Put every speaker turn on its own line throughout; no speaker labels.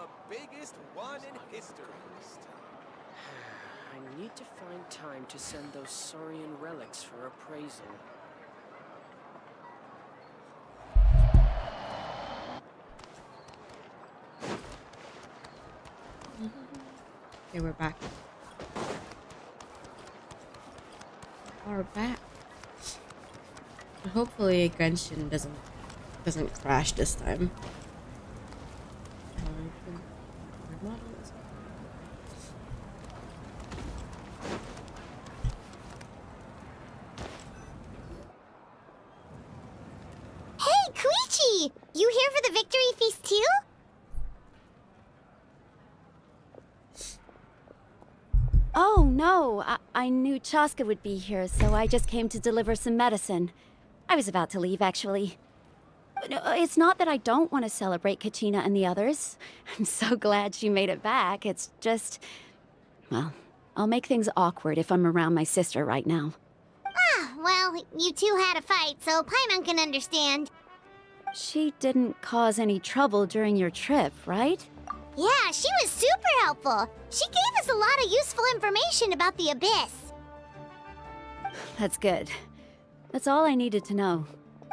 The biggest one in history.
I need to find time to send those Saurian relics for appraisal.
Okay, we're back. We're back. Hopefully Genshin doesn't crash this time.
Hey, Koichi! You here for the victory feast too?
Oh, no. I knew Chaska would be here, so I just came to deliver some medicine. I was about to leave, actually. No, it's not that I don't want to celebrate Kachina and the others. I'm so glad she made it back. It's just... Well, I'll make things awkward if I'm around my sister right now.
Ah, well, you two had a fight, so Paimon can understand.
She didn't cause any trouble during your trip, right?
Yeah, she was super helpful. She gave us a lot of useful information about the Abyss.
That's good. That's all I needed to know.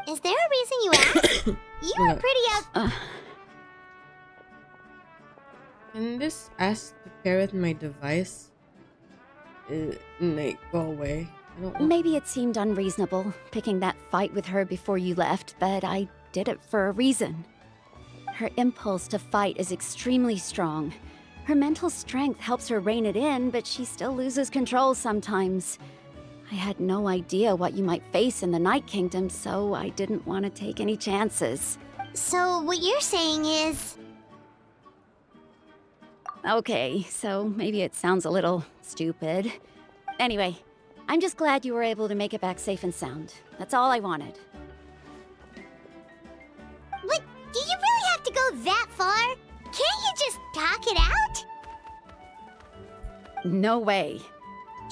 Is there a reason you asked? You were pretty
Can this ask to pair with my device? Nate, go away. I don't want...
Maybe it seemed unreasonable, picking that fight with her before you left, but I did it for a reason. Her impulse to fight is extremely strong. Her mental strength helps her rein it in, but she still loses control sometimes. I had no idea what you might face in the Night Kingdom, so I didn't want to take any chances.
So what you're saying is...
Okay, so maybe it sounds a little stupid. Anyway, I'm just glad you were able to make it back safe and sound. That's all I wanted.
But do you really have to go that far? Can't you just talk it out?
No way.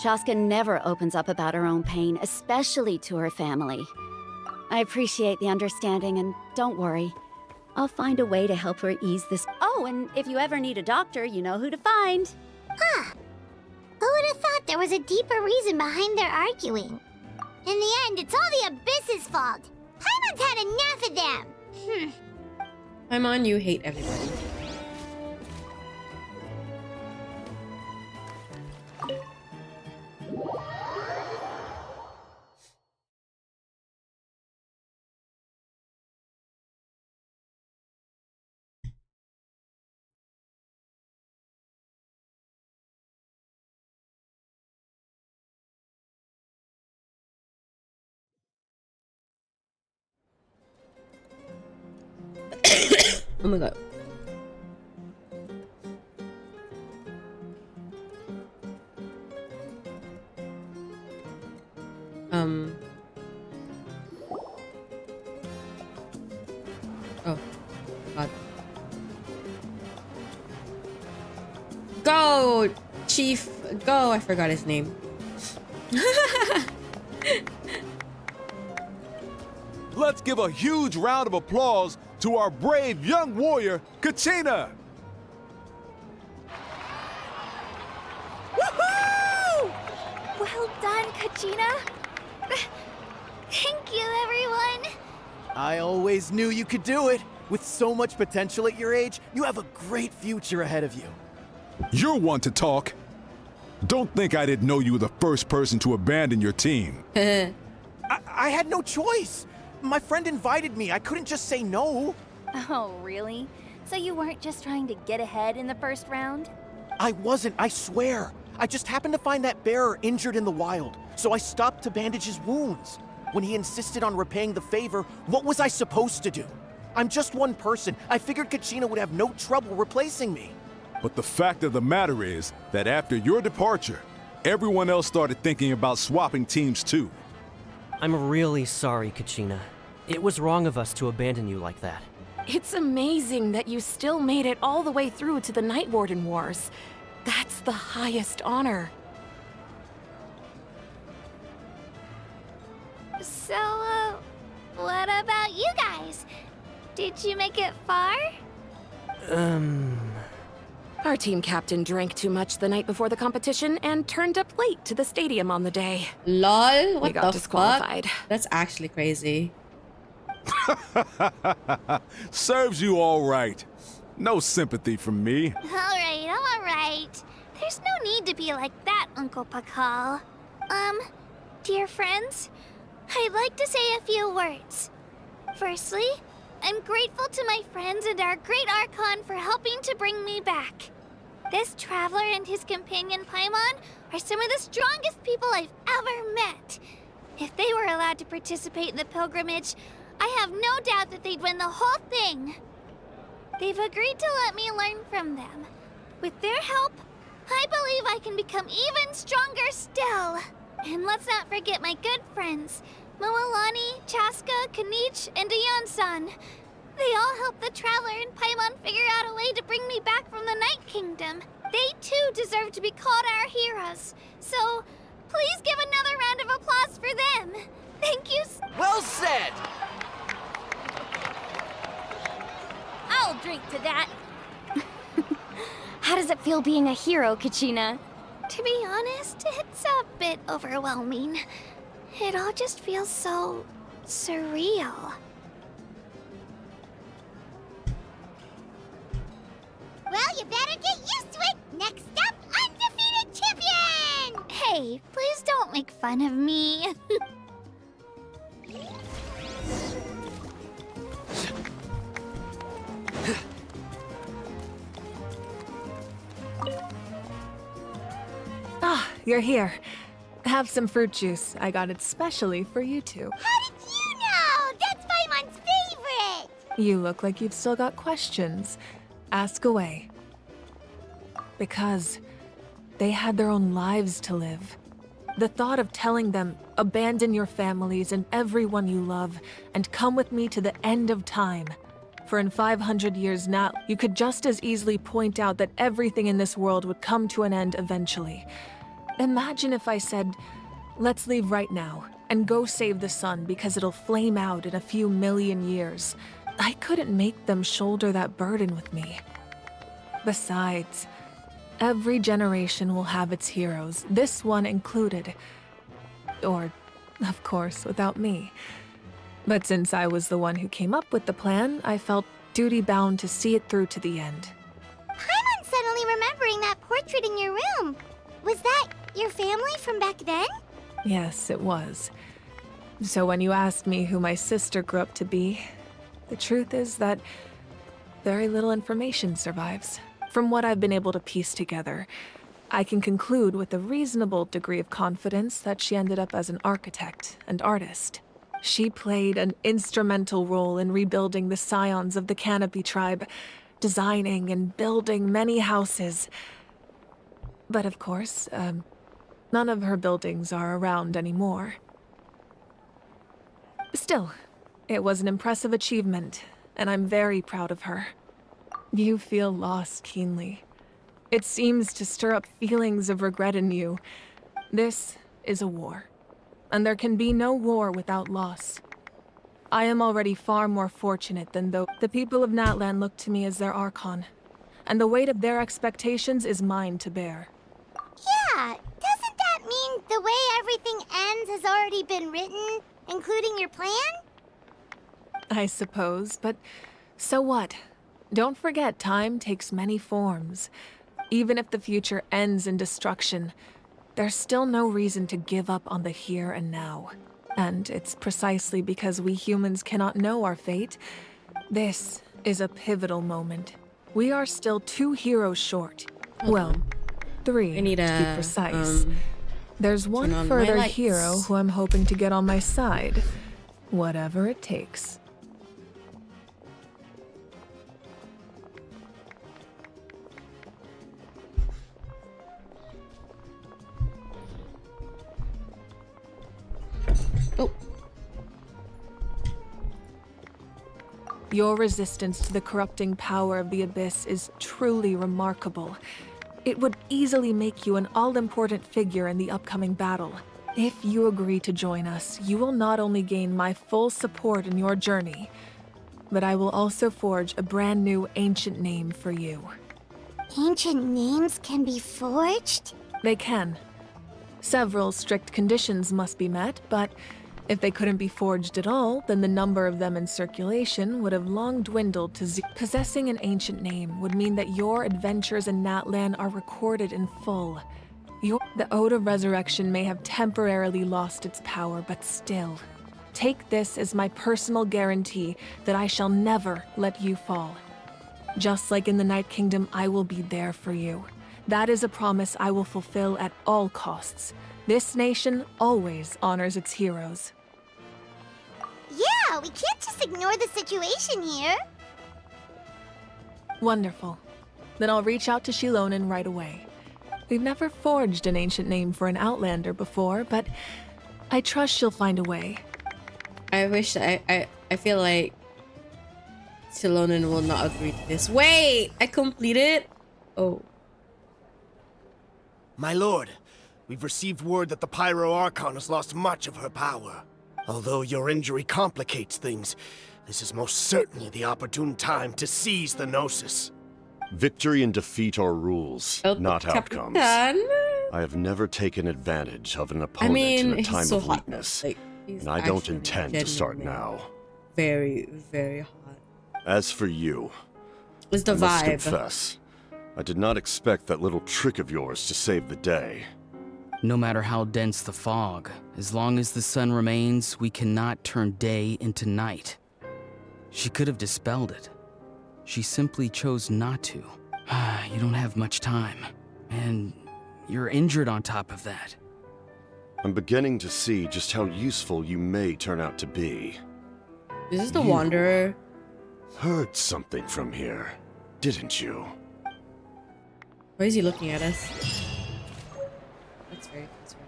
Chaska never opens up about her own pain, especially to her family. I appreciate the understanding, and don't worry. I'll find a way to help her ease this. Oh, and if you ever need a doctor, you know who to find.
Huh. Who would have thought there was a deeper reason behind their arguing? In the end, it's all the Abyss's fault. Paimon's had enough of them.
I'm on you, hate everybody. Oh my god. Oh god. Go, Chief. Go. I forgot his name.
Let's give a huge round of applause to our brave young warrior, Kachina!
Woohoo! Well done, Kachina. Thank you, everyone.
I always knew you could do it. With so much potential at your age, you have a great future ahead of you.
You're one to talk. Don't think I didn't know you were the first person to abandon your team.
I had no choice. My friend invited me. I couldn't just say no.
Oh, really? So you weren't just trying to get ahead in the first round?
I wasn't, I swear. I just happened to find that bearer injured in the wild, so I stopped to bandage his wounds. When he insisted on repaying the favor, what was I supposed to do? I'm just one person. I figured Kachina would have no trouble replacing me.
But the fact of the matter is that after your departure, everyone else started thinking about swapping teams too.
I'm really sorry, Kachina. It was wrong of us to abandon you like that.
It's amazing that you still made it all the way through to the Night Warden Wars. That's the highest honor.
So, what about you guys? Did you make it far?
Our team captain drank too much the night before the competition and turned up late to the stadium on the day.
Lol,
We
what
got
the
disqualified.
fuck? That's actually crazy.
Serves you all right. No sympathy from me.
All right. There's no need to be like that, Uncle Pakal. Dear friends, I'd like to say a few words. Firstly, I'm grateful to my friends and our great Archon for helping to bring me back. This traveler and his companion Paimon are some of the strongest people I've ever met. If they were allowed to participate in the pilgrimage, I have no doubt that they'd win the whole thing. They've agreed to let me learn from them. With their help, I believe I can become even stronger still. And let's not forget my good friends, Moalani, Chaska, Kanich, and Ayan-san. They all helped the Traveler and Paimon figure out a way to bring me back from the Night Kingdom. They too deserve to be called our heroes. So, please give another round of applause for them. Thank you.
Well said!
I'll drink to that. How does it feel being a hero, Kachina?
To be honest, it's a bit overwhelming. It all just feels so surreal. Well, you better get used to it. Next up, undefeated champion! Hey, please don't make fun of me.
Ah, you're here. Have some fruit juice. I got it specially for you two.
How did you know? That's Paimon's favorite!
You look like you've still got questions. Ask away. Because they had their own lives to live. The thought of telling them, abandon your families and everyone you love, and come with me to the end of time. For in 500 years now, you could just as easily point out that everything in this world would come to an end eventually. Imagine if I said, let's leave right now, and go save the sun because it'll flame out in a few million years. I couldn't make them shoulder that burden with me. Besides, every generation will have its heroes, this one included. Or, of course, without me. But since I was the one who came up with the plan, I felt duty-bound to see it through to the end.
Paimon's suddenly remembering that portrait in your room. Was that your family from back then?
Yes, it was. So when you asked me who my sister grew up to be, the truth is that very little information survives. From what I've been able to piece together, I can conclude with a reasonable degree of confidence that she ended up as an architect and artist. She played an instrumental role in rebuilding the scions of the Canopy tribe, designing and building many houses. But of course, none of her buildings are around anymore. Still, it was an impressive achievement, and I'm very proud of her. You feel loss keenly. It seems to stir up feelings of regret in you. This is a war, and there can be no war without loss. I am already far more fortunate than though the people of Natlan look to me as their Archon, and the weight of their expectations is mine to bear.
Yeah, doesn't that mean the way everything ends has already been written, including your plan?
I suppose, but so what? Don't forget, time takes many forms. Even if the future ends in destruction, there's still no reason to give up on the here and now. And it's precisely because we humans cannot know our fate. This is a pivotal moment. We are still 2 heroes short. Well, 3
I need
to be
a,
precise. There's one
on my
further
lights.
hero who I'm hoping to get on my side. Whatever it takes.
Oh.
Your resistance to the corrupting power of the Abyss is truly remarkable. It would easily make you an all-important figure in the upcoming battle. If you agree to join us, you will not only gain my full support in your journey, but I will also forge a brand new ancient name for you.
Ancient names can be forged?
They can. Several strict conditions must be met, but if they couldn't be forged at all, then the number of them in circulation would have long dwindled to zero. Possessing an ancient name would mean that your adventures in Natlan are recorded in full. The Ode of Resurrection may have temporarily lost its power, but still, take this as my personal guarantee that I shall never let you fall. Just like in the Night Kingdom, I will be there for you. That is a promise I will fulfill at all costs. This nation always honors its heroes.
Yeah, we can't just ignore the situation here.
Wonderful. Then I'll reach out to Shilonen right away. We've never forged an ancient name for an Outlander before, but I trust she'll find a way.
I wish I feel like Silonen will not agree to this. Wait, I completed. Oh.
My lord, we've received word that the Pyro Archon has lost much of her power. Although your injury complicates things, this is most certainly the opportune time to seize the Gnosis.
Victory and defeat are rules, not outcomes.
Capitan?
I have never taken advantage of an opponent in a time
so
of
hot.
weakness,
Like,
and I don't intend to start now.
Very, very hot.
As for you,
It's the
I must
vibe.
confess, I did not expect that little trick of yours to save the day.
No matter how dense the fog, as long as the sun remains, we cannot turn day into night. She could have dispelled it. She simply chose not to. You don't have much time, and you're injured on top of that.
I'm beginning to see just how useful you may turn out to be.
This is the Wanderer.
Heard something from here, didn't you?
Why is he looking at us? That's very concerning.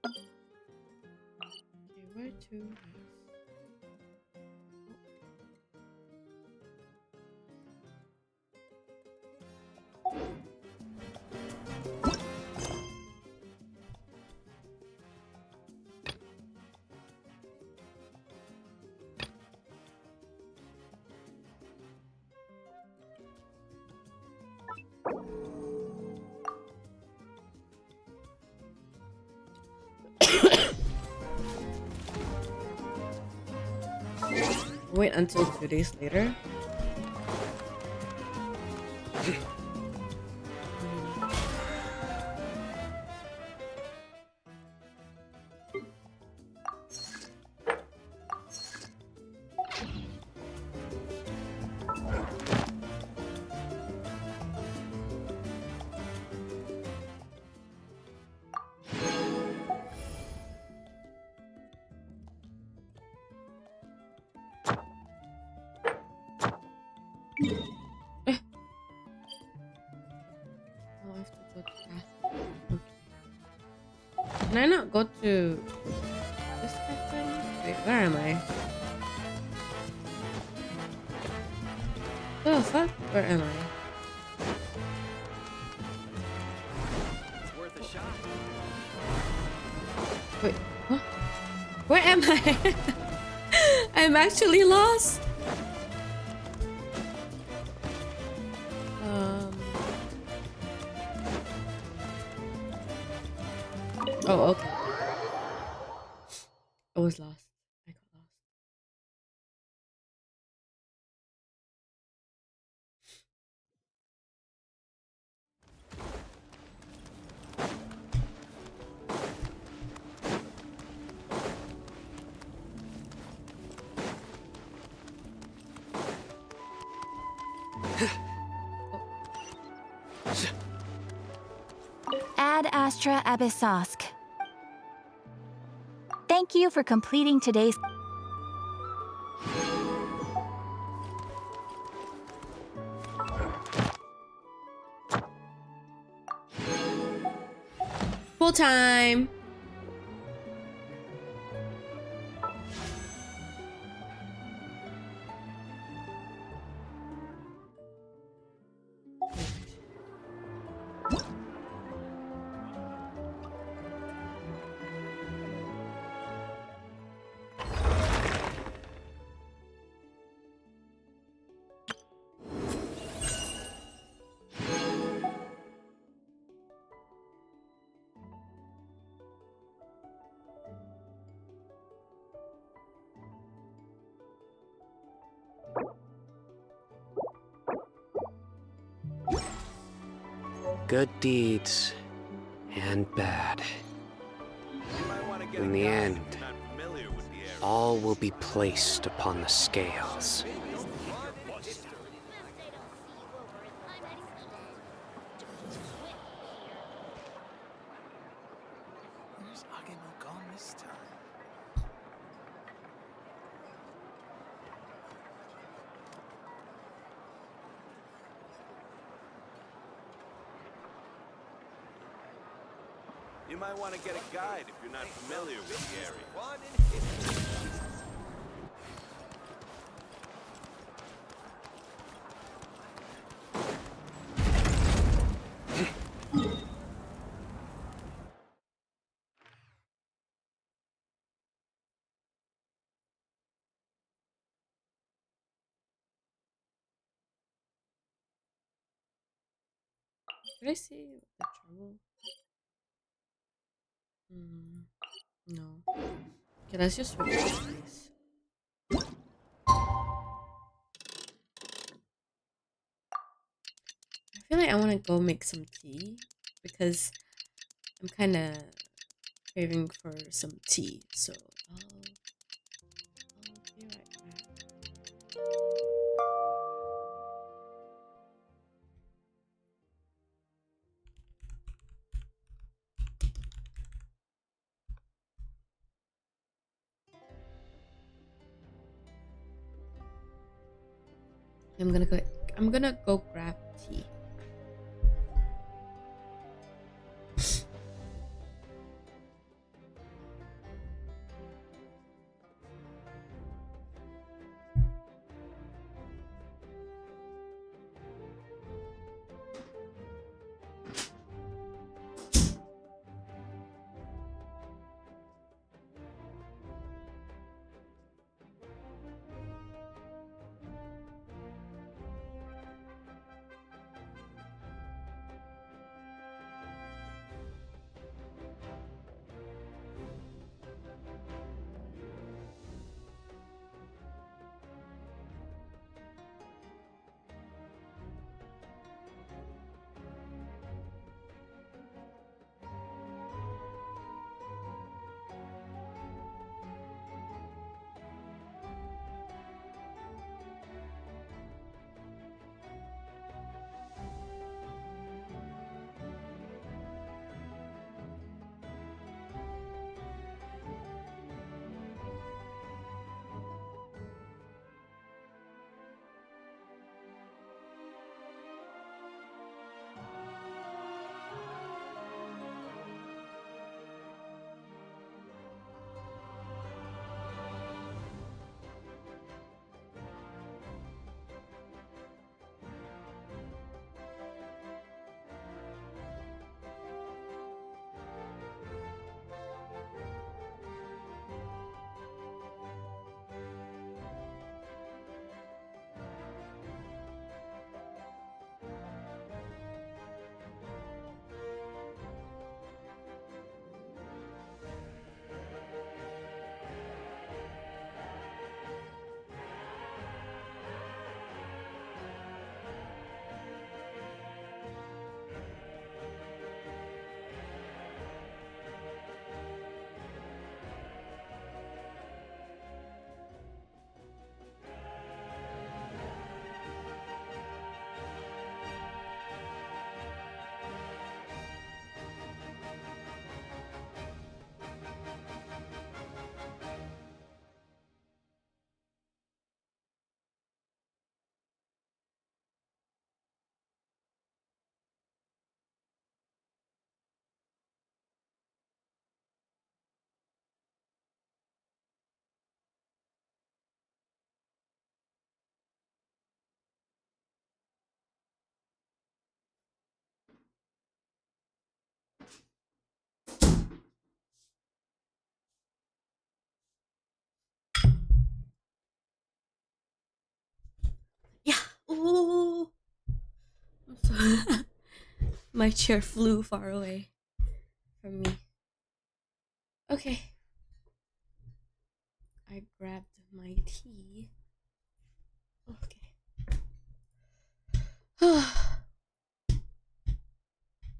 Okay, where to? Wait until 2 days later. Can I not go to this captain? Wait, where am I? Oh fuck, where am I?
It's worth a shot.
Wait, what? Where am I? I'm actually lost. Oh, okay. I was lost. I got lost.
Ad Astra Abyssosk. Thank you for completing today's...
Full time.
good deeds and bad. In the end, all will be placed upon the scales.
You might want to get a guide if you're not familiar with the area.
Did I see the trouble? No. Okay, let's just switch this place. I feel like I want to go make some tea because I'm kind of craving for some tea. So I'll be right back. I'm gonna go grab tea. Yeah. Oh. I'm sorry. My chair flew far away from me. Okay. I grabbed my tea. Okay.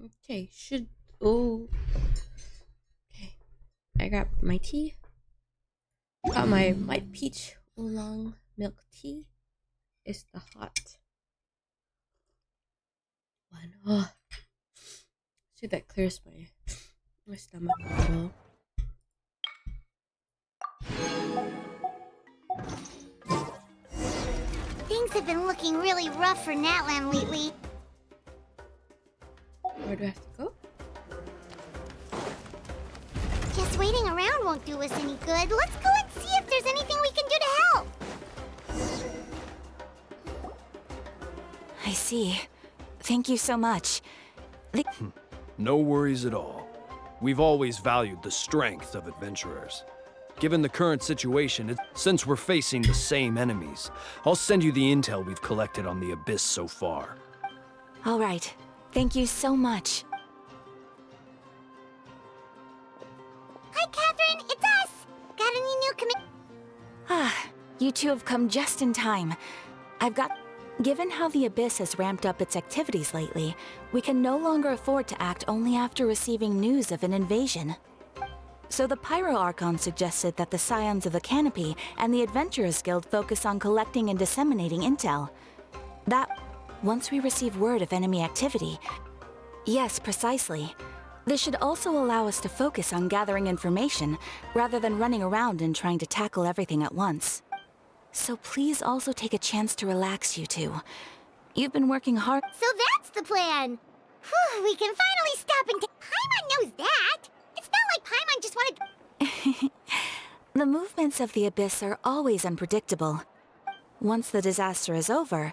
Okay, should. Oh. Okay. I got my tea. Got my white peach oolong milk tea. It's the hot one. Oh. See, that clears my stomach a little.
Things have been looking really rough for Natlan lately.
Where do I have to go?
Just waiting around won't do us any good. Let's go and see if there's anything we can do to help.
I see. Thank you so much.
No worries at all. We've always valued the strength of adventurers. Given the current situation, since we're facing the same enemies, I'll send you the intel we've collected on the Abyss so far.
All right. Thank you so much.
Hi, Catherine. It's us. Got any new
You two have come just in time. Given how the Abyss has ramped up its activities lately, we can no longer afford to act only after receiving news of an invasion. So the Pyro Archon suggested that the Scions of the Canopy and the Adventurers Guild focus on collecting and disseminating intel. That, once we receive word of enemy activity... Yes, precisely. This should also allow us to focus on gathering information, rather than running around and trying to tackle everything at once. So please also take a chance to relax, you two. You've been working hard...
So that's the plan! Whew, we can finally stop and... Paimon knows that! It's not like Paimon just wanted...
The movements of the Abyss are always unpredictable. Once the disaster is over,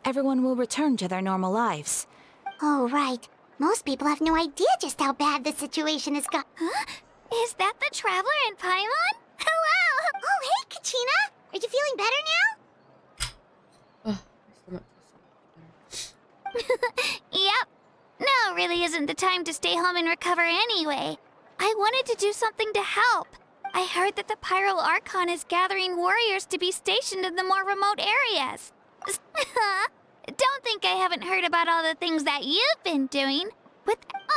everyone will return to their normal lives.
Oh, right. Most people have no idea just how bad the situation has got. Huh? Is that the Traveler and Paimon? Hello! Oh, hey, Kachina! Are you feeling better now? Yep. Now really isn't the time to stay home and recover anyway. I wanted to do something to help. I heard that the Pyro Archon is gathering warriors to be stationed in the more remote areas. Don't think I haven't heard about all the things that you've been doing.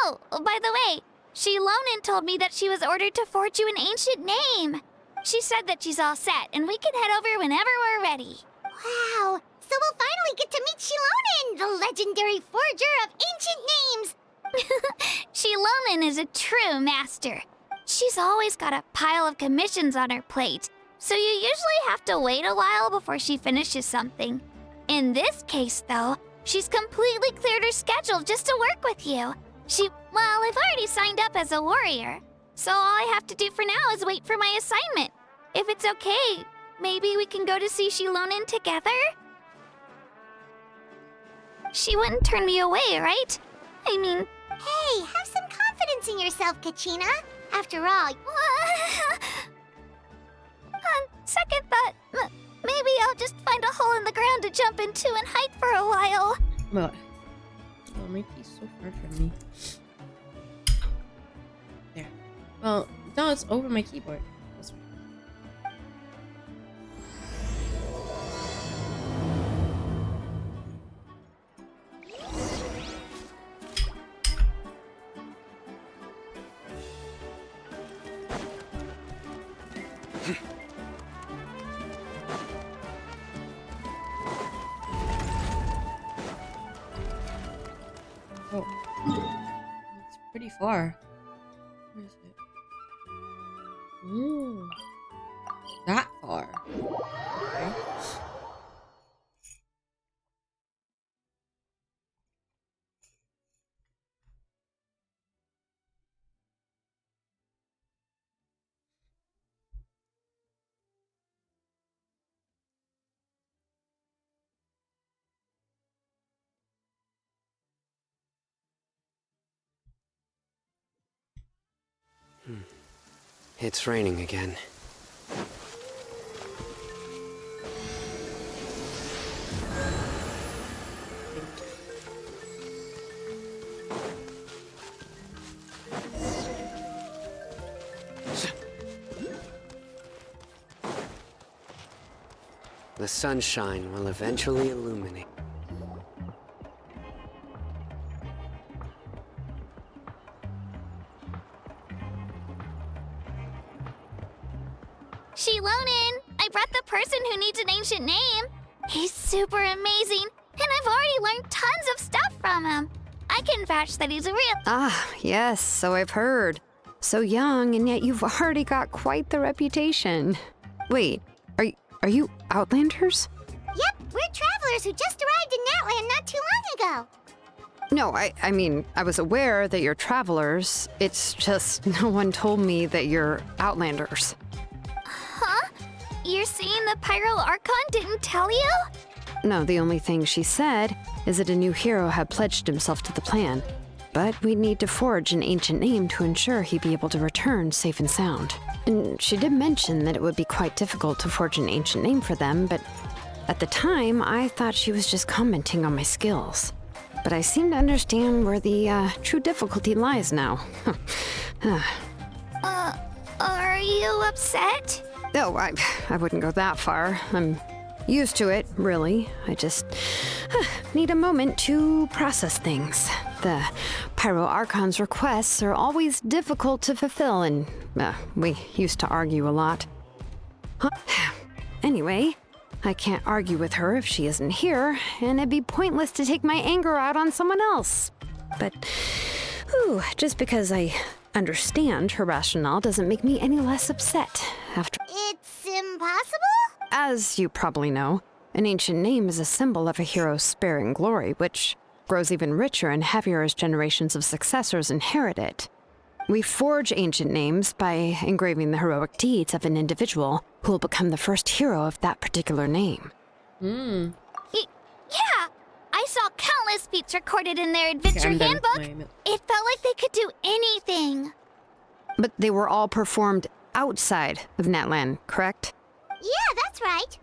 Oh, by the way, Shilonin told me that she was ordered to forge you an ancient name. She said that she's all set, and we can head over whenever we're ready. Wow, so we'll finally get to meet Shilonin, the legendary forger of ancient names. Shilonin is a true master. She's always got a pile of commissions on her plate, so you usually have to wait a while before she finishes something. In this case, though, she's completely cleared her schedule just to work with you. Well, I've already signed up as a warrior, so all I have to do for now is wait for my assignment. If it's okay, maybe we can go to see Shilonin together? She wouldn't turn me away, right? I mean... Hey, have some confidence in yourself, Kachina. After all... On second thought, maybe I'll just find a hole in the ground to jump into and hide for a while.
What? Oh, my tea's so far from me. There. Well, no, it's over my keyboard. That's right. Oh, it's pretty far. Where is it? Ooh, that far. Okay.
It's raining again. The sunshine will eventually illuminate.
Shilonin, I brought the person who needs an ancient name. He's super amazing, and I've already learned tons of stuff from him. I can vouch that he's a real—
Ah, yes, so I've heard. So young, and yet you've already got quite the reputation. Wait, are you Outlanders?
Yep, we're travelers who just arrived in Natlan not too long ago.
No, I mean, I was aware that you're travelers. It's just no one told me that you're Outlanders.
Huh? You're saying the Pyro Archon didn't tell you?
No, the only thing she said is that a new hero had pledged himself to the plan. But we'd need to forge an ancient name to ensure he'd be able to return safe and sound. And she did mention that it would be quite difficult to forge an ancient name for them, but at the time, I thought she was just commenting on my skills. But I seem to understand where the true difficulty lies now.
Are you upset?
No, I wouldn't go that far. I'm used to it, really. I just need a moment to process things. The Pyro Archon's requests are always difficult to fulfill, and we used to argue a lot. Anyway, I can't argue with her if she isn't here, and it'd be pointless to take my anger out on someone else. But, just because I understand her rationale doesn't make me any less upset.
It's impossible?
As you probably know, an ancient name is a symbol of a hero's sparing glory, which grows even richer and heavier as generations of successors inherit it. We forge ancient names by engraving the heroic deeds of an individual who will become the first hero of that particular name.
Yeah! I saw countless feats recorded in their adventure handbook. It felt like they could do anything.
But they were all performed outside of Natlan, correct?
Yeah, that's right.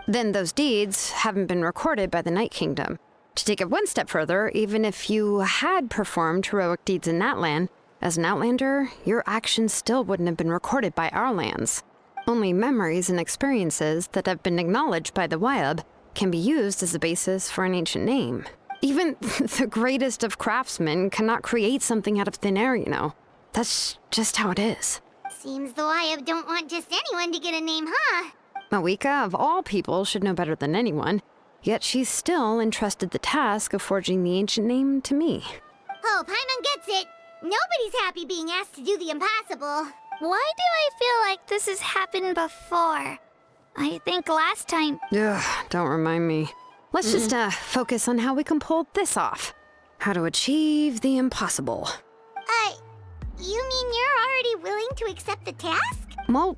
Then those deeds haven't been recorded by the Night Kingdom. To take it one step further, even if you had performed heroic deeds in Natlan, as an Outlander, your actions still wouldn't have been recorded by our lands. Only memories and experiences that have been acknowledged by the Wyab can be used as a basis for an ancient name. Even the greatest of craftsmen cannot create something out of thin air, you know. That's just how it is.
Seems the Wyab don't want just anyone to get a name, huh?
Mawika, of all people, should know better than anyone. Yet she's still entrusted the task of forging the ancient name to me.
Oh, Paimon gets it. Nobody's happy being asked to do the impossible. Why do I feel like this has happened before? I think last time—
Ugh, don't remind me. Let's just focus on how we can pull this off. How to achieve the impossible.
You mean you're already willing to accept the task?
Well,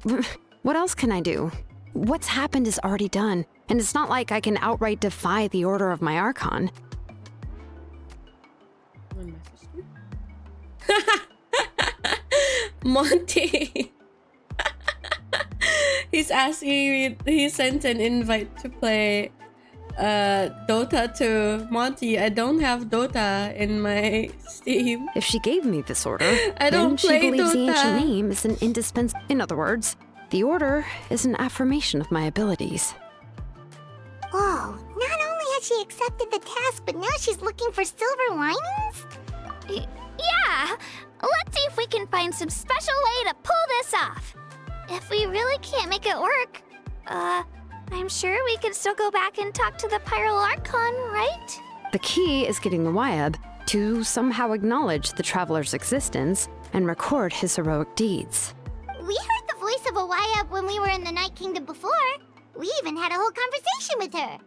what else can I do? What's happened is already done, and it's not like I can outright defy the order of my Archon.
Monty. He's asking me, he sent an invite to play Dota to Monty. I don't have Dota in my Steam.
If she gave me this order,
I don't
then
play
she believes
Dota.
the ancient name is an indispensable. In other words, the order is an affirmation of my abilities.
Whoa, not only has she accepted the task, but now she's looking for silver linings? Yeah! Let's see if we can find some special way to pull this off. If we really can't make it work, I'm sure we could still go back and talk to the Pyro Archon, right?
The key is getting the Wyab to somehow acknowledge the traveler's existence and record his heroic deeds.
We heard the voice of a Wyab when we were in the Night Kingdom before. We even had a whole conversation with her.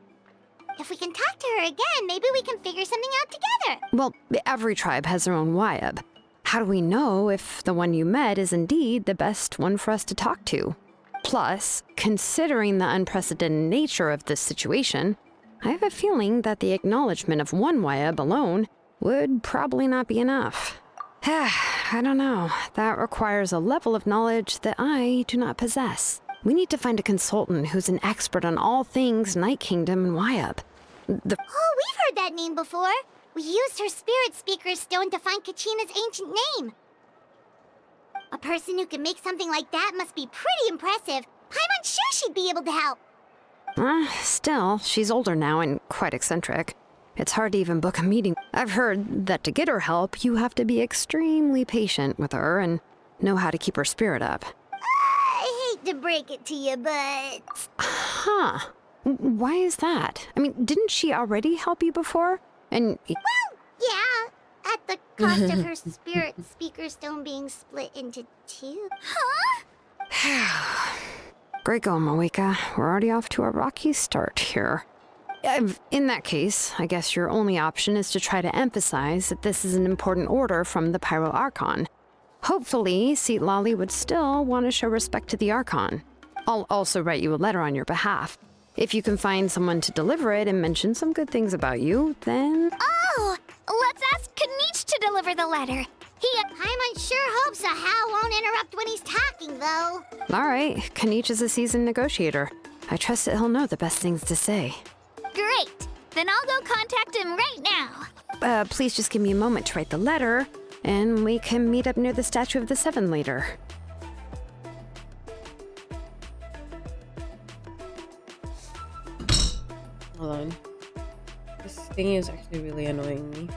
If we can talk to her again, maybe we can figure something out together.
Well, every tribe has their own Wyab. How do we know if the one you met is indeed the best one for us to talk to? Plus, considering the unprecedented nature of this situation, I have a feeling that the acknowledgement of one Wyab alone would probably not be enough. I don't know. That requires a level of knowledge that I do not possess. We need to find a consultant who's an expert on all things Night Kingdom and Wyab.
Oh, we've heard that name before. We used her Spirit Speaker Stone to find Kachina's ancient name. A person who can make something like that must be pretty impressive. I'm unsure she'd be able to help.
Still, she's older now and quite eccentric. It's hard to even book a meeting. I've heard that to get her help, you have to be extremely patient with her and know how to keep her spirit up.
I hate to break it to you, but...
Huh. Why is that? I mean, didn't she already help you before? And...
Well, yeah. At the cost of her spirit speaker stone being split into 2. Huh?
Great going, Moeka. We're already off to a rocky start here. In that case, I guess your only option is to try to emphasize that this is an important order from the Pyro Archon. Hopefully, Seat Lolly would still want to show respect to the Archon. I'll also write you a letter on your behalf. If you can find someone to deliver it and mention some good things about you, then...
Oh! Let's ask Kanich to deliver the letter. Paimon sure hopes a Hal won't interrupt when he's talking, though.
All right, Kanich is a seasoned negotiator. I trust that he'll know the best things to say.
Great! Then I'll go contact him right now.
Please just give me a moment to write the letter, and we can meet up near the Statue of the Seven later.
Hold on. This thing is actually really annoying me.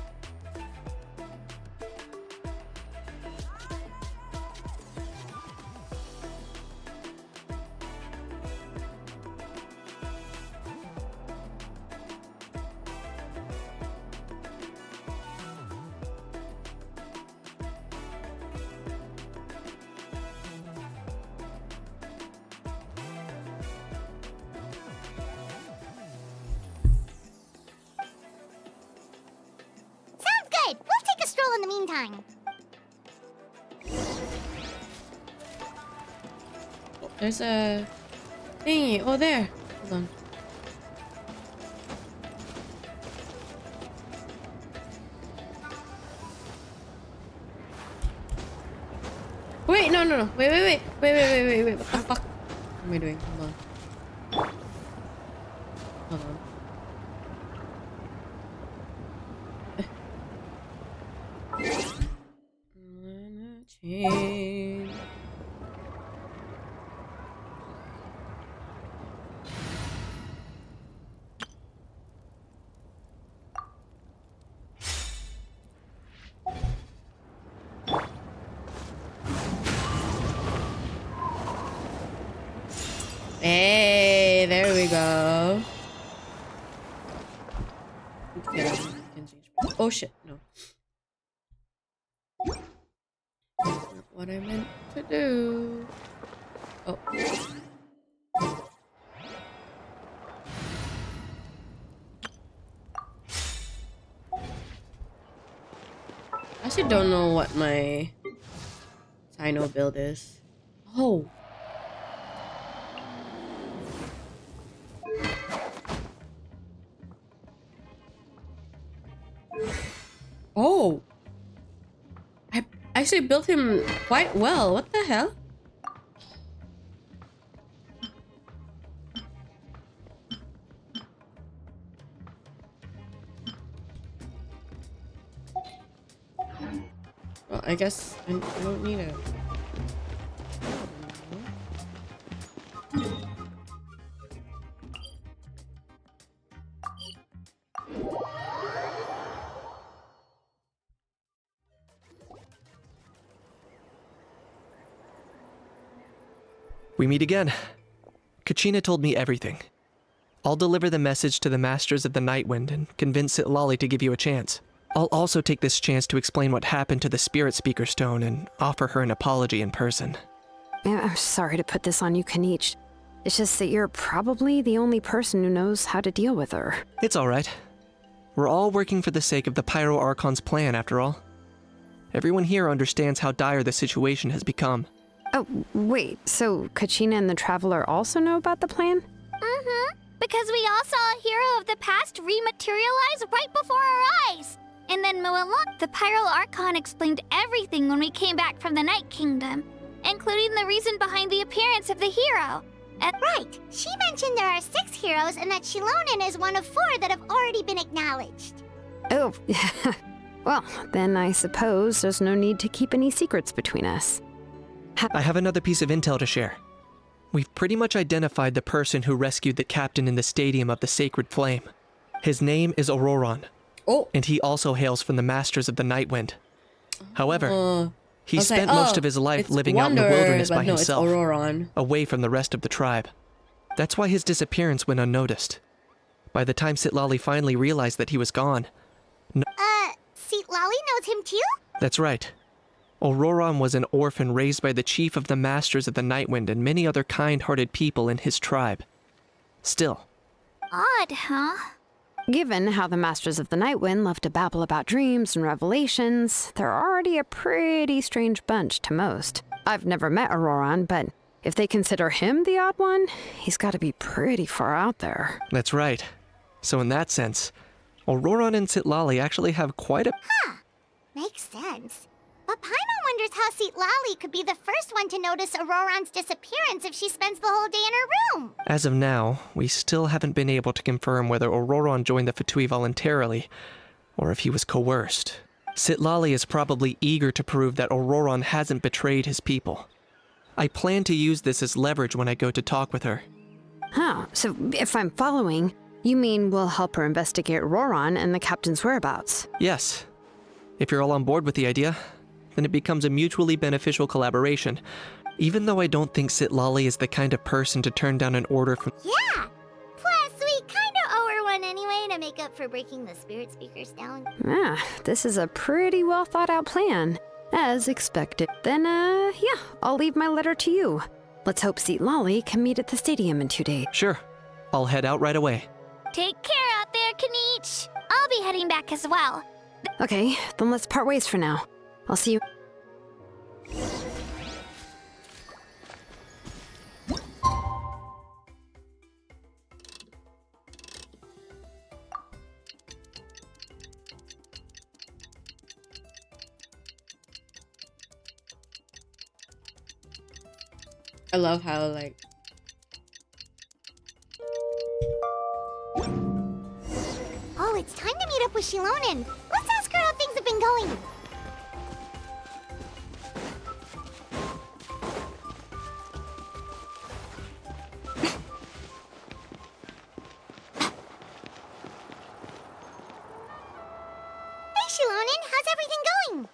In the meantime.
Oh, there's a thingy. Oh, there. Hold on. Wait, no. Wait. What the fuck? What am I doing? Hold on. Change. Hey, there we go. Oh shit, no. Not what I meant to do. Oh. I actually don't know what my Tino build is. Oh. Oh. I actually built him quite well. What the hell? Well, I guess I don't need it.
We meet again. Kachina told me everything. I'll deliver the message to the Masters of the Nightwind and convince Sitlali to give you a chance. I'll also take this chance to explain what happened to the Spirit Speaker Stone and offer her an apology in person.
I'm sorry to put this on you, Kanich. It's just that you're probably the only person who knows how to deal with her.
It's all right. We're all working for the sake of the Pyro Archon's plan, after all. Everyone here understands how dire the situation has become.
Oh, wait, so Kachina and the Traveler also know about the plan?
Mm-hmm. Because we all saw a hero of the past rematerialize right before our eyes. And then Mualak, the Pyro Archon, explained everything when we came back from the Night Kingdom, including the reason behind the appearance of the hero.
Right. She mentioned there are 6 heroes and that Shilonen is one of 4 that have already been acknowledged.
Oh, well, then I suppose there's no need to keep any secrets between us.
I have another piece of intel to share. We've pretty much identified the person who rescued the captain in the Stadium of the Sacred Flame. His name is Auroron.
Oh.
And he also hails from the Masters of the Nightwind. However, He
I was
spent
like,
most
oh,
of his life
it's
living out in the
Wonder,
wilderness
but
by
no, it's
himself,
Auroron.
away from the rest of the tribe. That's why his disappearance went unnoticed. By the time Sitlali finally realized that he was gone...
Seat Lolly knows him too?
That's right. Auroron was an orphan raised by the chief of the Masters of the Nightwind and many other kind-hearted people in his tribe. Still.
Odd, huh?
Given how the Masters of the Nightwind love to babble about dreams and revelations, they're already a pretty strange bunch to most. I've never met Auroron, but if they consider him the odd one, he's got to be pretty far out there.
That's right. So in that sense, Auroron and Sitlali actually have quite a...
Makes sense. But Paimon wonders how Seat Lolly could be the first one to notice Auroron's disappearance if she spends the whole day in her room.
As of now, we still haven't been able to confirm whether Auroron joined the Fatui voluntarily, or if he was coerced. Sitlali is probably eager to prove that Auroron hasn't betrayed his people. I plan to use this as leverage when I go to talk with her.
Huh, so if I'm following, you mean we'll help her investigate Auroron and the captain's whereabouts?
Yes. If you're all on board with the idea, then it becomes a mutually beneficial collaboration, even though I don't think Sitlali is the kind of person to turn down an order from—
Yeah! Plus, we kinda owe her one anyway to make up for breaking the spirit speakers down.
Ah, this is a pretty well thought out plan, as expected. Then, yeah, I'll leave my letter to you. Let's hope Sitlali can meet at the stadium in 2 days.
Sure. I'll head out right away.
Take care out there, Kanich. I'll be heading back as well.
Okay, then let's part ways for now. I'll see you.
I love how, like...
Oh, it's time to meet up with Shilonen. Let's ask her how things have been going. Hey, Shilonen, how's everything going?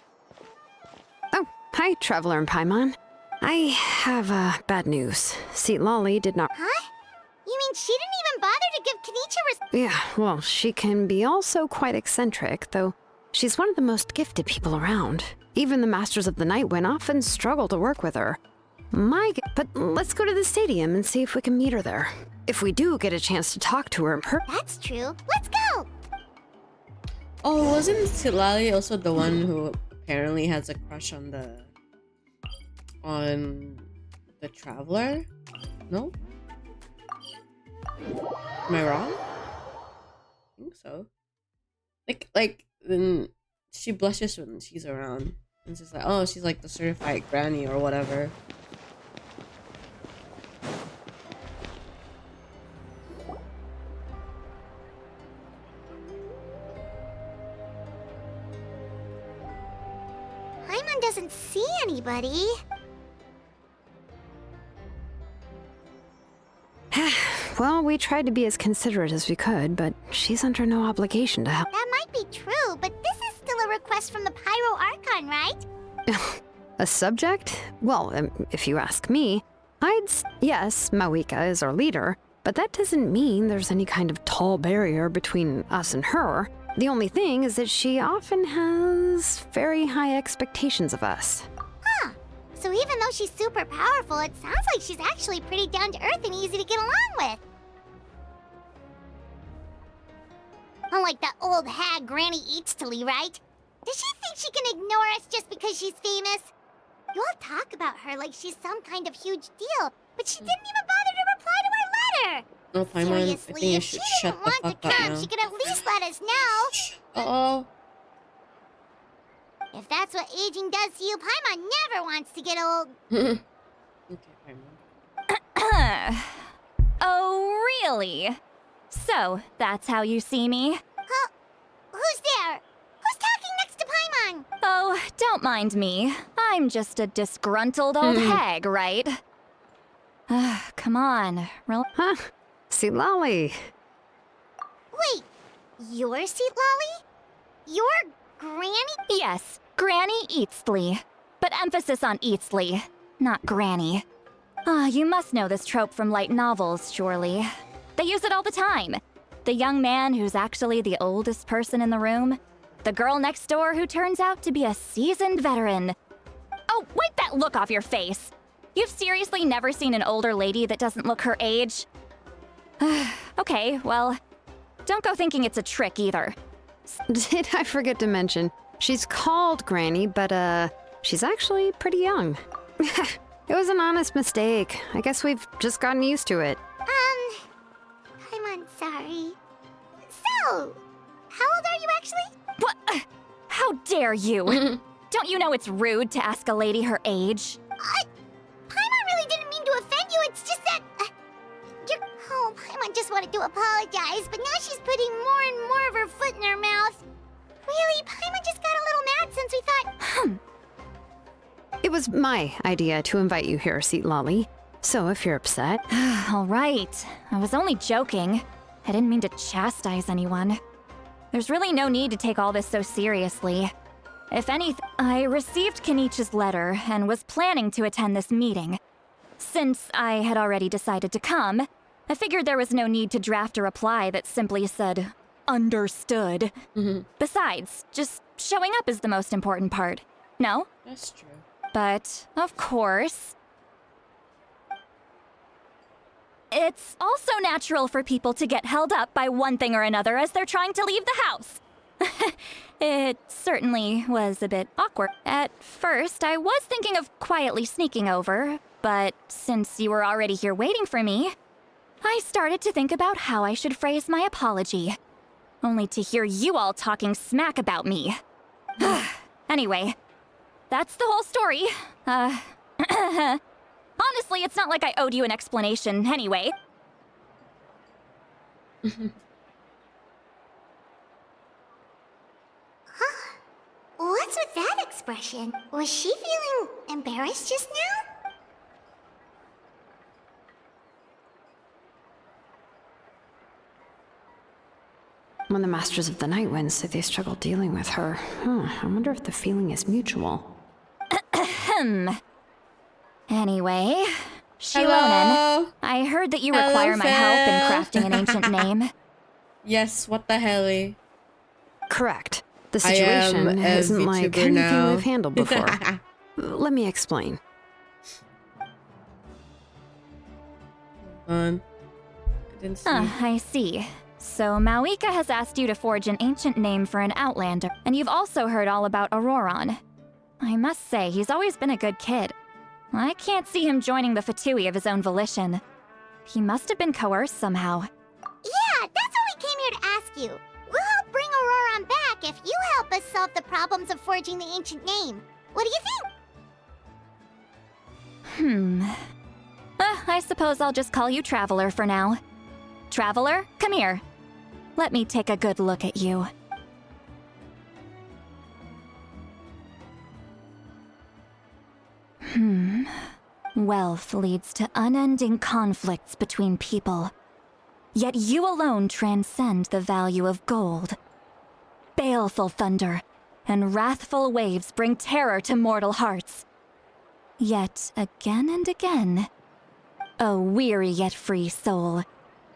Oh, hi, Traveler and Paimon. I have, bad news. Sitlali did not—
Huh? You mean she didn't even bother to give Kanicha
Yeah, well, she can be also quite eccentric, though she's one of the most gifted people around. Even the Masters of the Nightwind often struggle to work with her. But let's go to the stadium and see if we can meet her there. If we do get a chance to talk to her in person—
That's true. Let's go!
Oh, wasn't Sitlali also the one who apparently has a crush on the Traveler? No? Am I wrong? I think so. Like then she blushes when she's around. It's just like, oh, she's like the certified granny or whatever.
Paimon doesn't see anybody.
Well, we tried to be as considerate as we could, but she's under no obligation to help.
That might be true, but this is still a request from the Pyro Archon, right?
A subject? Well, if you ask me, yes, Mawika is our leader, but that doesn't mean there's any kind of tall barrier between us and her. The only thing is that she often has very high expectations of us.
Huh. So even though she's super powerful, it sounds like she's actually pretty down to earth and easy to get along with. Unlike that old hag Granny Eatstily, right? Does she think she can ignore us just because she's famous? You all talk about her like she's some kind of huge deal, but she didn't even bother to reply to our letter!
Oh, Paimon, I think you should shut the fuck up now.
She could at least let us know!
Uh-oh.
If that's what aging does to you, Paimon never wants to get old.
Okay,
Paimon. Oh, really? So, that's how you see me?
Who's there? Who's talking next to Paimon?
Oh, don't mind me. I'm just a disgruntled old hag, right? Come on.
Huh? Sitlali.
Wait, you're Seat Lolly? You're Granny?
Yes, Granny Eatsley. but emphasis on Eatsley, not Granny. Ah, you must know this trope from light novels, surely. They use it all the time. The young man who's actually the oldest person in the room. The girl next door who turns out to be a seasoned veteran. Oh, wipe that look off your face! You've seriously never seen an older lady that doesn't look her age? Okay, well, don't go thinking it's a trick either.
Did I forget to mention, she's called Granny, but she's actually pretty young. It was an honest mistake. I guess we've just gotten used to it.
I'm sorry. So, how old are you actually?
What? How dare you? Don't you know it's rude to ask a lady her age?
Paimon really didn't mean to offend you, it's just that... Oh, Paimon just wanted to apologize, but now she's putting more and more of her foot in her mouth. Really, Paimon just got a little mad since we thought...
It was my idea to invite you here, Seat Lolly. So if you're upset...
All right. I was only joking. I didn't mean to chastise anyone. There's really no need to take all this so seriously. If anything, I received Kenichi's letter and was planning to attend this meeting. Since I had already decided to come, I figured there was no need to draft a reply that simply said, understood. Besides, just showing up is the most important part. No?
That's true.
But, of course, it's also natural for people to get held up by one thing or another as they're trying to leave the house. It certainly was a bit awkward. At first, I was thinking of quietly sneaking over, but since you were already here waiting for me, I started to think about how I should phrase my apology. Only to hear you all talking smack about me. Anyway, that's the whole story. Honestly, it's not like I owed you an explanation anyway.
What's with that expression? Was she feeling embarrassed just now?
When the Masters of the Night Wind say they struggle dealing with her, I wonder if the feeling is mutual.
Anyway,
Hello?
Shilonen, I heard that you require my help in crafting an ancient name.
Yes, what the hell?
Correct. The situation isn't like anything
now.
we've handled before. Let me explain.
I didn't see.
I see. So Mauika has asked you to forge an ancient name for an Outlander, and you've also heard all about Auroron. I must say, he's always been a good kid. I can't see him joining the Fatui of his own volition. He must have been coerced somehow.
Yeah, that's why we came here to ask you. We'll help bring Auroron back if you help us solve the problems of forging the ancient name. What do you think?
I suppose I'll just call you Traveler for now. Traveler, come here. Let me take a good look at you. Wealth leads to unending conflicts between people. Yet you alone transcend the value of gold. Baleful thunder and wrathful waves bring terror to mortal hearts. Yet again and again, a weary yet free soul,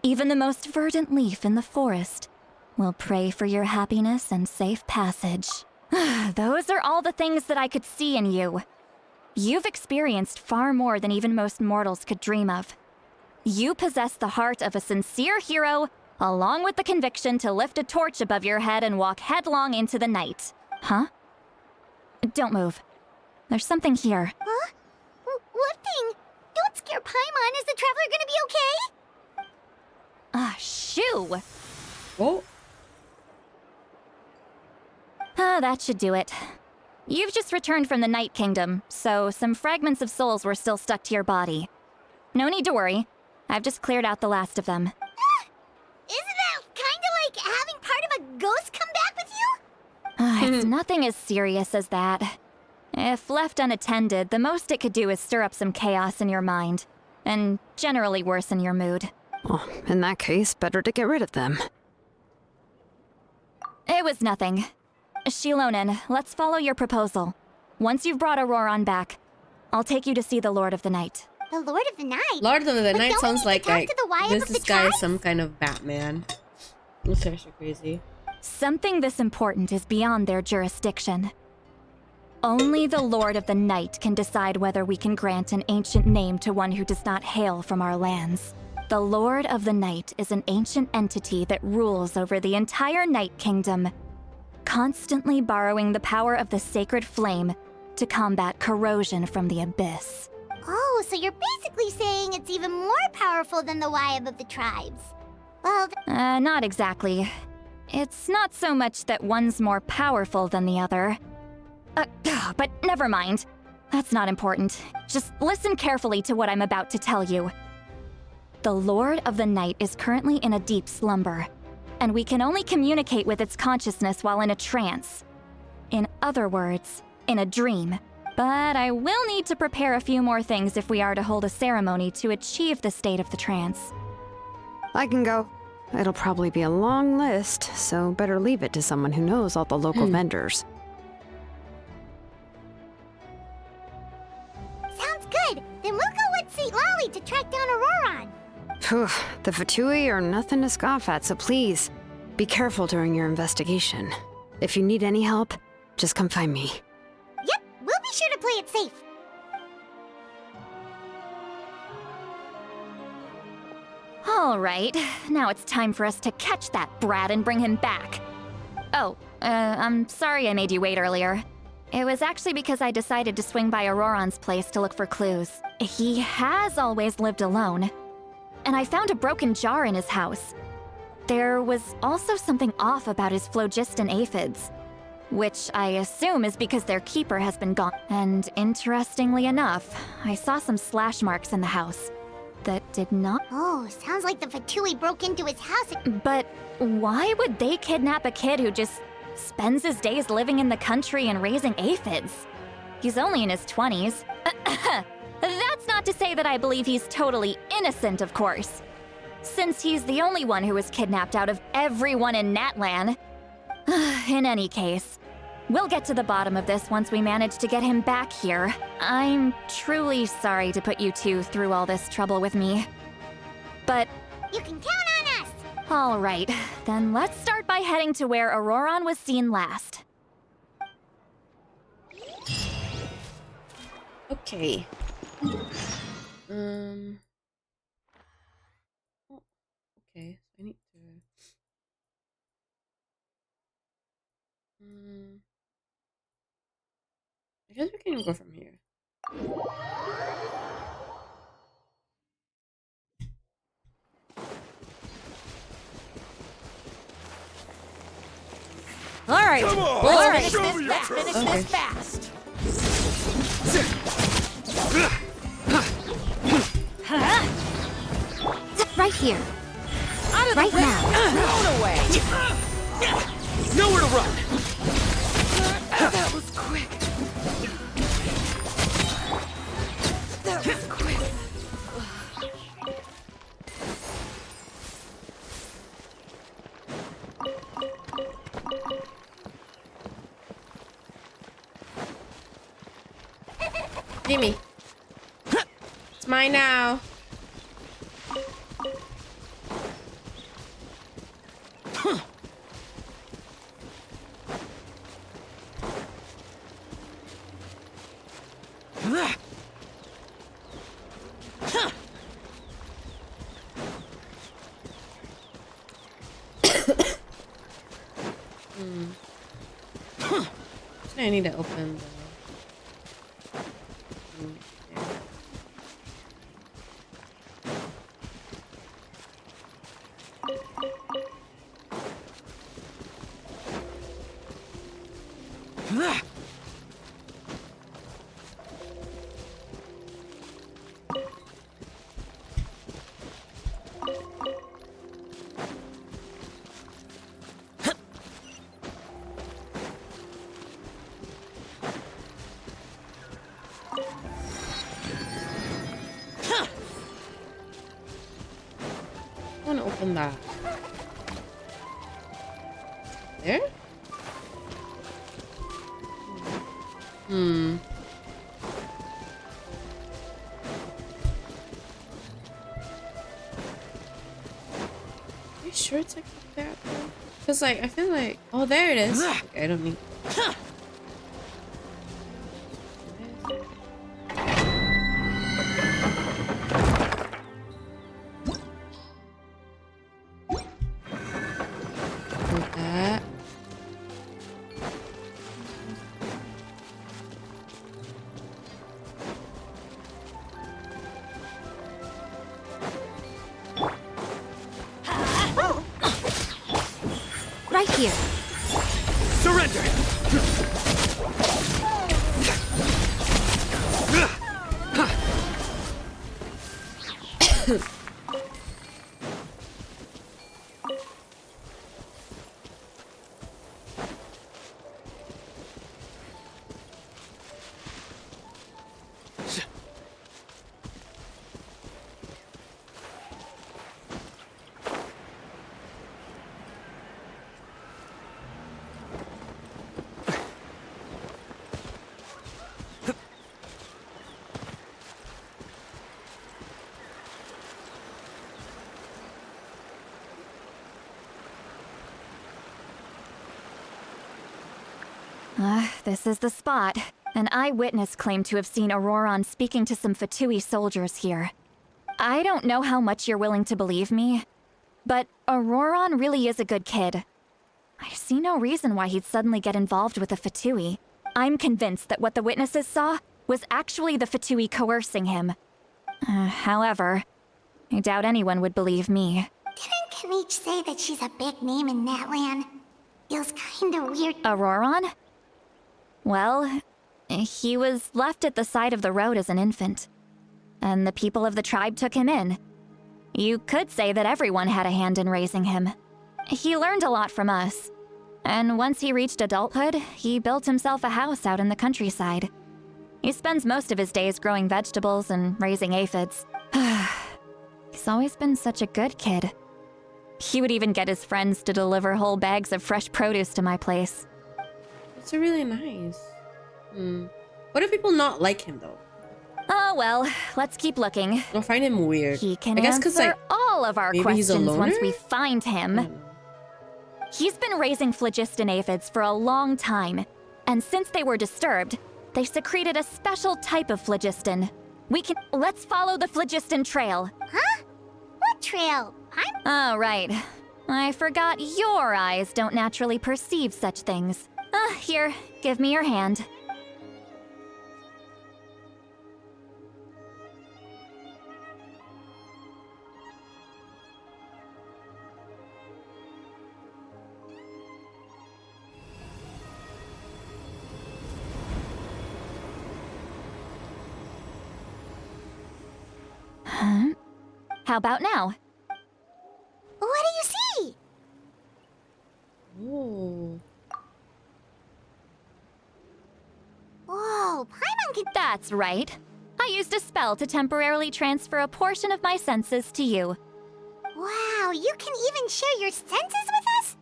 even the most verdant leaf in the forest, will pray for your happiness and safe passage. Those are all the things that I could see in you. You've experienced far more than even most mortals could dream of. You possess the heart of a sincere hero, along with the conviction to lift a torch above your head and walk headlong into the night. Huh? Don't move. There's something here.
Huh? What thing? Don't scare Paimon. Is the Traveler gonna be okay?
Shoo!
Oh.
That should do it. You've just returned from the Night Kingdom, so some fragments of souls were still stuck to your body. No need to worry. I've just cleared out the last of them.
Isn't that kinda like having part of a ghost come back with you?
It's nothing as serious as that. If left unattended, the most it could do is stir up some chaos in your mind, and generally worsen your mood.
Well, in that case, better to get rid of them.
It was nothing. Shilonen, let's follow your proposal. Once you've brought Auroron back, I'll take you to see the Lord of the Night.
The Lord of the Night?
Lord of the
But
Night
don't we
sounds
need to
like
talk to the Wyatt of
this
the
guy is
tribe?
some kind of Batman. It's actually crazy.
Something this important is beyond their jurisdiction. Only the Lord of the Night can decide whether we can grant an ancient name to one who does not hail from our lands. The Lord of the Night is an ancient entity that rules over the entire Night Kingdom, constantly borrowing the power of the sacred flame to combat corrosion from the abyss.
Oh, so you're basically saying it's even more powerful than the Wyatt of the tribes. Well,
Not exactly. It's not so much that one's more powerful than the other. But never mind. That's not important. Just listen carefully to what I'm about to tell you. The Lord of the Night is currently in a deep slumber, and we can only communicate with its consciousness while in a trance. In other words, in a dream. But I will need to prepare a few more things if we are to hold a ceremony to achieve the state of the trance.
I can go. It'll probably be a long list, so better leave it to someone who knows all the local vendors.
sounds good. Then we'll go with St. Lolly to track down Auroron.
Phew, the Fatui are nothing to scoff at, so please, be careful during your investigation. If you need any help, just come find me.
Yep, we'll be sure to play it safe.
All right, now it's time for us to catch that brat and bring him back. Oh, I'm sorry I made you wait earlier. It was actually because I decided to swing by Auroron's place to look for clues. He has always lived alone, and I found a broken jar in his house. There was also something off about his phlogiston aphids, which I assume is because their keeper has been gone. And interestingly enough, I saw some slash marks in the house that did not...
Oh, sounds like the Fatui broke into his house.
But why would they kidnap a kid who just spends his days living in the country and raising aphids? He's only in his 20s. That's not to say that I believe he's totally innocent, of course, since he's the only one who was kidnapped out of everyone in Natlan. In any case, we'll get to the bottom of this once we manage to get him back here. I'm truly sorry to put you two through all this trouble with me, but...
You can count on us!
All right, then let's start by heading to where Auroron was seen last.
Okay. Oh, okay, so I need to... I guess we can go from here.
All right,
Come on,
let's
show
finish
me
this
your
fast.
proof.
Finish this fast.
Right here.
Out of
Right
the way.
now.
Thrown away.
Nowhere to run!
That was quick. That was quick.
Gimme. It's mine now. I need to open the... I want to open that. There? Hmm. Are you sure it's like that? Because like I feel like, oh, there it is. Okay, I don't need. That.
Right here.
Surrender!
This is the spot. An eyewitness claimed to have seen Auroron speaking to some Fatui soldiers here. I don't know how much you're willing to believe me, but Auroron really is a good kid. I see no reason why he'd suddenly get involved with the Fatui. I'm convinced that what the witnesses saw was actually the Fatui coercing him. However, I doubt anyone would believe me.
Didn't Kanich say that she's a big name in Natlan? Feels kinda weird.
Auroron? Well, he was left at the side of the road as an infant, and the people of the tribe took him in. You could say that everyone had a hand in raising him. He learned a lot from us, and once he reached adulthood, he built himself a house out in the countryside. He spends most of his days growing vegetables and raising aphids. He's always been such a good kid. He would even get his friends to deliver whole bags of fresh produce to my place.
It's really nice. What do people not like him though?
Oh well, let's keep looking.
I find him weird.
He can
I guess 'cause,
answer
like,
all of our
maybe he's a
questions
loner?
once we find him. He's been raising phlogiston aphids for a long time, and since they were disturbed, they secreted a special type of phlogiston. Let's follow the phlogiston trail.
Huh? What trail?
Oh, right. I forgot your eyes don't naturally perceive such things. Here, give me your hand. Huh? How about now?
What do you see?
Ooh.
Whoa, Paimon can—
That's right. I used a spell to temporarily transfer a portion of my senses to you.
Wow, you can even share your senses with us?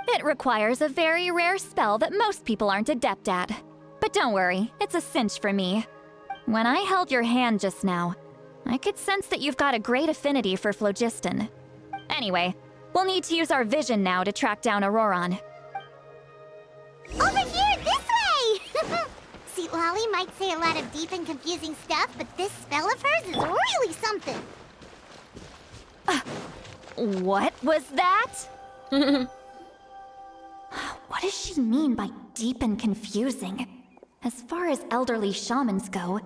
It requires a very rare spell that most people aren't adept at. But don't worry, it's a cinch for me. When I held your hand just now, I could sense that you've got a great affinity for phlogiston. Anyway, we'll need to use our vision now to track down Auroron.
Over here, this way! See, Lolly might say a lot of deep and confusing stuff, but this spell of hers is really something.
What was that? What does she mean by deep and confusing? As far as elderly shamans go,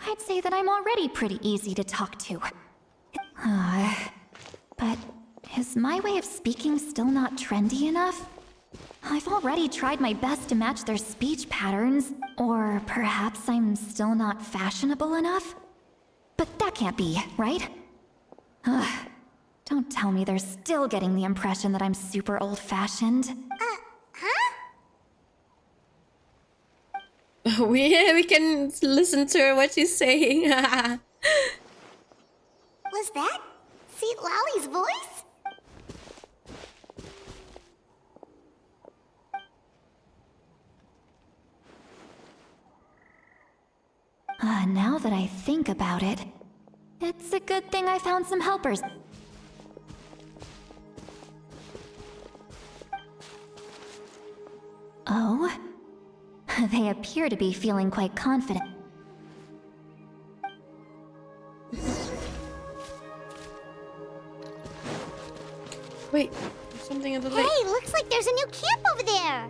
I'd say that I'm already pretty easy to talk to. But is my way of speaking still not trendy enough? I've already tried my best to match their speech patterns, or perhaps I'm still not fashionable enough? But that can't be, right? Don't tell me they're still getting the impression that I'm super old-fashioned.
we can listen to her what she's saying.
Was that Seat Lolly's voice?
Now that I think about it, it's a good thing I found some helpers. Oh? They appear to be feeling quite confident.
Wait, there's something in the lake.
Hey, looks like there's a new camp over there.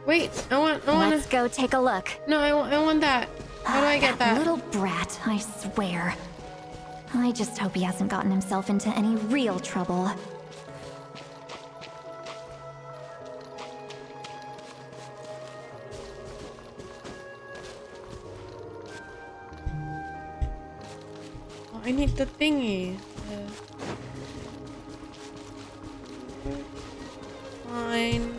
Wait, I want.
Let's go take a look.
No, I want that. How do I get that?
Little brat, I swear. I just hope he hasn't gotten himself into any real trouble.
Oh, I need the thingy. Fine.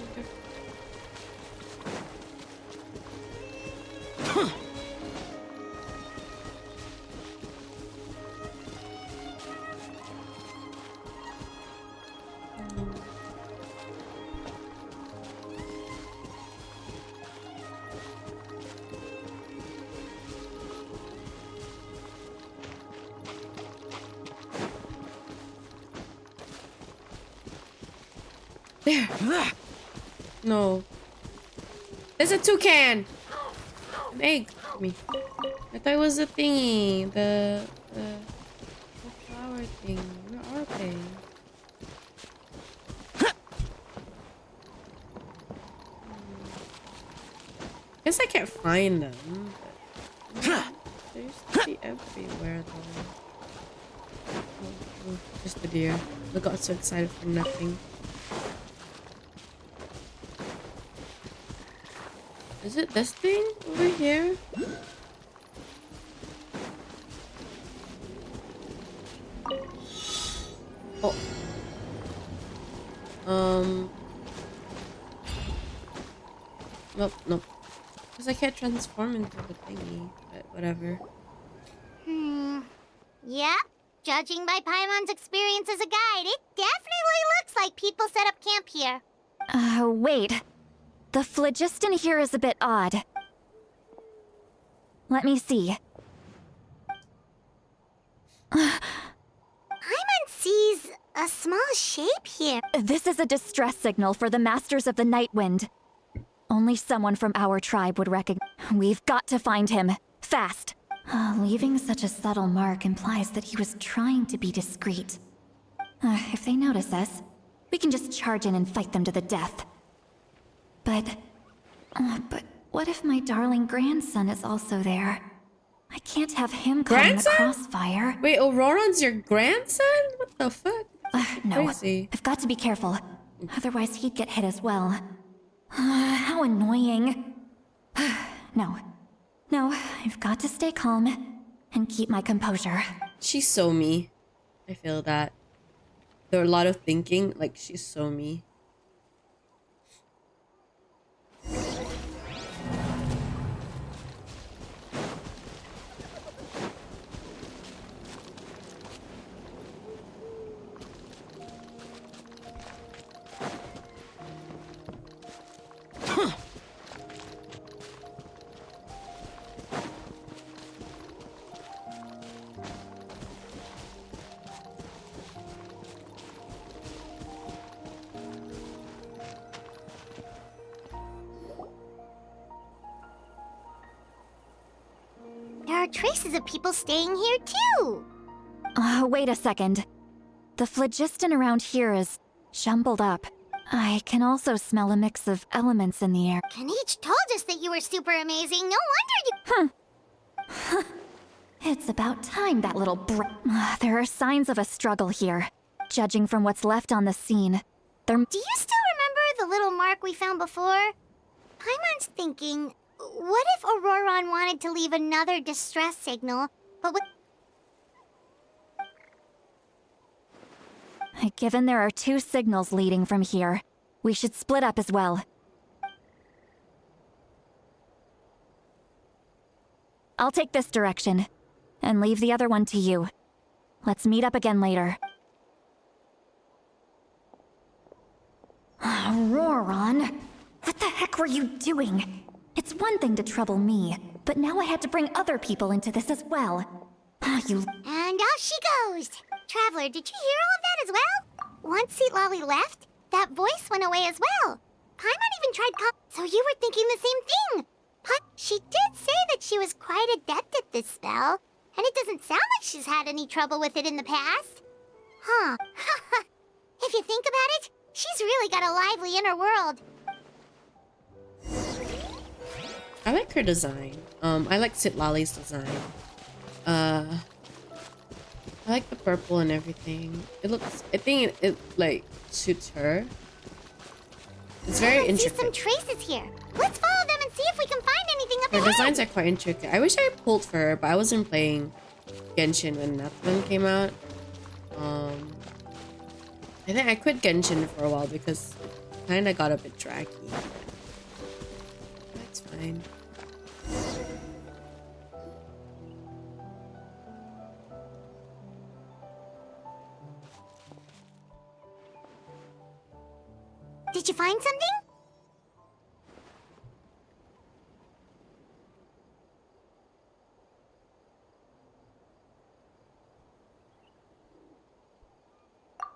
There. No. There's a toucan. An egg. Me. I thought it was a thingy. The flower thing. Where are they? Guess I can't find them. They used to be everywhere though. Oh, just the deer. I got so excited for nothing. Is it this thing over here? Oh. Nope. Because I can't transform into the thingy, but whatever.
Yeah, judging by Paimon's experience as a guide, it definitely looks like people set up camp here.
Wait. The phlogiston here is a bit odd. Let me see.
Paimon sees a small shape here.
This is a distress signal for the Masters of the Night Wind. Only someone from our tribe would recognize. We've got to find him. Fast. Leaving such a subtle mark implies that he was trying to be discreet. If they notice us, we can just charge in and fight them to the death. But what if my darling grandson is also there? I can't have him caught in the crossfire.
Wait, Auroran's your grandson? What the fuck?
No,
crazy.
I've got to be careful. Otherwise he'd get hit as well. How annoying. No, I've got to stay calm and keep my composure.
She's so me. I feel that. There are a lot of thinking, like she's so me.
There are traces of people staying here too.
Wait a second. The phlogiston around here is jumbled up. I can also smell a mix of elements in the air.
Kanich told us that you were super amazing. No wonder you...
It's about time that little There are signs of a struggle here. Judging from what's left on the scene, there...
Do you still remember the little mark we found before? Paimon's thinking, what if Auroran wanted to leave another distress signal, but with...
Given there are 2 signals leading from here, we should split up as well. I'll take this direction, and leave the other one to you. Let's meet up again later. Auroran, what the heck were you doing? It's one thing to trouble me, but now I had to bring other people into this as well. You...
And off she goes! Traveler, did you hear all of that as well? Once Seat Lolly left, that voice went away as well. Paimon even tried so you were thinking the same thing! She did say that she was quite adept at this spell, and it doesn't sound like she's had any trouble with it in the past. Huh. If you think about it, she's really got a lively inner world.
I like her design. I like Sitlali's design. I like the purple and everything. It looks, I think it like suits her. It's very intricate.
I see some traces here. Let's follow them and see if we can find anything up
Her
ahead.
designs are quite intricate. I wish I pulled for her, but I wasn't playing Genshin when natlan came out. I think I quit Genshin for a while because it kind of got a bit draggy. That's fine.
Did you find something?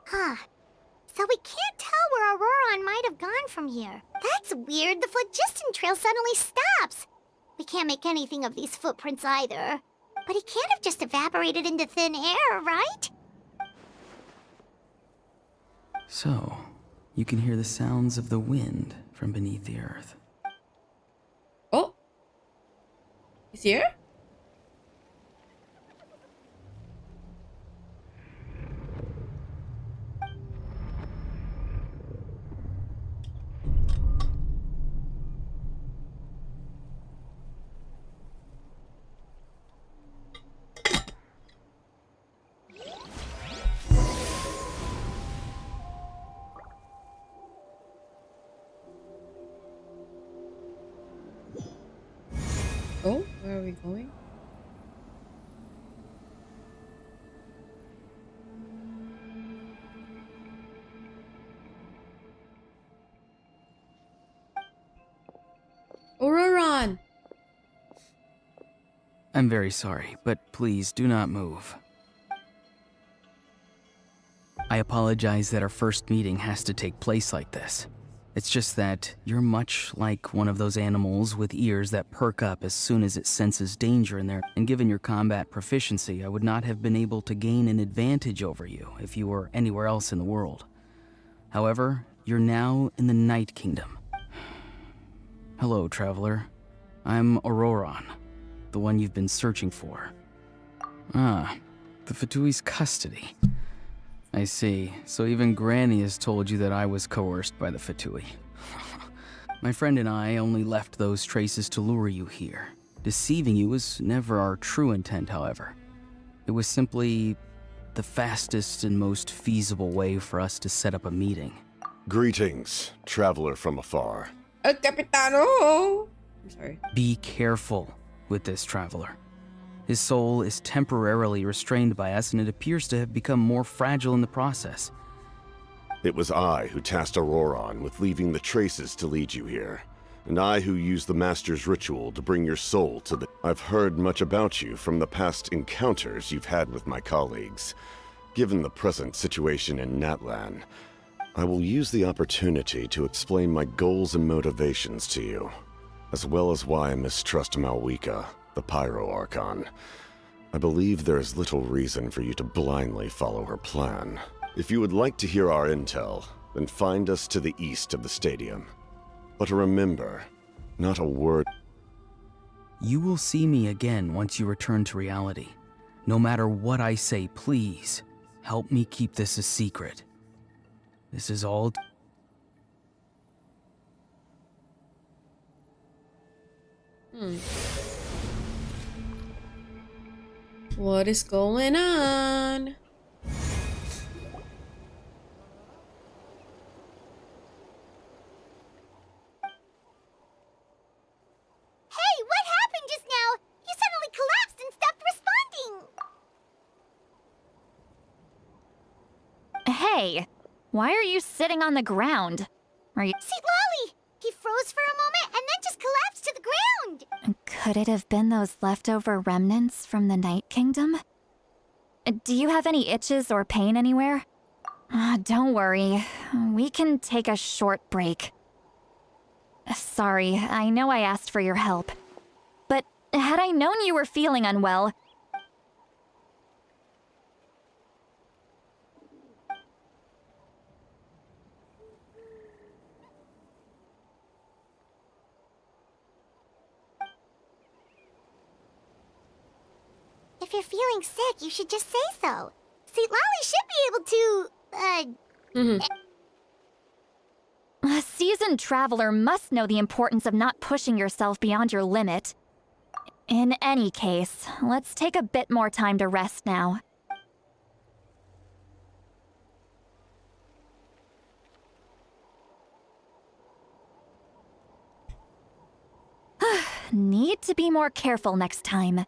Huh. So we can't tell where Auroron might have gone from here. That's weird. The phlogiston trail suddenly stops. We can't make anything of these footprints either. But he can't have just evaporated into thin air, right?
So, you can hear the sounds of the wind from beneath the earth.
Oh! He's here? Oh, where are we going? Auroron!
I'm very sorry, but please do not move. I apologize that our first meeting has to take place like this. It's just that you're much like one of those animals with ears that perk up as soon as it senses danger in there, and given your combat proficiency, I would not have been able to gain an advantage over you if you were anywhere else in the world. However, you're now in the Night Kingdom. Hello, traveler. I'm Auroron, the one you've been searching for. Ah, the Fatui's custody. I see. So even Granny has told you that I was coerced by the Fatui. My friend and I only left those traces to lure you here. Deceiving you was never our true intent, however. It was simply the fastest and most feasible way for us to set up a meeting.
Greetings, traveler from afar.
Capitano! I'm sorry.
Be careful with this traveler. His soul is temporarily restrained by us, and it appears to have become more fragile in the process.
It was I who tasked Auroron with leaving the traces to lead you here, and I who used the Master's ritual to bring your soul to the... I've heard much about you from the past encounters you've had with my colleagues. Given the present situation in Natlan, I will use the opportunity to explain my goals and motivations to you, as well as why I mistrust Malwika, the Pyro Archon. I believe there is little reason for you to blindly follow her plan. If you would like to hear our intel, then find us to the east of the stadium. But remember, not a word.
You will see me again once you return to reality. No matter what I say, please, help me keep this a secret. This is all...
What is going on?
Hey, what happened just now? You suddenly collapsed and stopped responding.
Hey, why are you sitting on the ground? Are you...
See, Lolly! He froze for a moment and then just collapsed to the ground.
Could it have been those leftover remnants from the Night Kingdom? Do you have any itches or pain anywhere? Don't worry. We can take a short break. Sorry, I know I asked for your help. But had I known you were feeling unwell...
If you're feeling sick, you should just say so. See, Lolly should be able to,
A seasoned traveler must know the importance of not pushing yourself beyond your limit. In any case, let's take a bit more time to rest now. Need to be more careful next time.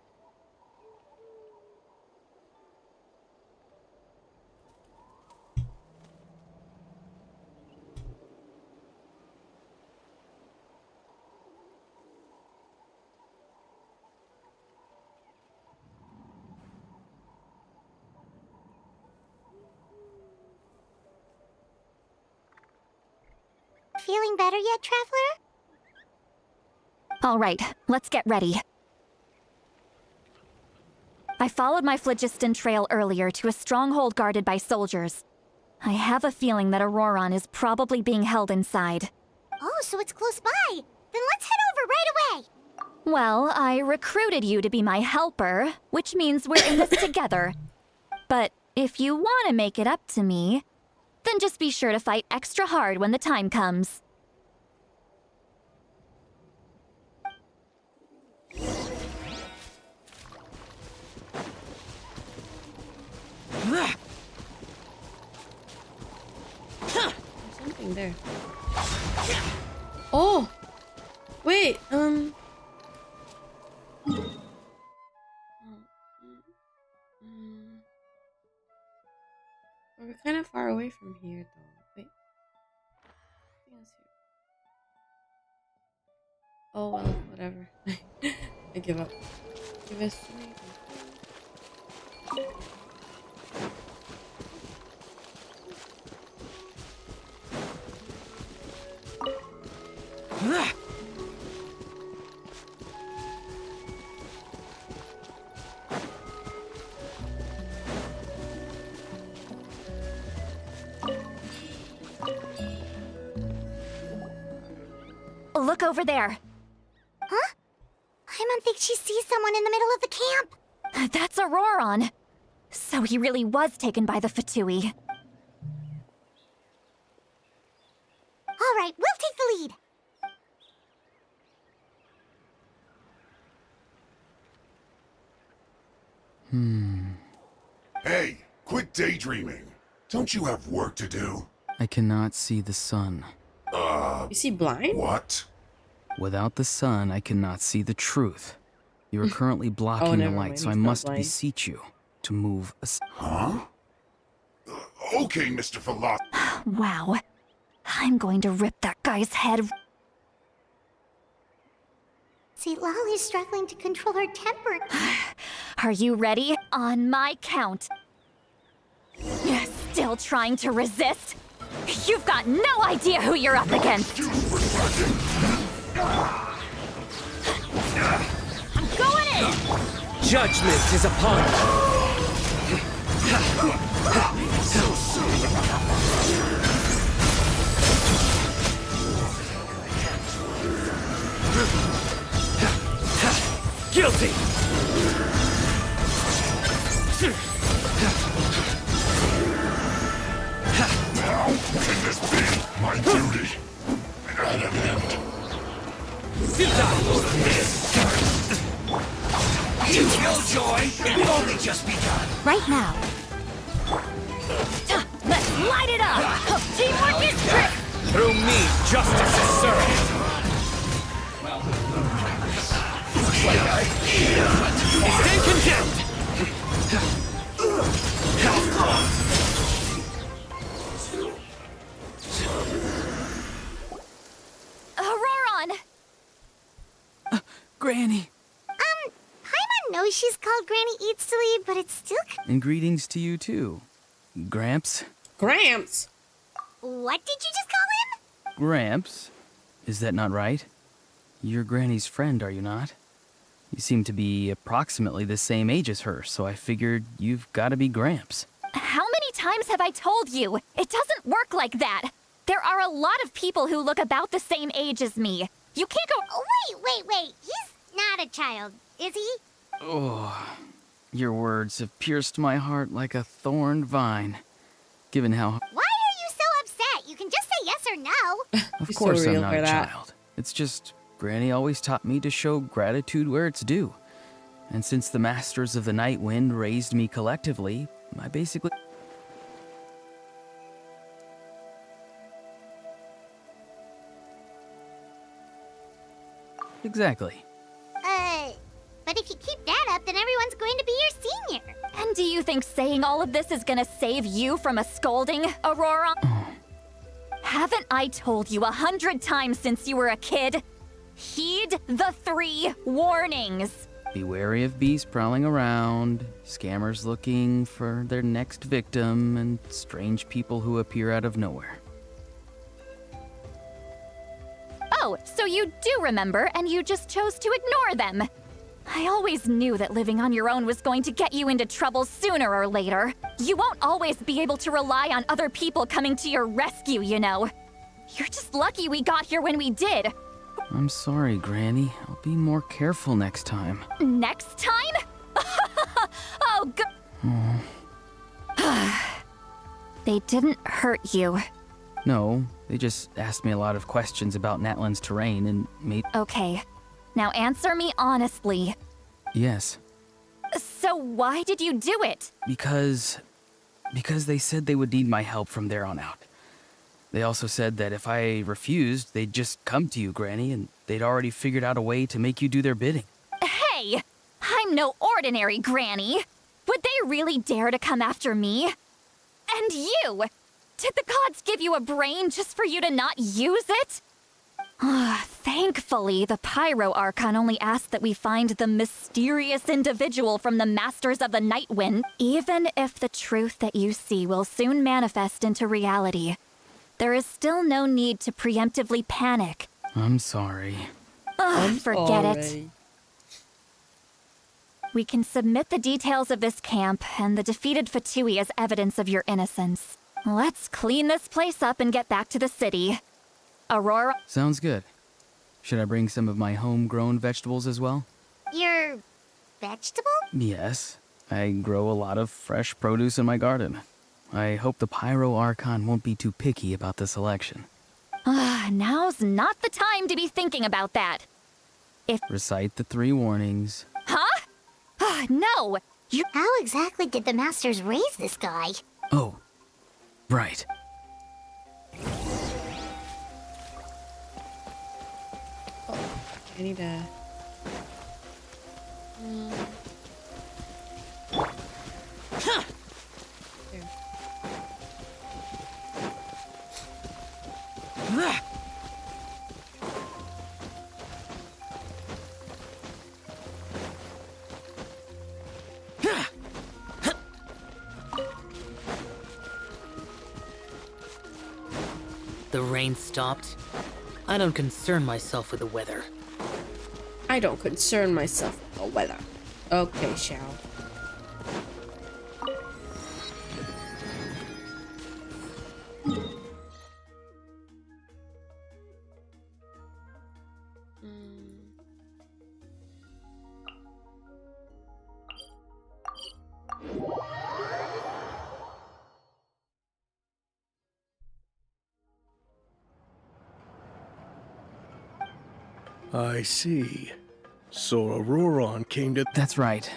feeling better yet, Traveler?
All right, let's get ready. I followed my phlogiston trail earlier to a stronghold guarded by soldiers. I have a feeling that Auroron is probably being held inside.
Oh, so it's close by. Then let's head over right away.
Well, I recruited you to be my helper, which means we're in this together. But if you want to make it up to me, then just be sure to fight extra hard when the time comes.
There's something there. Oh! Wait, we're kind of far away from here, though. Wait. Something else here. Oh, well, whatever. I give up. Give us to me.
Look over there.
Huh? I don't think she sees someone in the middle of the camp.
That's Auroron. So he really was taken by the Fatui.
All right, we'll take the lead.
Hey, quit daydreaming. Don't you have work to do?
I cannot see the sun.
Is he blind?
What?
Without the sun, I cannot see the truth. You are currently blocking the
never
light,
mind,
so I
he's not
must
blind.
beseech you to move aside.
Huh? Okay, Mr. Philosopher.
Wow. I'm going to rip that guy's head.
See, Lolly's struggling to control her temper.
Are you ready? On my count. Still trying to resist? You've got no idea who you're up against. I'm going in!
Judgment is upon you.
So soon.
Guilty!
Now, can this be my duty? At an end.
You feel joy? We've only just begun.
Right now. Let's light it up! Teamwork is trick!
Through me, justice is served. Stay condemned!
Auroron!
Granny!
know she's called Granny Eats to Leave, but it's still...
And greetings to you too, Gramps.
Gramps?
What did you just call him?
Gramps? Is that not right? You're Granny's friend, are you not? You seem to be approximately the same age as her, so I figured you've got to be Gramps.
How many times have I told you? It doesn't work like that. There are a lot of people who look about the same age as me. You can't go...
Oh, wait. He's not a child, is he?
Oh, your words have pierced my heart like a thorned vine. Given how...
Why are you so upset? You can just say yes or no.
Of course I'm not a child. It's just Granny always taught me to show gratitude where it's due. And since the Masters of the Night Wind raised me collectively, I basically... Exactly.
But if you keep that up, then everyone's going to be your senior.
And do you think saying all of this is gonna save you from a scolding, Aurora? Haven't I told you 100 times since you were a kid? Heed the 3 warnings.
Be wary of bees prowling around, scammers looking for their next victim, and strange people who appear out of nowhere.
Oh, so you do remember, and you just chose to ignore them. I always knew that living on your own was going to get you into trouble sooner or later. You won't always be able to rely on other people coming to your rescue, you know. You're just lucky we got here when we did.
I'm sorry, Granny. I'll be more careful next time.
Next time? Oh, They didn't hurt you.
No, they just asked me a lot of questions about Natlan's terrain and made...
Okay, now answer me honestly.
Yes.
So why did you do it?
Because they said they would need my help from there on out. They also said that if I refused, they'd just come to you, Granny, and they'd already figured out a way to make you do their bidding.
Hey! I'm no ordinary Granny! Would they really dare to come after me? And you! Did the gods give you a brain just for you to not use it? Thankfully, the Pyro Archon only asked that we find the mysterious individual from the Masters of the Night Wind. Even if the truth that you see will soon manifest into reality, there is still no need to preemptively panic.
I'm sorry.
Forget it. We can submit the details of this camp and the defeated Fatui as evidence of your innocence. Let's clean this place up and get back to the city. Aurora?
Sounds good. Should I bring some of my homegrown vegetables as well?
Your vegetable?
Yes. I grow a lot of fresh produce in my garden. I hope the Pyro Archon won't be too picky about the selection.
Now's not the time to be thinking about that.
Recite the 3 warnings.
Huh? No!
How exactly did the Masters raise this guy?
Oh, right.
I need to...
Huh.
The rain stopped. I don't concern myself with the weather.
I don't concern myself with the weather. Okay, Shao.
I see. So Auroron came to...
That's right.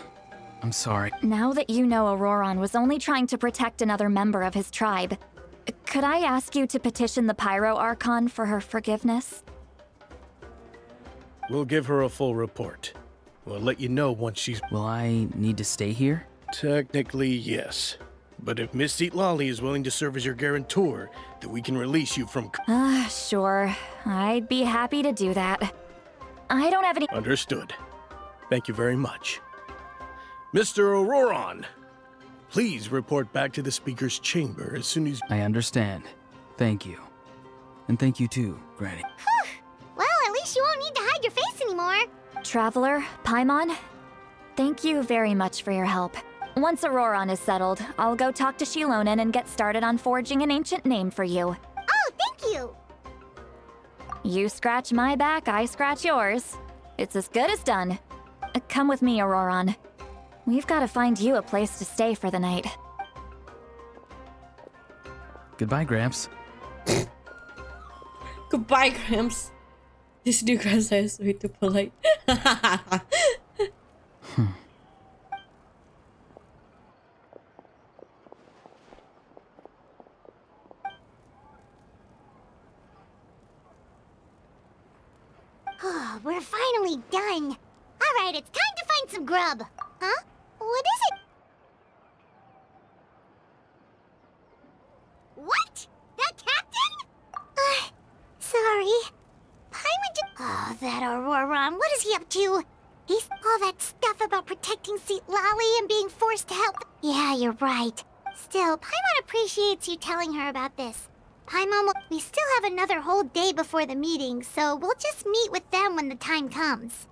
I'm sorry.
Now that you know Auroron was only trying to protect another member of his tribe, could I ask you to petition the Pyro Archon for her forgiveness?
We'll give her a full report. We'll let you know once she's...
Will I need to stay here?
Technically, yes. But if Miss Lolly is willing to serve as your guarantor, then we can release you from...
Sure. I'd be happy to do that. I don't have any...
Understood. Thank you very much. Mr. Auroron, please report back to the Speaker's chamber as soon as...
I understand. Thank you. And thank you too, Granny.
Well, at least you won't need to hide your face anymore.
Traveler, Paimon, thank you very much for your help. Once Auroron is settled, I'll go talk to Shilonen and get started on forging an ancient name for you.
Oh, thank you.
You scratch my back, I scratch yours. It's as good as done. Come with me, Auroron. We've got to find you a place to stay for the night.
Goodbye, Gramps.
Goodbye, Gramps. This new grandson is way too polite.
Oh, we're finally done. All right, it's time to find some grub. Huh? What is it? What? That captain? Sorry. Paimon just... Oh, that Auroron. What is he up to? He's all that stuff about protecting St. Lolly and being forced to help. Yeah, you're right. Still, Paimon appreciates you telling her about this. Paimon, we still have another whole day before the meeting, so we'll just meet with them when the time comes.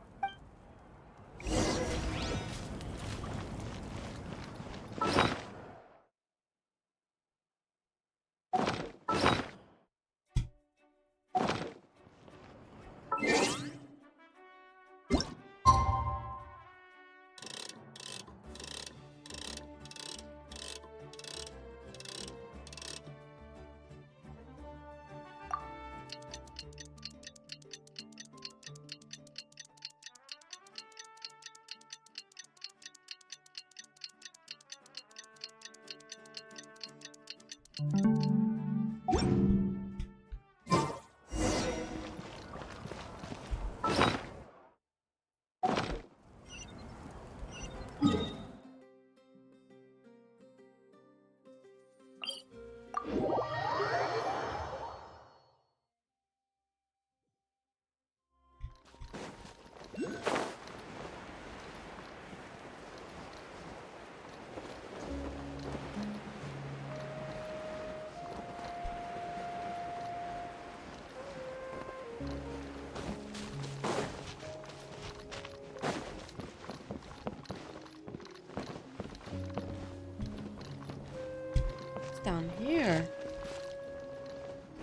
Down here.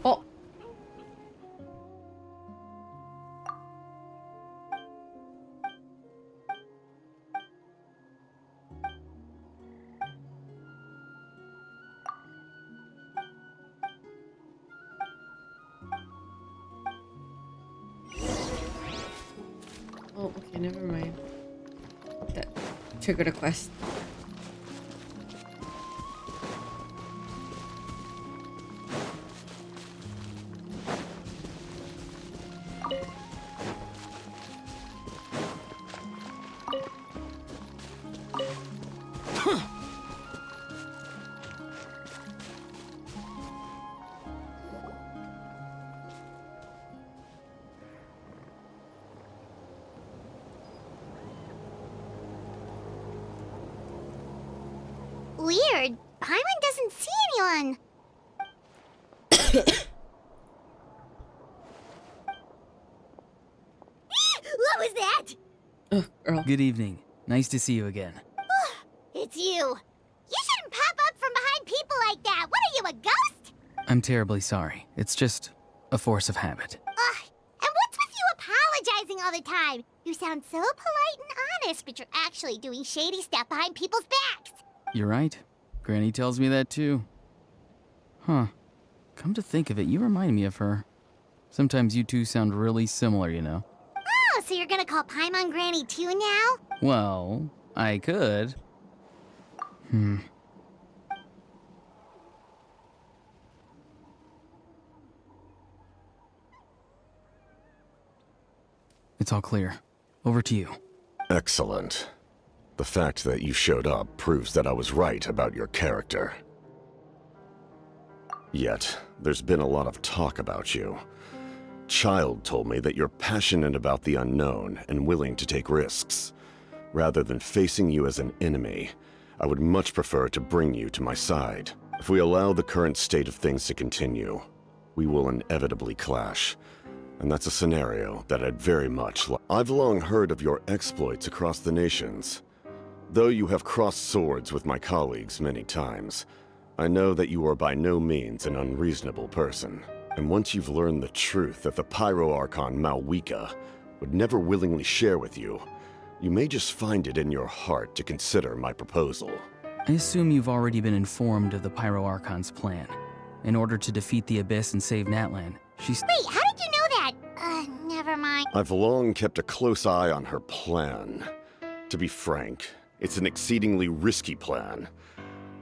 Oh. Oh, okay, never mind. That triggered a quest.
Weird. Paimon doesn't see anyone. What was that?
Oh, girl.
Good evening. Nice to see you again.
It's you. You shouldn't pop up from behind people like that. What are you, a ghost?
I'm terribly sorry. It's just a force of habit.
And what's with you apologizing all the time? You sound so polite and honest, but you're actually doing shady stuff behind people's backs.
You're right. Granny tells me that too. Huh. Come to think of it, you remind me of her. Sometimes you two sound really similar, you know.
Oh, so you're gonna call Paimon Granny too now?
Well, I could. It's all clear. Over to you.
Excellent. The fact that you showed up proves that I was right about your character. Yet, there's been a lot of talk about you. Child told me that you're passionate about the unknown and willing to take risks. Rather than facing you as an enemy, I would much prefer to bring you to my side. If we allow the current state of things to continue, we will inevitably clash. And that's a scenario that I'd very much like. I've long heard of your exploits across the nations. Though you have crossed swords with my colleagues many times, I know that you are by no means an unreasonable person. And once you've learned the truth that the Pyro Archon Malwika would never willingly share with you, you may just find it in your heart to consider my proposal.
I assume you've already been informed of the Pyro Archon's plan. In order to defeat the Abyss and save Natlan, she's—
Wait, how did you know that? Never mind.
I've long kept a close eye on her plan. To be frank, it's an exceedingly risky plan.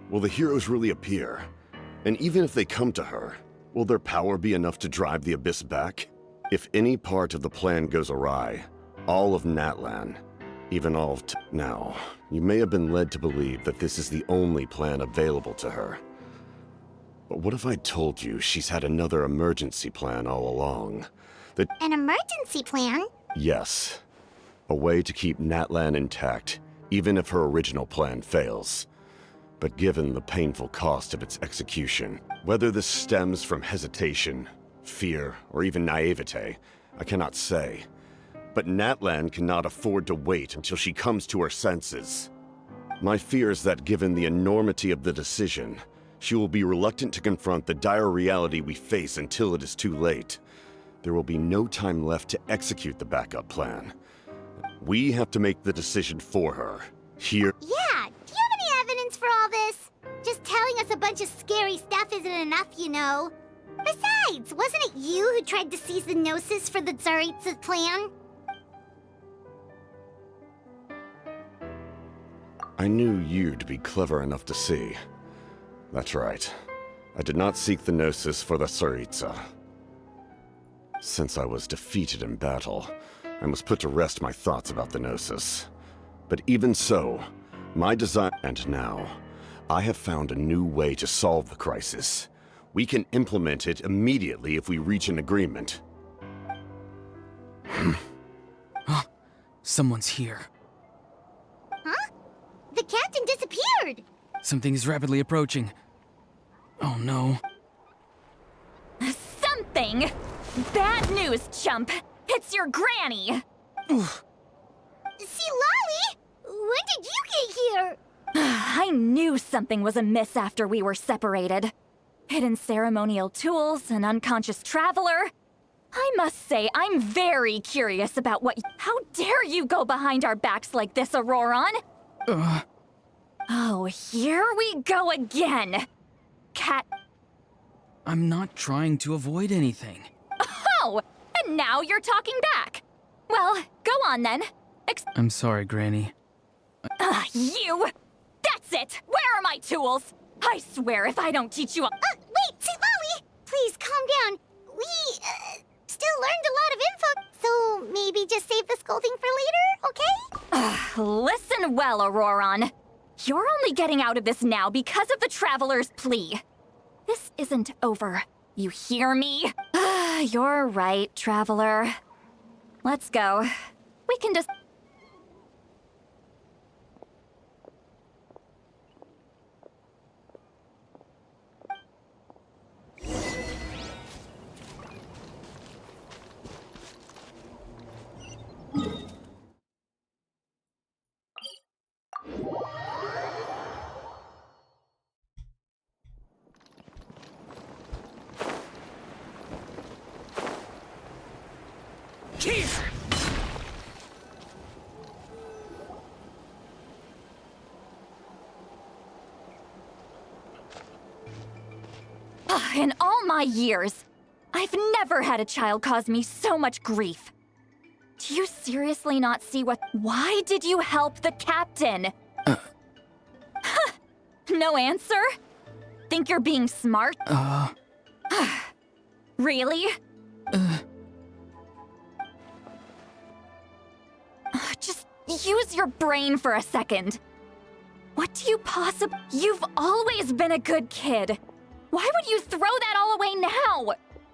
Will the heroes really appear? And even if they come to her, will their power be enough to drive the Abyss back? If any part of the plan goes awry, all of Natlan, even all of now, you may have been led to believe that this is the only plan available to her. But what if I told you she's had another emergency plan all along? That—
An emergency plan?
Yes. A way to keep Natlan intact, even if her original plan fails. But given the painful cost of its execution, whether this stems from hesitation, fear, or even naivete, I cannot say. But Natlan cannot afford to wait until she comes to her senses. My fear is that given the enormity of the decision, she will be reluctant to confront the dire reality we face until it is too late. There will be no time left to execute the backup plan. We have to make the decision for her. Here—
Yeah, do you have any evidence for all this? Just telling us a bunch of scary stuff isn't enough, you know. Besides, wasn't it you who tried to seize the Gnosis for the Tsaritsa's plan?
I knew you'd be clever enough to see. That's right. I did not seek the Gnosis for the Tsaritsa. Since I was defeated in battle, I must put to rest my thoughts about the Gnosis. But even so, my design— And now, I have found a new way to solve the crisis. We can implement it immediately if we reach an agreement.
Someone's here.
Huh? The captain disappeared!
Something is rapidly approaching. Oh no.
Something? Bad news, chump! It's your granny!
See, Lolly? When did you get here?
I knew something was amiss after we were separated. Hidden ceremonial tools, an unconscious traveler. I must say, I'm very curious about what— How dare you go behind our backs like this, Auroron? Oh, here we go again! Cat—
I'm not trying to avoid anything.
Oh! And now you're talking back! Well, go on then.
I'm sorry, Granny.
You! That's it! Where are my tools? I swear if I don't teach you a—
Wait, see, Lolly! Please, calm down. We, still learned a lot of info, so maybe just save the scolding for later, okay?
Listen well, Auroron. You're only getting out of this now because of the Traveler's plea. This isn't over. You hear me? You're right, Traveler. Let's go. We can just—
Keith!
In all my years, I've never had a child cause me so much grief. Do you seriously not see what— Why did you help the captain? No answer? Think you're being smart? Really? Just use your brain for a second. What do you possibly— You've always been a good kid. Why would you throw that all away now?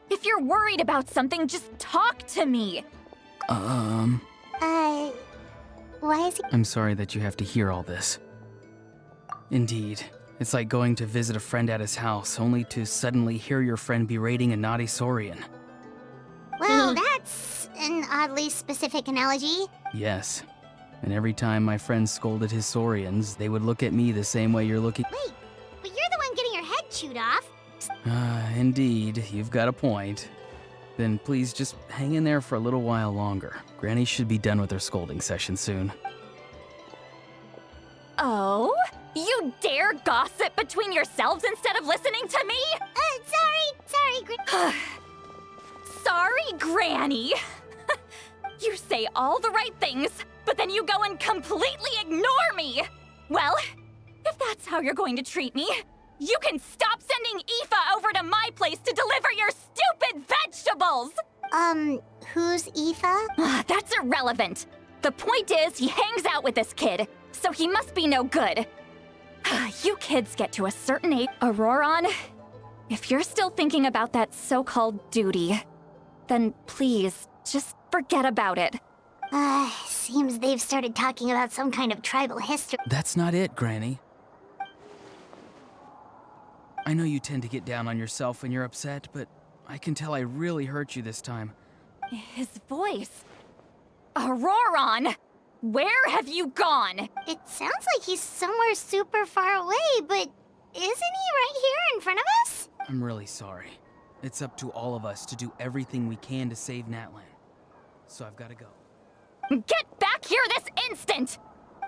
If you're worried about something, just talk to me.
Why see.
I'm sorry that you have to hear all this. Indeed, it's like going to visit a friend at his house, only to suddenly hear your friend berating a naughty Saurian.
Well, that's an oddly specific analogy.
Yes, and every time my friend scolded his Saurians, they would look at me the same way you're looking.
Wait, but you're the one getting your head chewed off.
Indeed, you've got a point. Then please just hang in there for a little while longer. Granny should be done with her scolding session soon.
Oh? You dare gossip between yourselves instead of listening to me?
Sorry,
Sorry, Granny. You say all the right things, but then you go and completely ignore me. Well, if that's how you're going to treat me, you can stop sending Aoife over to my place to deliver your stupid vegetables!
Who's Aoife?
That's irrelevant. The point is, he hangs out with this kid, so he must be no good. You kids get to a certain age. Auroron, if you're still thinking about that so-called duty, then please, just forget about it.
Seems they've started talking about some kind of tribal history.
That's not it, Granny. I know you tend to get down on yourself when you're upset, but I can tell I really hurt you this time.
His voice. Auroron! Where have you gone?
It sounds like he's somewhere super far away, but isn't he right here in front of us?
I'm really sorry. It's up to all of us to do everything we can to save Natlan. So I've got to go.
Get back here this instant!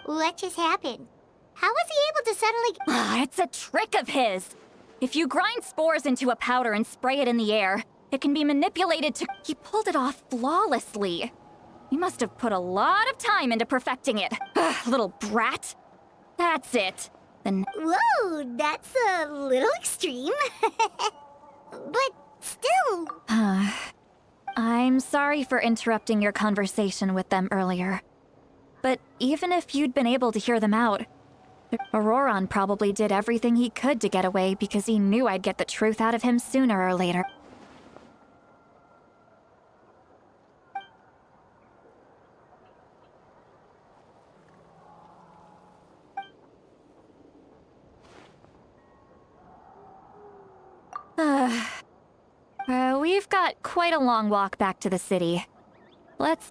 What just happened? How was he able to suddenly...
It's a trick of his. If you grind spores into a powder and spray it in the air, it can be manipulated to... He pulled it off flawlessly. He must have put a lot of time into perfecting it. Little brat. That's it. Then...
Whoa, that's a little extreme. But still...
I'm sorry for interrupting your conversation with them earlier. But even if you'd been able to hear them out, Auroron probably did everything he could to get away because he knew I'd get the truth out of him sooner or later. We've got quite a long walk back to the city. Let's...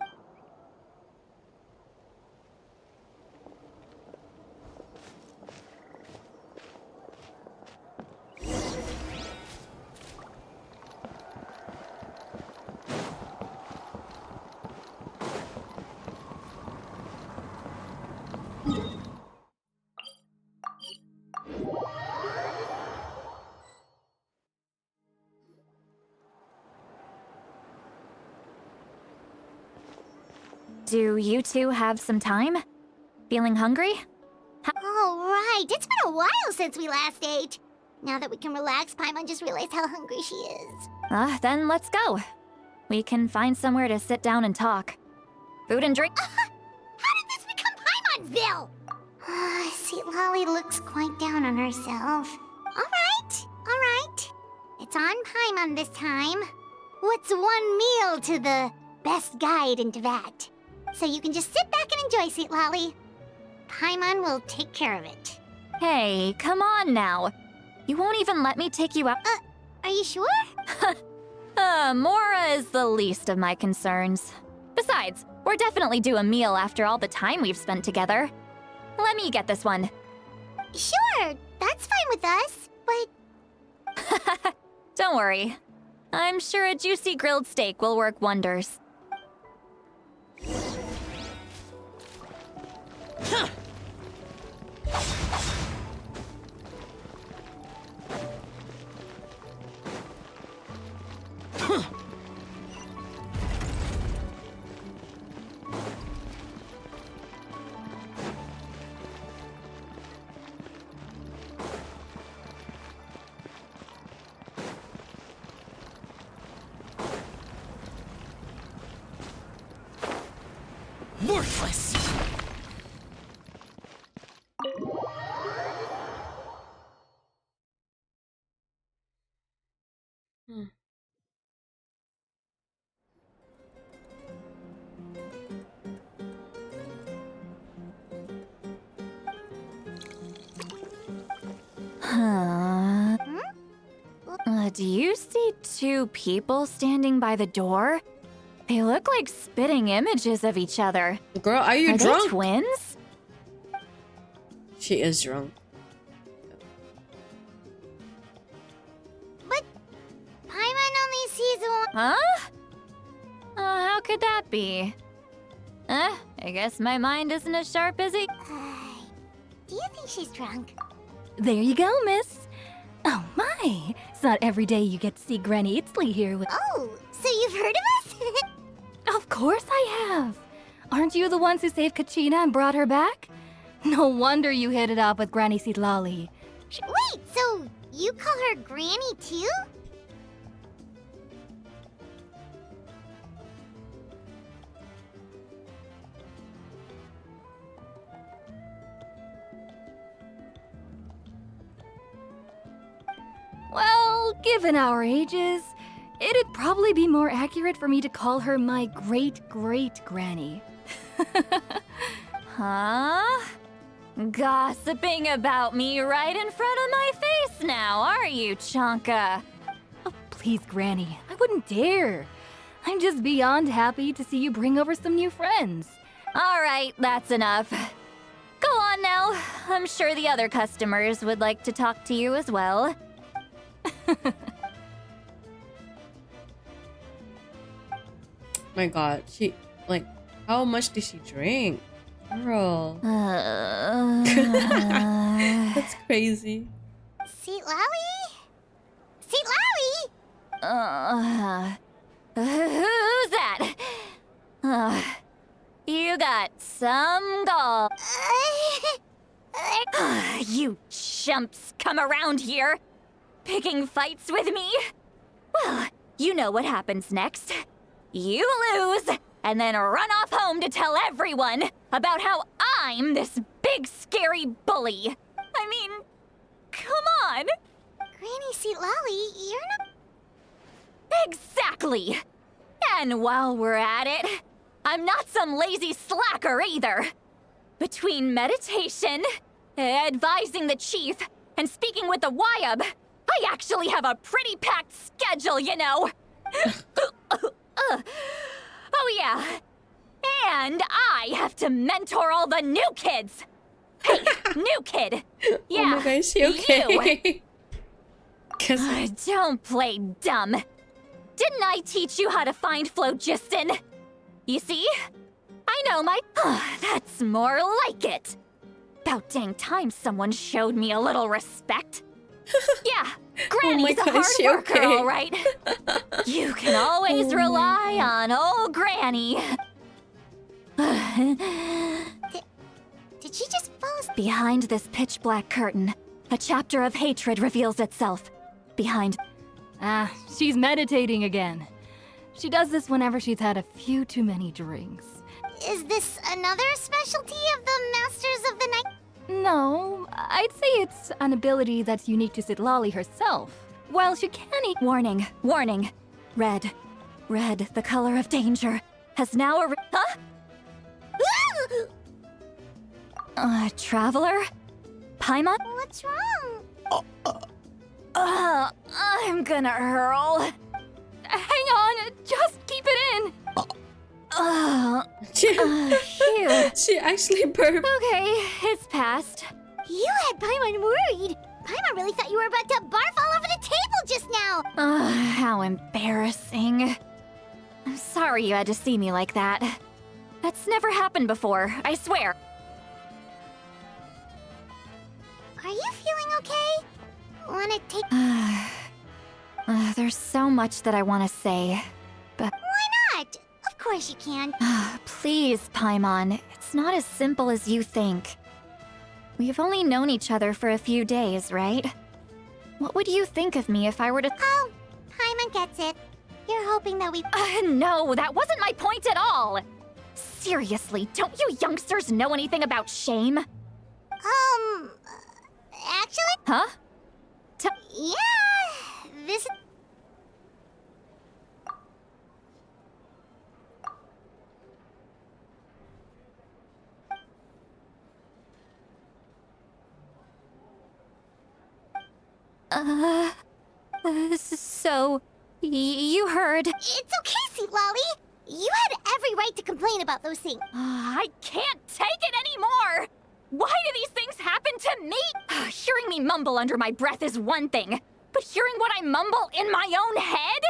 Do you two have some time? Feeling hungry?
All right, it's been a while since we last ate. Now that we can relax, Paimon just realized how hungry she is.
Then let's go. We can find somewhere to sit down and talk. Food and drink.
How did this become Paimonville? Sweet Lolly looks quite down on herself. All right. It's on Paimon this time. What's one meal to the best guide into that? So you can just sit back and enjoy, Sweet Lolly. Paimon will take care of it.
Hey, come on now. You won't even let me take you out.
Are you sure?
Mora is the least of my concerns. Besides, we're definitely due a meal after all the time we've spent together. Let me get this one.
Sure, that's fine with us, but...
Don't worry. I'm sure a juicy grilled steak will work wonders.
Worthless!
Huh? Do you see two people standing by the door? They look like spitting images of each other.
Girl, are you drunk?
They twins?
She is drunk.
But Paimon only sees one.
Huh? How could that be? I guess my mind isn't as sharp as he.
Do you think she's drunk?
There you go, miss. Oh my! It's not every day you get to see Granny Itzley here with.
Oh, so you've heard of us?
Of course I have! Aren't you the ones who saved Kachina and brought her back? No wonder you hit it off with Granny Sitlali.
Wait, so you call her Granny too?
Well, given our ages, it'd probably be more accurate for me to call her my great-great-granny.
Huh? Gossiping about me right in front of my face now, are you, Chonka?
Oh, please, Granny, I wouldn't dare. I'm just beyond happy to see you bring over some new friends.
All right, that's enough. Go on now. I'm sure the other customers would like to talk to you as well.
My god, she, like, how much did she drink? Girl. That's crazy.
Sitlali? Sitlali?
Who's that? You got some gall. You chumps come around here, picking fights with me? Well, you know what happens next. You lose, and then run off home to tell everyone about how I'm this big scary bully. I mean, come on.
Granny Sitlali, you're not...
Exactly. And while we're at it, I'm not some lazy slacker either. Between meditation, advising the chief, and speaking with the Wyab, I actually have a pretty packed schedule, you know. Oh yeah. And I have to mentor all the new kids. Hey, new kid. Yeah,
oh my god, is she okay?
Don't play dumb. Didn't I teach you how to find phlogiston? You see? I know my... That's more like it. About dang time someone showed me a little respect. Yeah, Granny's a hard worker,
okay?
all right. You can always rely on old Granny.
Did she just fall asleep?
Behind this pitch-black curtain, a chapter of hatred reveals itself. Behind...
She's meditating again. She does this whenever she's had a few too many drinks.
Is this another specialty of the Masters of the Night?
No, I'd say it's an ability that's unique to Sitlali herself. While she can eat...
Warning, warning. Red. Red, the color of danger, has now Huh? Traveler? Paimon?
What's wrong?
I'm gonna hurl.
Hang on, just keep it in.
Phew.
She actually burped.
Okay, it's passed.
You had Paimon worried. Paimon really thought you were about to barf all over the table just now.
How embarrassing. I'm sorry you had to see me like that. That's never happened before, I swear.
Are you feeling okay? Wanna take...
There's so much that I want to say, but...
Why not? Of course you can.
Please, Paimon, it's not as simple as you think. We've only known each other for a few days, right? What would you think of me if I were to...
Oh, Paimon gets it. You're hoping that we...
No, that wasn't my point at all! Seriously, don't you youngsters know anything about shame?
Actually...
Huh?
Yeah, this...
So, you heard.
It's okay, Sweet Lolly. You had every right to complain about those things.
I can't take it anymore! Why do these things happen to me? Hearing me mumble under my breath is one thing, but hearing what I mumble in my own head?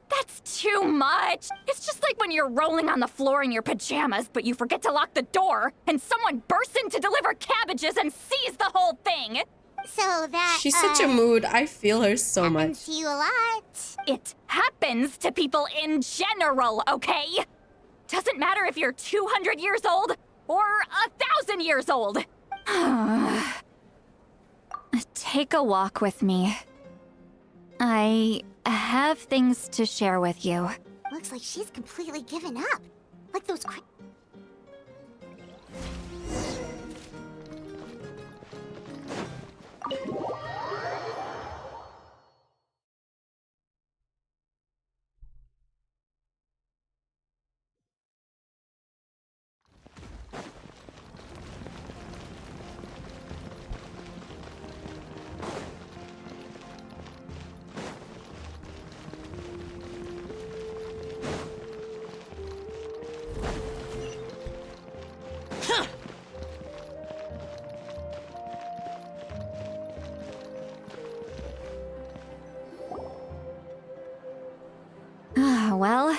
That's too much. It's just like when you're rolling on the floor in your pajamas, but you forget to lock the door, and someone bursts in to deliver cabbages and sees the whole thing.
So that,
She's such a mood. I feel her so much.
happens to you a lot.
It happens to people in general, okay? Doesn't matter if you're 200 years old or 1,000 years old.
Take a walk with me. I have things to share with you.
Looks like she's completely given up. Like those
Well,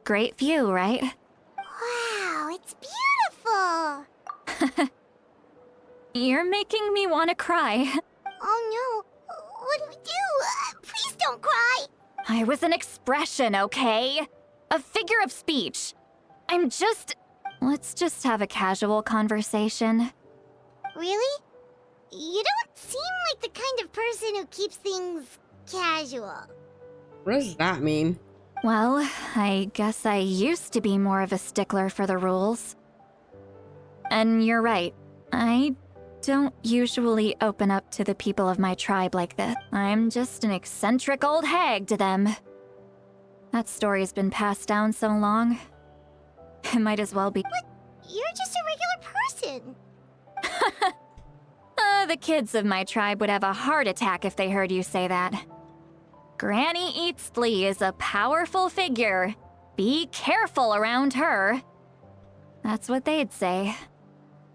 great view, right?
Wow, it's beautiful.
You're making me want to cry.
Oh no, what do we do? Please don't cry.
I was an expression, okay? A figure of speech. Let's just have a casual conversation.
Really? You don't seem like the kind of person who keeps things casual.
What does that mean?
Well, I guess I used to be more of a stickler for the rules. And you're right. I don't usually open up to the people of my tribe like this. I'm just an eccentric old hag to them. That story's been passed down so long. It might as well be.
But you're just a regular person.
The kids of my tribe would have a heart attack if they heard you say that. Granny Eatsley is a powerful figure. Be careful around her. That's what they'd say.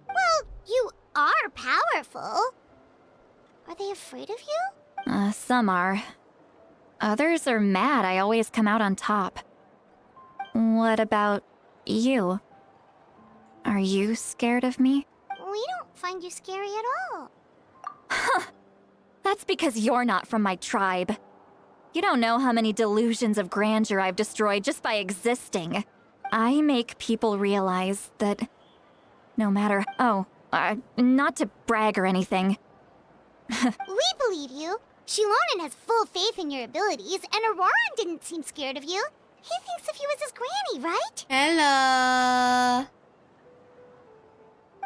Well, you are powerful. Are they afraid of you?
Some are. Others are mad I always come out on top. What about you? Are you scared of me?
We don't find you scary at all.
Huh. That's because you're not from my tribe. You don't know how many delusions of grandeur I've destroyed just by existing. I make people realize that no matter... not to brag or anything.
We believe you. Shilonen has full faith in your abilities, and Auroran didn't seem scared of you. He thinks of you as his granny, right?
Hello.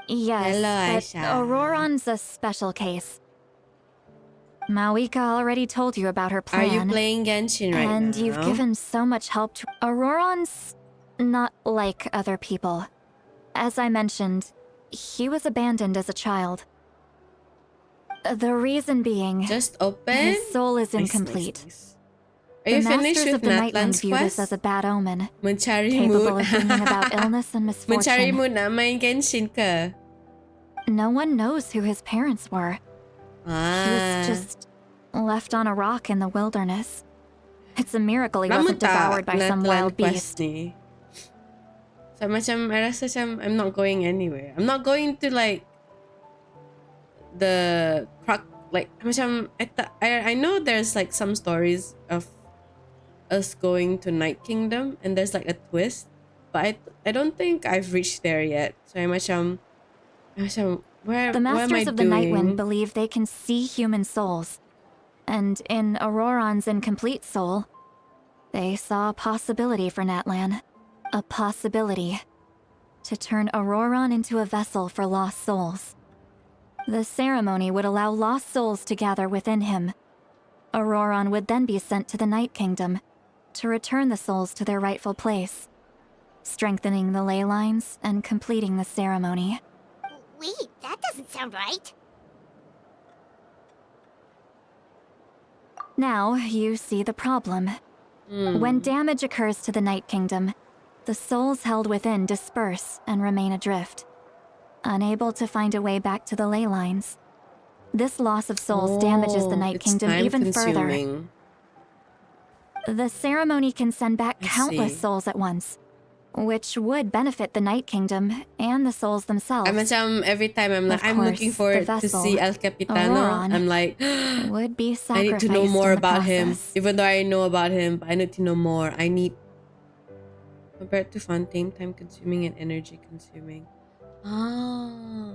Yes,
Hello,
but
Aisha.
Auroran's a special case. Mawika already told you about her plan.
Are you playing Genshin right now?
And you've given so much help to... Auroran's not like other people. As I mentioned, he was abandoned as a child. The reason being...
Just open?
His soul is
Nice,
incomplete.
nice. Are you
The
finished
Masters
with
of the Nightland
Natlan's
view this
quest?
as a bad omen.
Mencari
Capable
mood.
of bringing about illness and misfortune.
Mencari mood nak main Genshin ke?
No one knows who his parents were. He was just left on a rock in the wilderness. It's a miracle he wasn't devoured by some wild beast.
Ni? So macam I rasa macam I'm not going anywhere. I'm not going to like the like macam I know there's like some stories of us going to Night Kingdom and there's like a twist, but I don't think I've reached there yet. So I'm macam where
The
what am I
Masters of the
doing?
Nightwind believe they can see human souls. And in Auroran's incomplete soul, they saw a possibility for Natlan. A possibility to turn Auroran into a vessel for lost souls. The ceremony would allow lost souls to gather within him. Auroran would then be sent to the Night Kingdom to return the souls to their rightful place, strengthening the ley lines and completing the ceremony.
Wait, that doesn't sound right.
Now you see the problem. When damage occurs to the Night Kingdom, the souls held within disperse and remain adrift, unable to find a way back to the ley lines. This loss of souls damages the Night Kingdom even further. The ceremony can send back countless souls at once, which would benefit the Night Kingdom and the souls themselves.
Every time I'm looking forward to see El Capitano,
Auroran,
I'm like,
would be
I need to know
sacrificed
more
in the
about him.
process.
Even though I know about him, but I need to know more. I need, compared to Fontaine, time consuming and energy consuming. Oh.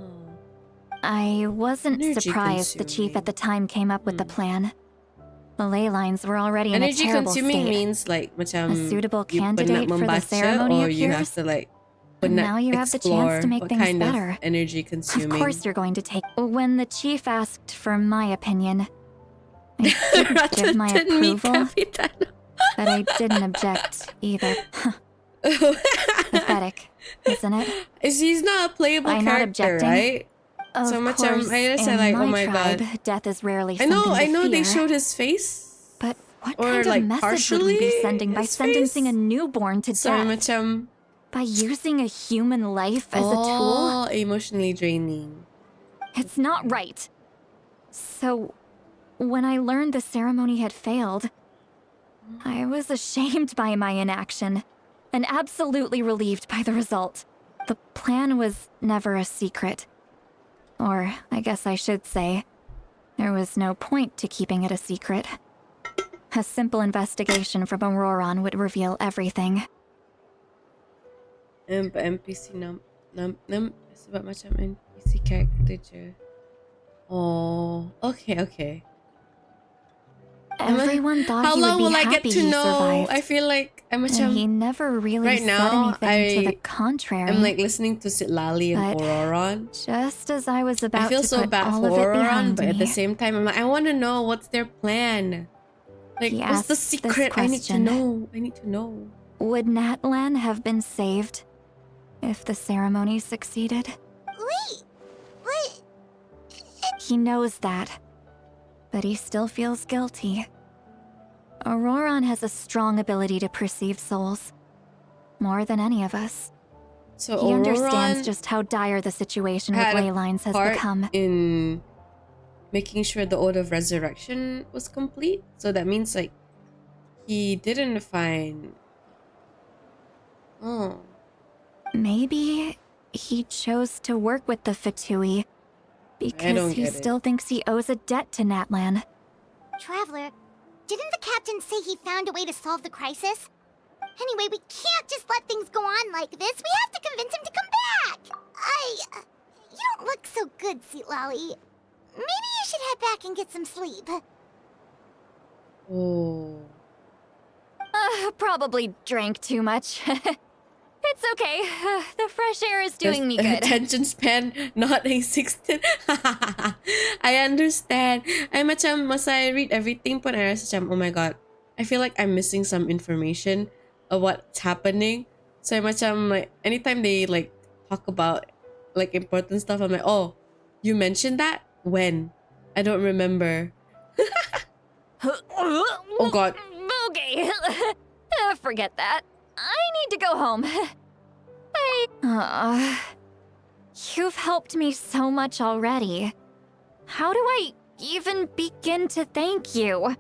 I wasn't
Energy
surprised the chief at the time came up with the plan. The ley lines were already in a
Energy
terrible
consuming
state.
means like macam
A suitable
you
candidate for the
membaca
ceremony
or you have
appears,
to like
and now you have the chance to make
what
things
kind
better.
of energy consuming.
Of course you're going to take... When the chief asked for my opinion, I didn't give my approval, but I didn't object either. Pathetic, isn't it?
He's not a playable
I'm not
character,
objecting.
right?
Of
so
course,
I just
in
like,
my
oh my
tribe,
god.
death is rarely
I
something
know
to
they
fear.
showed his face.
But what
or
kind
like
of message would we be sending by
his
sentencing a newborn to
So
death?
macam
By using a human life as a tool?
Emotionally draining.
It's not right. So, when I learned the ceremony had failed, I was ashamed by my inaction and absolutely relieved by the result. The plan was never a secret. Or, I guess I should say, there was no point to keeping it a secret. A simple investigation from Auroran would reveal everything.
NPC sebab macam NPC character je. Oh, okay.
Everyone thought
How
he
long
would be
will I
happy
get to
he
know?
survived.
I feel like I'm
And
macam
he never really
right
said
now,
anything to the contrary.
I'm like listening to Sitlali and
But
Auroran.
Just as I was about
I feel
to
so
put
bad
all
for
of it
Auroran,
behind
but at the
me,
same time, I'm like, I want to know what's their plan. Like,
he
what's the
asked this
secret? I need to
question.
know. I need to know.
Would Natlan have been saved if the ceremony succeeded?
Wait, what?
He knows that, but he still feels guilty. Auroran has a strong ability to perceive souls, more than any of us.
So
He understands
Auroran
just how dire the situation with
had a
ley lines has
part
become.
in making sure the Ode of Resurrection was complete. So that means like he didn't find. Oh.
Maybe he chose to work with the Fatui because
don't
he
get it.
still thinks he owes a debt to Natlan.
Traveler, didn't the captain say he found a way to solve the crisis? Anyway, we can't just let things go on like this. We have to convince him to come back. You don't look so good, Seatlali. Maybe you should head back and get some sleep.
Oh.
Probably drank too much. It's okay. The fresh air is doing me good.
Attention span, not a 16. I understand. I macam, masa I read everything pun, I rasa macam, oh my god. I feel like I'm missing some information of what's happening. So I macam, like, anytime they, like, talk about, like, important stuff, I'm like, oh, you mentioned that? When? I don't remember. Oh god.
Okay. Forget that. I need to go home. You've helped me so much already. How do I even begin to thank you?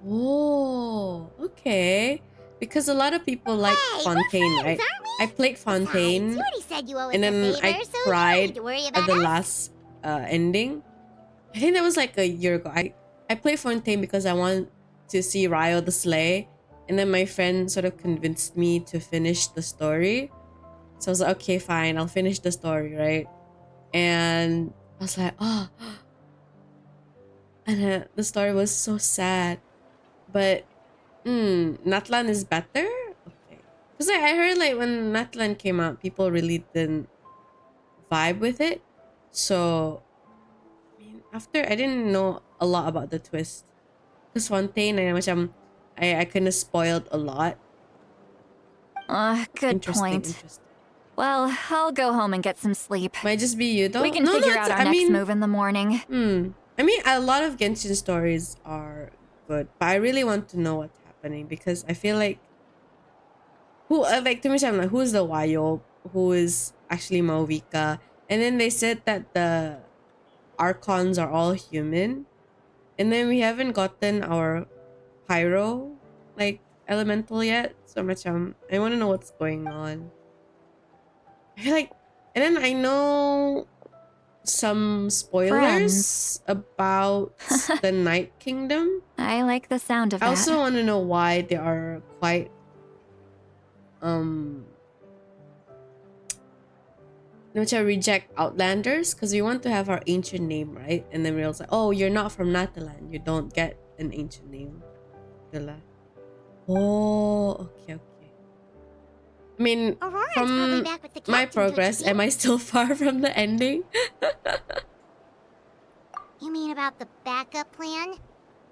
Oh, okay. Because a lot of people like Fontaine, right? I played Fontaine,
You already said you owe us
and then
a favor,
I
so you don't
cried
need to worry
at
about
the
us.
last ending. I think that was like a year ago. I played Fontaine because I want to see Ryo the Slay, and then my friend sort of convinced me to finish the story. So I was like, okay, fine, I'll finish the story, right? And I was like, oh. And the story was so sad. But, Natlan is better? Okay. Because I heard like when Natlan came out, people really didn't vibe with it. So, I mean, after, I didn't know a lot about the twist. Because Fontaine, I kind of spoiled a lot.
Good point. Well, I'll go home and get some sleep.
Might just be you though.
We can figure out our next move in the morning.
I mean, a lot of Genshin stories are good, but I really want to know what's happening because I feel like to me, I'm like, who's the Wayo? Who is actually Mauvika? And then they said that the Archons are all human, and then we haven't gotten our Pyro like elemental yet. So I want to know what's going on. I feel like, and then I know some spoilers about the Night Kingdom.
I like the sound of
I
that.
also want to know why they are quite which I reject Outlanders because we want to have our ancient name, right? And then we also like, oh, you're not from Natlan, you don't get an ancient name. Oh, okay. I mean,
Aurora's
from
probably back with the
my
captain, don't
progress,
you
am I
think?
still far from the ending?
You mean about the backup plan?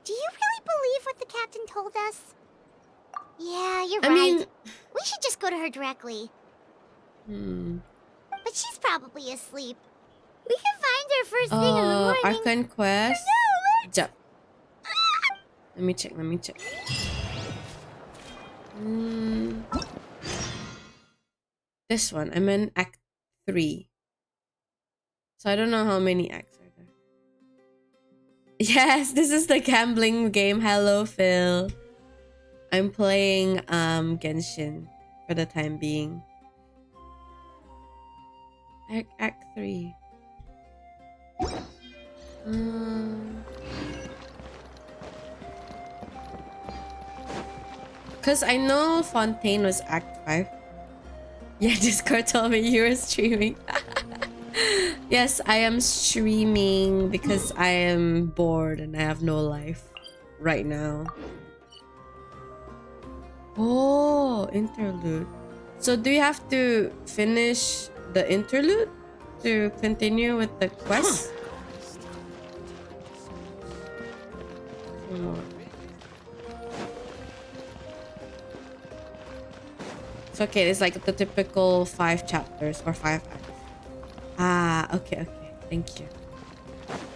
Do you really believe what the captain told us? Yeah, you're
I
right.
mean-
We should just go to her directly. But she's probably asleep. We can find her first thing in the morning.
Arcane Quest.
No,
Jap. Let me check. This one. I'm in Act 3. So I don't know how many acts are there. Yes, this is the gambling game. Hello, Phil. I'm playing Genshin for the time being. Act 3. Because I know Fontaine was Act 5. Yeah, Discord told me you were streaming. Yes, I am streaming because I am bored and I have no life right now. Oh, interlude. So do you have to finish the interlude to continue with the quest? It's okay, it's like the typical 5 chapters or 5 acts. Ah, okay. Thank you.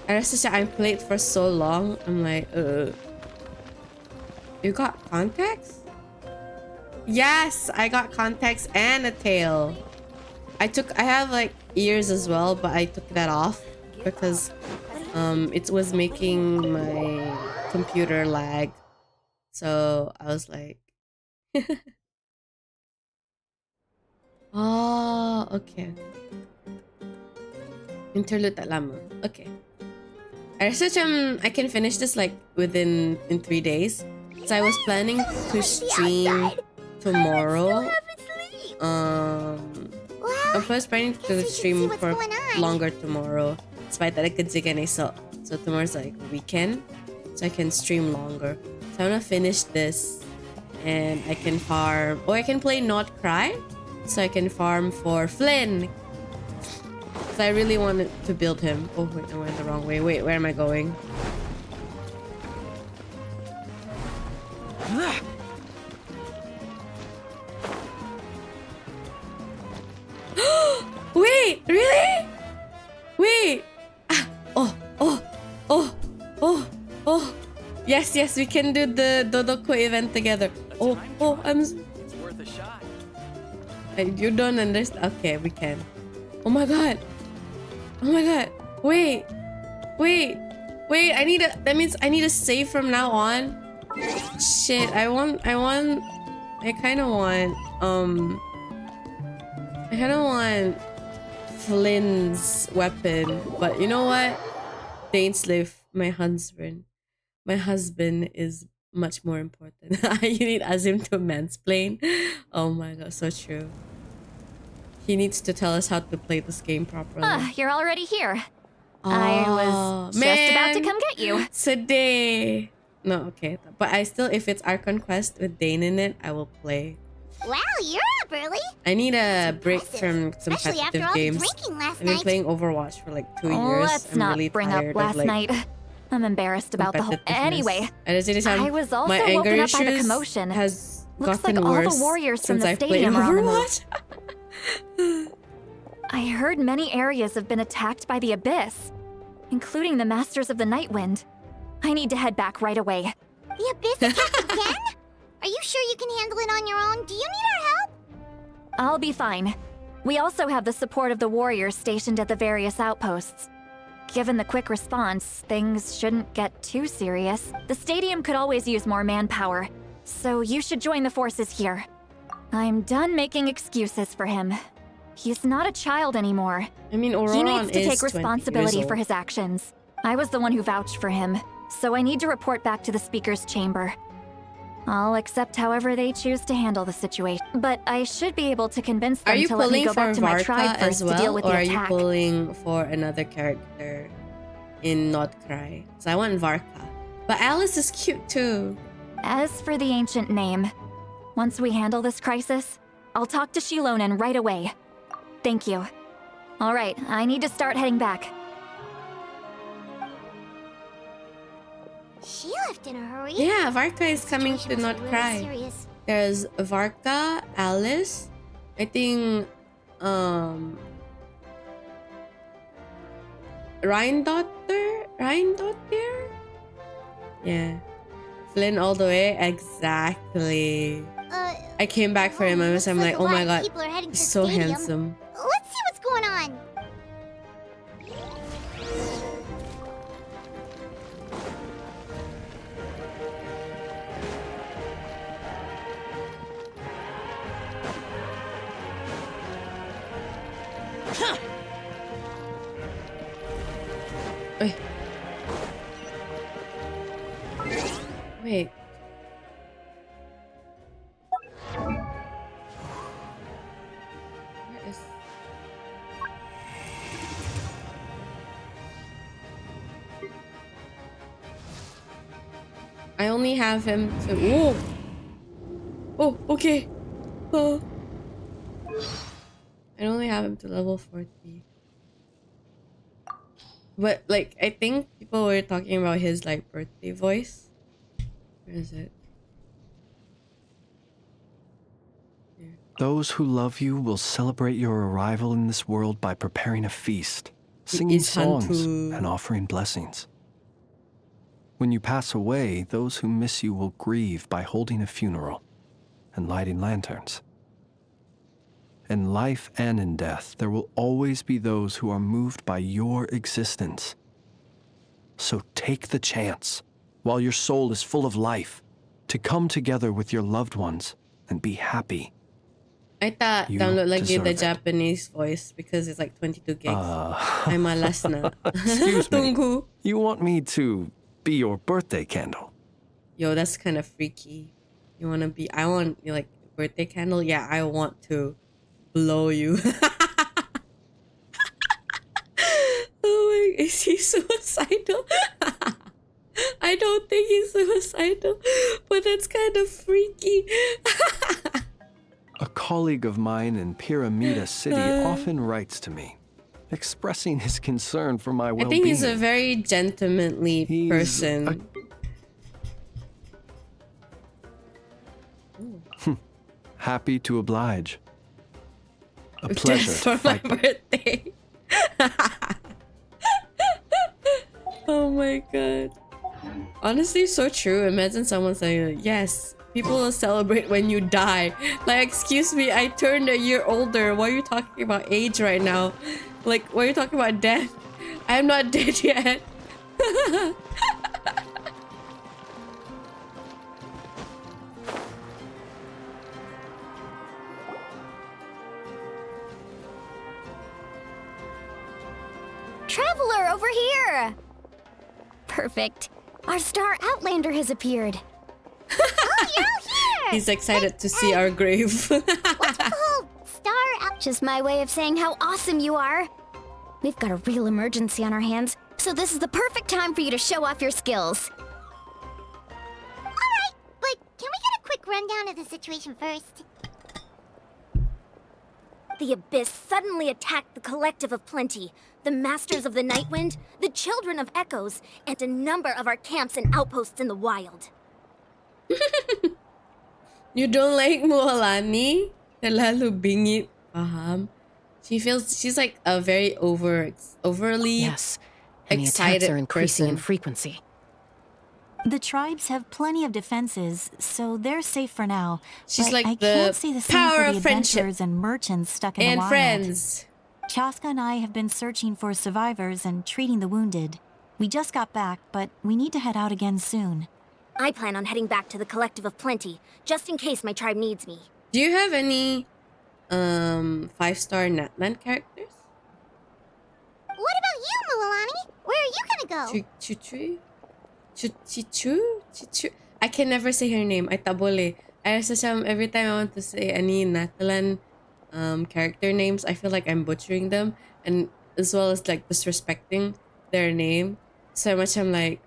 I played for so long. I'm like, You got contacts? Yes, I got contacts and a tail. I have like ears as well, but I took that off because it was making my computer lag. So I was like oh, okay. Interlude tak lama. Okay. I can finish this like in 3 days. So I was planning to stream tomorrow. I was planning to stream for longer tomorrow. Despite that I could so tomorrow's like weekend. So I can stream longer. So I'm gonna finish this and I can farm, or I can play Not Cry. So I can farm for Flynn. So I really wanted to build him. Oh wait, I went the wrong way. Wait, where am I going? Wait, really? Wait. Oh. Yes, we can do the Dodoko event together.
It's worth a shot.
You don't understand. Okay, we can. Oh my god. Wait. That means I need to save from now on. Shit, I kind of want Flynn's weapon, but you know what? Daneslave, my husband is much more important. You need Azim to mansplain. Oh my god, so true. He needs to tell us how to play this game properly.
You're already here. I was just about to come get you.
Today. No, okay. But if it's Archon Quest with Dane in it, I will play.
Wow, you're up early.
I need a break from
Especially after
competitive
all the
games.
drinking last
I've been
night.
playing Overwatch for like 2 years.
Let's
I'm
not
really
bring
tired
up last
of, like,
night. I'm embarrassed about the whole. Anyway,
I
was also
my anger
woken up by the
issues
commotion.
has
Looks
gotten
like all
worse
the warriors from
since
the
I've played
stadium are on the move.
Overwatch.
I heard many areas have been attacked by the Abyss.
including the Masters of the Night Wind. I need to head back right away.
The Abyss attacked again? Are you sure you can handle it on your own? Do you need our help?
I'll be fine. We also have the support of the warriors stationed at the various outposts. Given the quick response, things shouldn't get too serious. The stadium could always use more manpower, so you should join the forces here. I'm done making excuses for him. He's not a child anymore.
I mean,
he
Auroron
needs to
is
take
20 years
responsibility
old.
for his actions. I was the one who vouched for him, so I need to report back to the Speaker's chamber. I'll accept however they choose to handle the situation, but I should be able to convince
Are
them
you
to let me
pulling
go
for
back to my tribe
Varka
first
as
to deal
well,
with
or
the
are you
attack.
pulling for another character in Not Cry? So I want Varka, but Alice is cute too.
As for the ancient name, once we handle this crisis, I'll talk to Shilonen right away. Thank you. All right, I need to start heading back.
She left in a hurry.
Yeah, Varka is coming to Not
really
Cry.
serious.
There's Varka, Alice, I think, Rheindotter? Yeah. Flynn all the way? Exactly. I came back for him and I'm like,
a
oh
lot
my
of
god,
people are heading
he's
to
so
stadium.
handsome.
Let's see what's going on.
Wait. Wait. Where is... I only have him to... Whoa! Oh, okay. Oh. I only have him to level 40. But, like, I think people were talking about his, like, birthday voice. Where is it?
Those who love you will celebrate your arrival in this world by preparing a feast, singing
is
songs,
Hantu.
and offering blessings. When you pass away, those who miss you will grieve by holding a funeral and lighting lanterns. In life and in death, there will always be those who are moved by your existence. So take the chance, while your soul is full of life, to come together with your loved ones and be happy.
I thought
You
download like the
deserve it.
Japanese voice because it's like 22 gigs. I'm a lesna.
Excuse me.
Tunggu.
You want me to be your birthday candle?
Yo, that's kind of freaky. You wanna be? I want you like birthday candle. Yeah, I want to blow you. Oh my! Is he suicidal? I don't think he's suicidal, but that's kind of freaky.
A colleague of mine in Pyramida City often writes to me, expressing his concern for my
I
well-being.
think he's a very gentlemanly person.
Happy to oblige. A pleasure.
Just for my birthday. Oh my god. Honestly, so true. Imagine someone saying, yes, people will celebrate when you die. Like, excuse me, I turned a year older. Why are you talking about age right now? Like, why are you talking about death? I'm not dead yet.
Traveler over here! Perfect. Our star Outlander has appeared. Oh, you're out here!
He's excited to see our grave.
What's with the whole star out? Just my way of saying how awesome you are. We've got a real emergency on our hands, so this is the perfect time for you to show off your skills. Alright, but can we get a quick rundown of the situation first? The Abyss suddenly attacked the Collective of Plenty, the Masters of the Night Wind, the Children of Echoes, and a number of our camps and outposts in the wild.
You don't like Mualani? Terlalu bingit. Paham? She's like a very overly...
Yes,
and the attacks
excited
are increasing in
person.
frequency.
The tribes have plenty of defenses, so they're safe for now.
She's
but
like
I
the
can't say the same
power
for the
of friendship
adventurers and merchants stuck in
and
the wild.
friends.
Chaska and I have been searching for survivors and treating the wounded. We just got back, but we need to head out again soon.
I plan on heading back to the Collective of Plenty, just in case my tribe needs me.
Do you have any 5-star natlan characters?
What about you, Mualani? Where are you gonna go?
Chichu? I can never say her name. I tabole. Every time I want to say any natlan character names, I feel like I'm butchering them, and as well as like disrespecting their name. So much I'm like,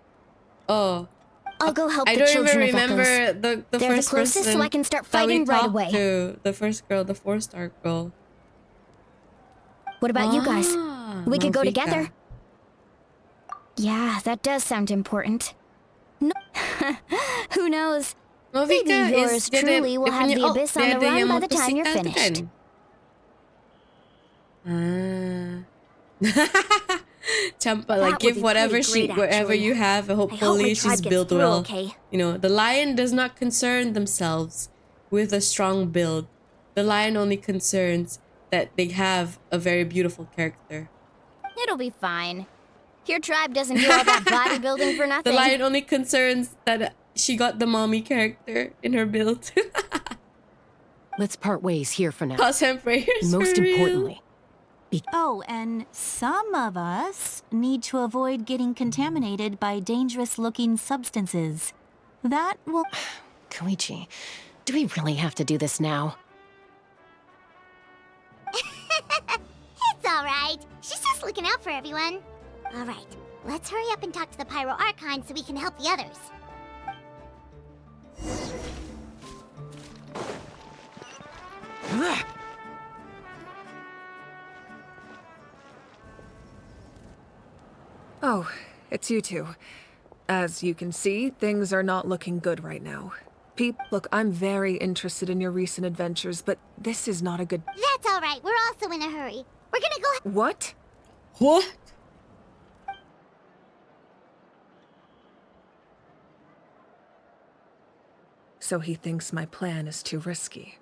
oh,
I'll go help
I
the
don't
children
even
of
remember
Echoes.
the
They're
first
the closest,
person
so I can start
that we
fighting right
talked
away.
to. The first girl, the 4-star girl.
What about you guys? We could go
Novika.
together. Yeah, that does sound important. No. Who knows? Maybe
Novika
yours
is
truly will have the abyss on the run by the time you're finished.
Champa, like
That would
give
be
whatever
pretty great,
whatever
actually.
you have,
I hope
hopefully
my
she's
tribe gets
built
through
well.
okay.
You know, the lion does not concern themselves with a strong build. The lion only concerns that they have a very beautiful character.
It'll be fine. Your tribe doesn't do all that bodybuilding for nothing.
The lion only concerns that she got the mommy character in her build.
Let's part ways here for now.
Cause him prayers.
Most
for real.
importantly,
Oh, and some of us need to avoid getting contaminated by dangerous-looking substances. That will...
Koichi, do we really have to do this now?
It's alright. She's just looking out for everyone. Alright, let's hurry up and talk to the Pyro Archon so we can help the others.
Oh, it's you two. As you can see, things are not looking good right now. Look, I'm very interested in your recent adventures, but this is not a good...
That's alright, we're also in a hurry. We're gonna go...
What?
What?
So he thinks my plan is too risky.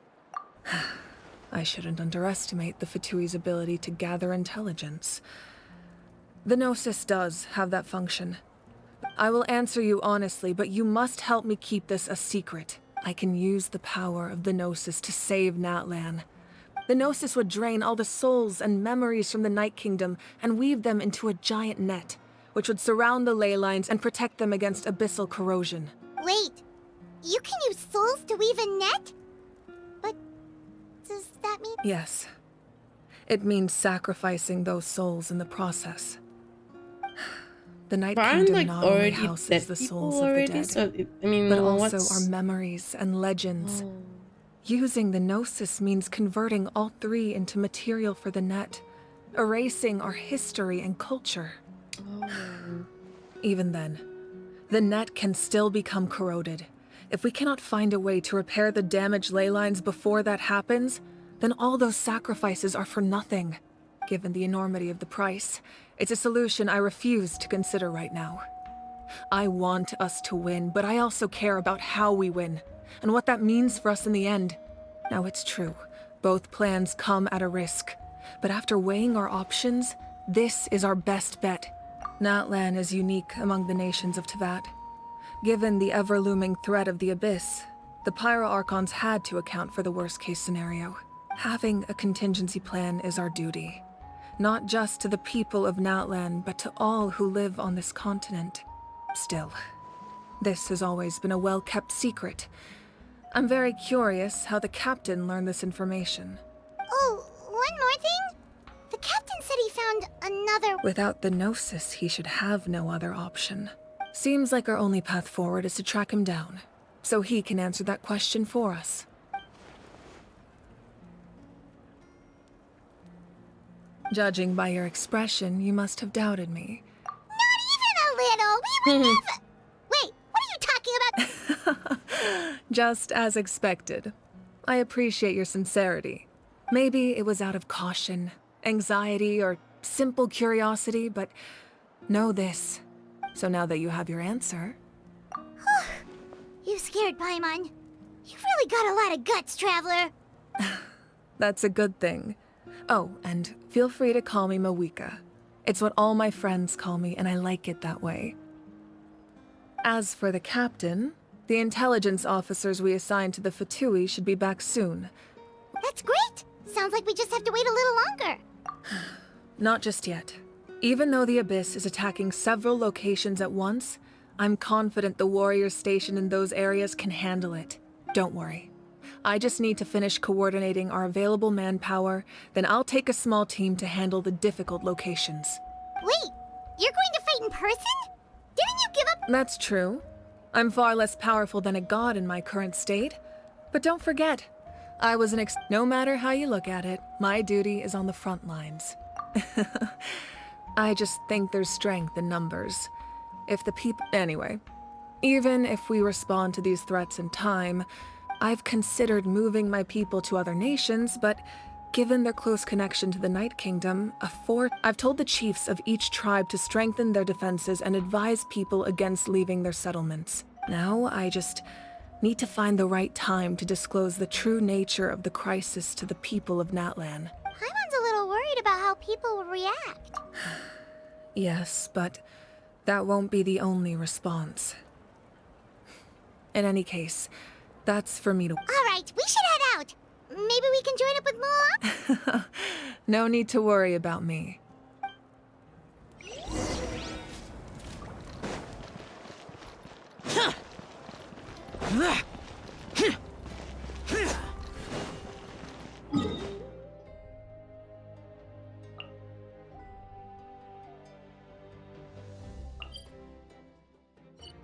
I shouldn't underestimate the Fatui's ability to gather intelligence. The Gnosis does have that function. I will answer you honestly, but you must help me keep this a secret. I can use the power of the Gnosis to save Natlan. The Gnosis would drain all the souls and memories from the Night Kingdom and weave them into a giant net, which would surround the ley lines and protect them against abyssal corrosion.
Wait, you can use souls to weave a net? But does that mean...
Yes. It means sacrificing those souls in the process. The Night Kingdom not only houses the souls of the dead,
so I mean,
but also
what's...
our memories and legends. Using the Gnosis means converting all three into material for the net, erasing our history and culture. Even then, the net can still become corroded. If we cannot find a way to repair the damaged ley lines before that happens, then all those sacrifices are for nothing. Given the enormity of the price, it's a solution I refuse to consider right now. I want us to win, but I also care about how we win, and what that means for us in the end. Now it's true, both plans come at a risk, but after weighing our options, this is our best bet. Natlan is unique among the nations of Teyvat. Given the ever-looming threat of the Abyss, the Pyro Archons had to account for the worst-case scenario. Having a contingency plan is our duty. Not just to the people of Natlan, but to all who live on this continent. Still, this has always been a well-kept secret. I'm very curious how the captain learned this information.
Oh, one more thing? The captain said he found another...
Without the Gnosis, he should have no other option. Seems like our only path forward is to track him down, so he can answer that question for us. Judging by your expression, you must have doubted me.
Not even a little! We would never... Wait, what are you talking about?
Just as expected. I appreciate your sincerity. Maybe it was out of caution, anxiety, or simple curiosity, but Know this. So now that you have your answer...
You scared Paimon. You've really got a lot of guts, Traveler.
That's a good thing. Oh, and feel free to call me Mawika. It's what all my friends call me, and I like it that way. As for the captain, the intelligence officers we assigned to the Fatui should be back soon.
That's great! Sounds like we just have to wait a little longer.
Not just yet. Even though the Abyss is attacking several locations at once, I'm confident the warriors stationed in those areas can handle it. Don't worry. I just need to finish coordinating our available manpower, then I'll take a small team to handle the difficult locations.
Wait, you're going to fight in person? Didn't you give up?
That's true. I'm far less powerful than a god in my current state. But don't forget, I was no matter how you look at it, my duty is on the front lines. I just think there's strength in numbers. If the people... Anyway, even if we respond to these threats in time, I've considered moving my people to other nations, but given their close connection to the Night Kingdom, I've told the chiefs of each tribe to strengthen their defenses and advise people against leaving their settlements. Now, I just need to find the right time to disclose the true nature of the crisis to the people of Natlan.
Paimon's a little worried about how people will react.
Yes, but that won't be the only response. In any case, that's for me to...
Alright, we should head out. Maybe we can join up with Mola?
No need to worry about me.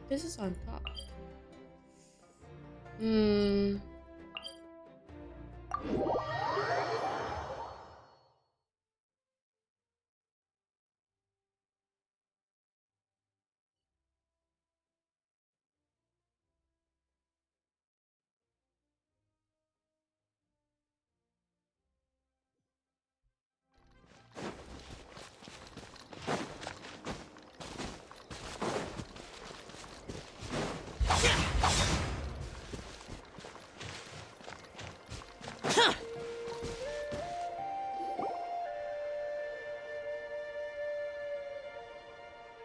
This is on top.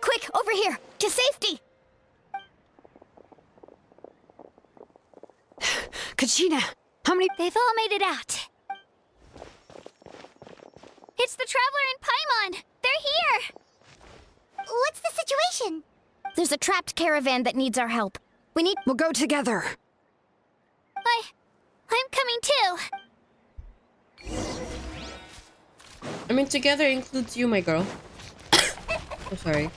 Quick, over here! To safety!
Kachina, how many...
They've all made it out. It's the Traveler and Paimon! They're here!
What's the situation?
There's a trapped caravan that needs our help.
We'll go together.
I'm coming too.
I mean, together includes you, my girl. Oh, sorry.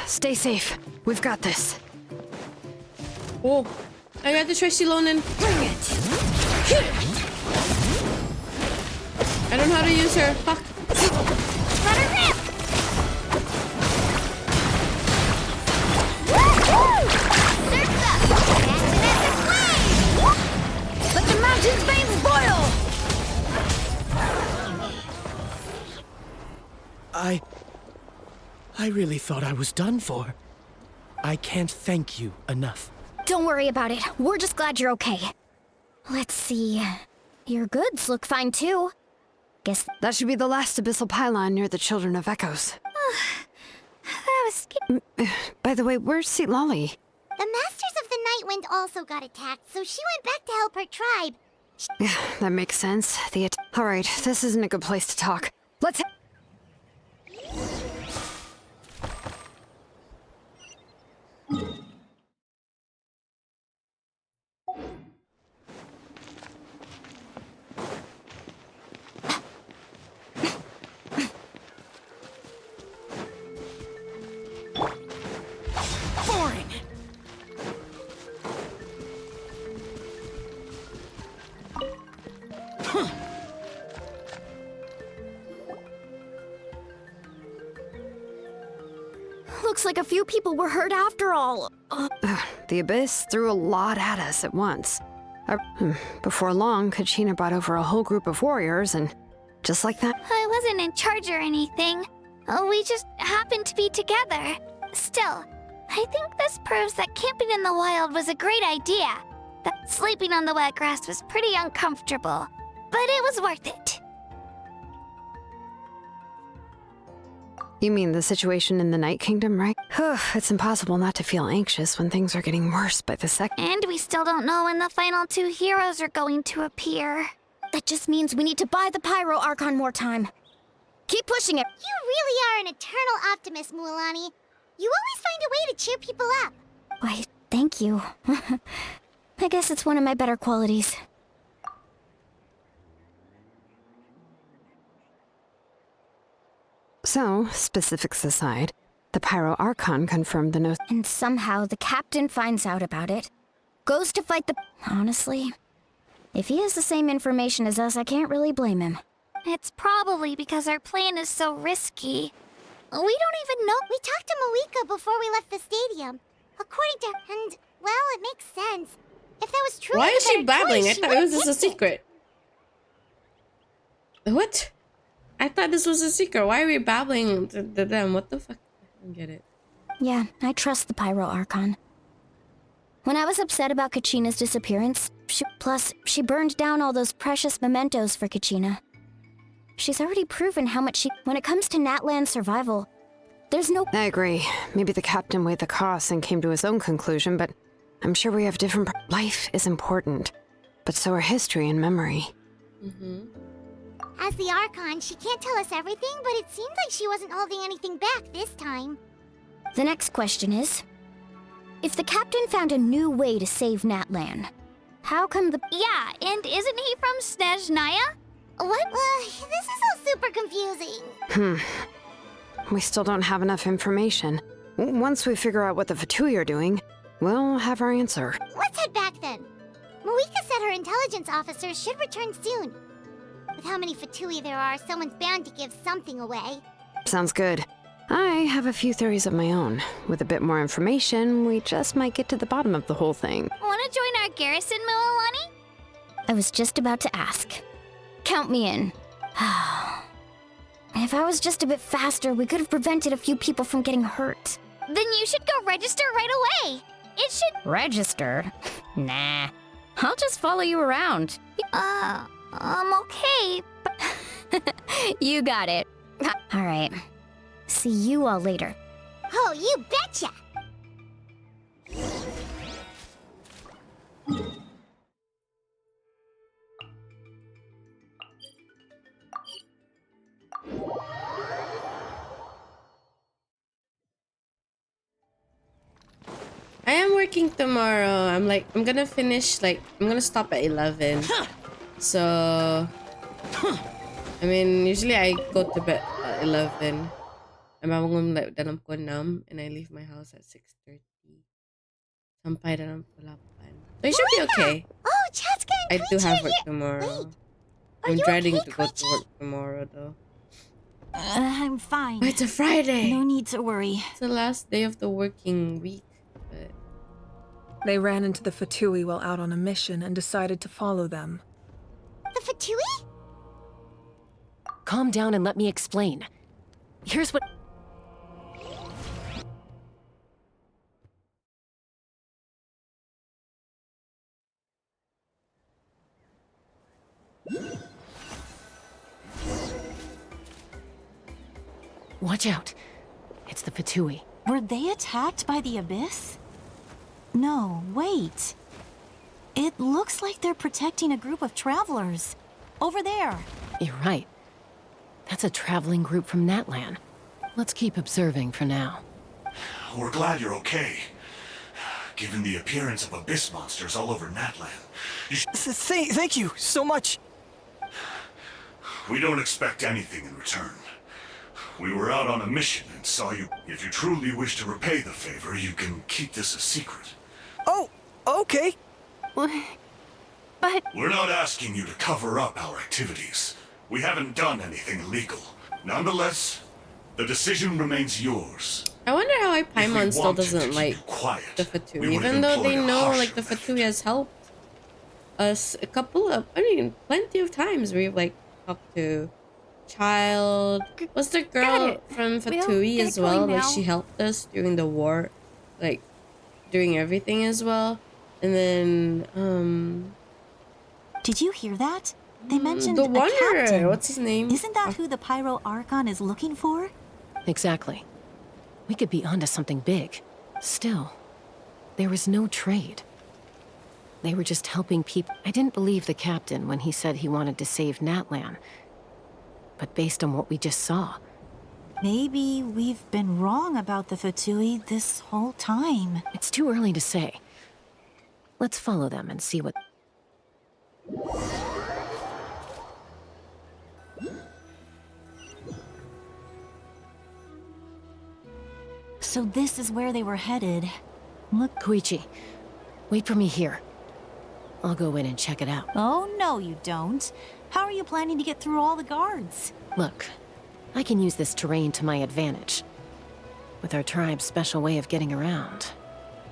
Stay safe. We've got this.
Oh, I got the Tracy Lonan.
Bring it!
I don't know how to use her. Fuck.
Let her rip!
Let the mountain's veins boil!
I really thought I was done for. I can't thank you enough.
Don't worry about it. We're just glad you're okay. Let's see. Your goods look fine too. Guess
that should be the last abyssal pylon near the Children of Echoes.
That was scary.
By the way, where's Seat Lolly?
The Masters of the Nightwind also got attacked, so she went back to help her tribe.
Yeah, that makes sense. Alright, this isn't a good place to talk. Let's...
Looks like a few people were hurt after all.
The Abyss threw a lot at us at once. Before long, Kachina brought over a whole group of warriors, and just like that...
I wasn't in charge or anything. We just happened to be together. Still, I think this proves that camping in the wild was a great idea. That sleeping on the wet grass was pretty uncomfortable, but it was worth it.
You mean the situation in the Night Kingdom, right? It's impossible not to feel anxious when things are getting worse by the second.
And we still don't know when the final 2 heroes are going to appear.
That just means we need to buy the Pyro Archon more time. Keep pushing it.
You really are an eternal optimist, Mualani. You always find a way to cheer people up.
Why, thank you. I guess it's one of my better qualities.
So, specifics aside, the Pyro Archon confirmed the
And somehow the captain finds out about it, goes to fight the... Honestly, if he has the same information as us, I can't really blame him.
It's probably because our plan is so risky. We don't even know.
We talked to Malika before we left the stadium. According to... And, well, it makes sense. If that was true...
Why is she babbling? I thought it was just a secret. What? I thought this was a secret. Why are we babbling to them? What the fuck? I don't get it.
Yeah, I trust the Pyro Archon. When I was upset about Kachina's disappearance, she burned down all those precious mementos for Kachina. She's already proven how much when it comes to Natlan's survival, there's no...
I agree. Maybe the captain weighed the costs and came to his own conclusion, but I'm sure we have different... Life is important, but so are history and memory.
As the Archon, she can't tell us everything, but it seemed like she wasn't holding anything back this time.
The next question is, if the captain found a new way to save Natlan, how come the...
Yeah, and isn't he from Snezhnaya?
What? This is all super confusing.
We still don't have enough information. Once we figure out what the Fatui are doing, we'll have our answer.
Let's head back then. Malika said her intelligence officers should return soon. With how many Fatui there are, someone's bound to give something away.
Sounds good. I have a few theories of my own. With a bit more information, we just might get to the bottom of the whole thing.
Wanna join our garrison, Mualani?
I was just about to ask. Count me in. If I was just a bit faster, we could have prevented a few people from getting hurt.
Then you should go register right away. It should...
Register? Nah. I'll just follow you around.
Okay,
but... You got it. All right. See you all later.
Oh, you betcha!
I am working tomorrow. I'm gonna finish, I'm gonna stop at 11. So, I mean, usually I go to bed at 11. I'm bangun dalam ko 6 and I leave my house at 6:30. Sampai dalam pukul 8. So it should be okay.
Oh, Chad's getting
I do have work tomorrow. I'm dreading to go to work tomorrow though.
I'm fine.
Oh, it's a Friday.
No need to worry.
It's the last day of the working week. But...
They ran into the Fatui while out on a mission and decided to follow them.
The Fatui?
Calm down and let me explain. Here's what... Watch out. It's the Fatui.
Were they attacked by the Abyss? No, wait. It looks like they're protecting a group of travelers. Over there.
You're right. That's a traveling group from Natlan. Let's keep observing for now.
We're glad you're okay. Given the appearance of abyss monsters all over Natlan,
Thank you so much.
We don't expect anything in return. We were out on a mission and saw you. If you truly wish to repay the favor, you can keep this a secret.
Oh, okay.
But...
We're not asking you to cover up our activities. We haven't done anything illegal. Nonetheless, the decision remains yours.
I wonder how why
If we
Paimon still
wanted to
doesn't
keep
like
you quiet,
the
we
Fatui,
would have
even though they
employed a
know
harsher
like the Fatui has helped us a couple of, I mean, plenty of times. We've like talked to Child. Was the girl from Fatui as well? Like she helped us during the war, like doing everything as well. And then
Did you hear that? They mentioned
the
a
Wanderer.
captain.
What's his name?
Isn't that who the Pyro Archon is looking for?
Exactly. We could be onto something big. Still, there was no trade. They were just helping people. I didn't believe the captain when he said he wanted to save Natlan. But based on what we just saw...
Maybe we've been wrong about the Fatui this whole time.
It's too early to say. Let's follow them and see what...
So this is where they were headed.
Look, Koichi, wait for me here. I'll go in and check it out.
Oh, no you don't. How are you planning to get through all the guards?
Look, I can use this terrain to my advantage. With our tribe's special way of getting around,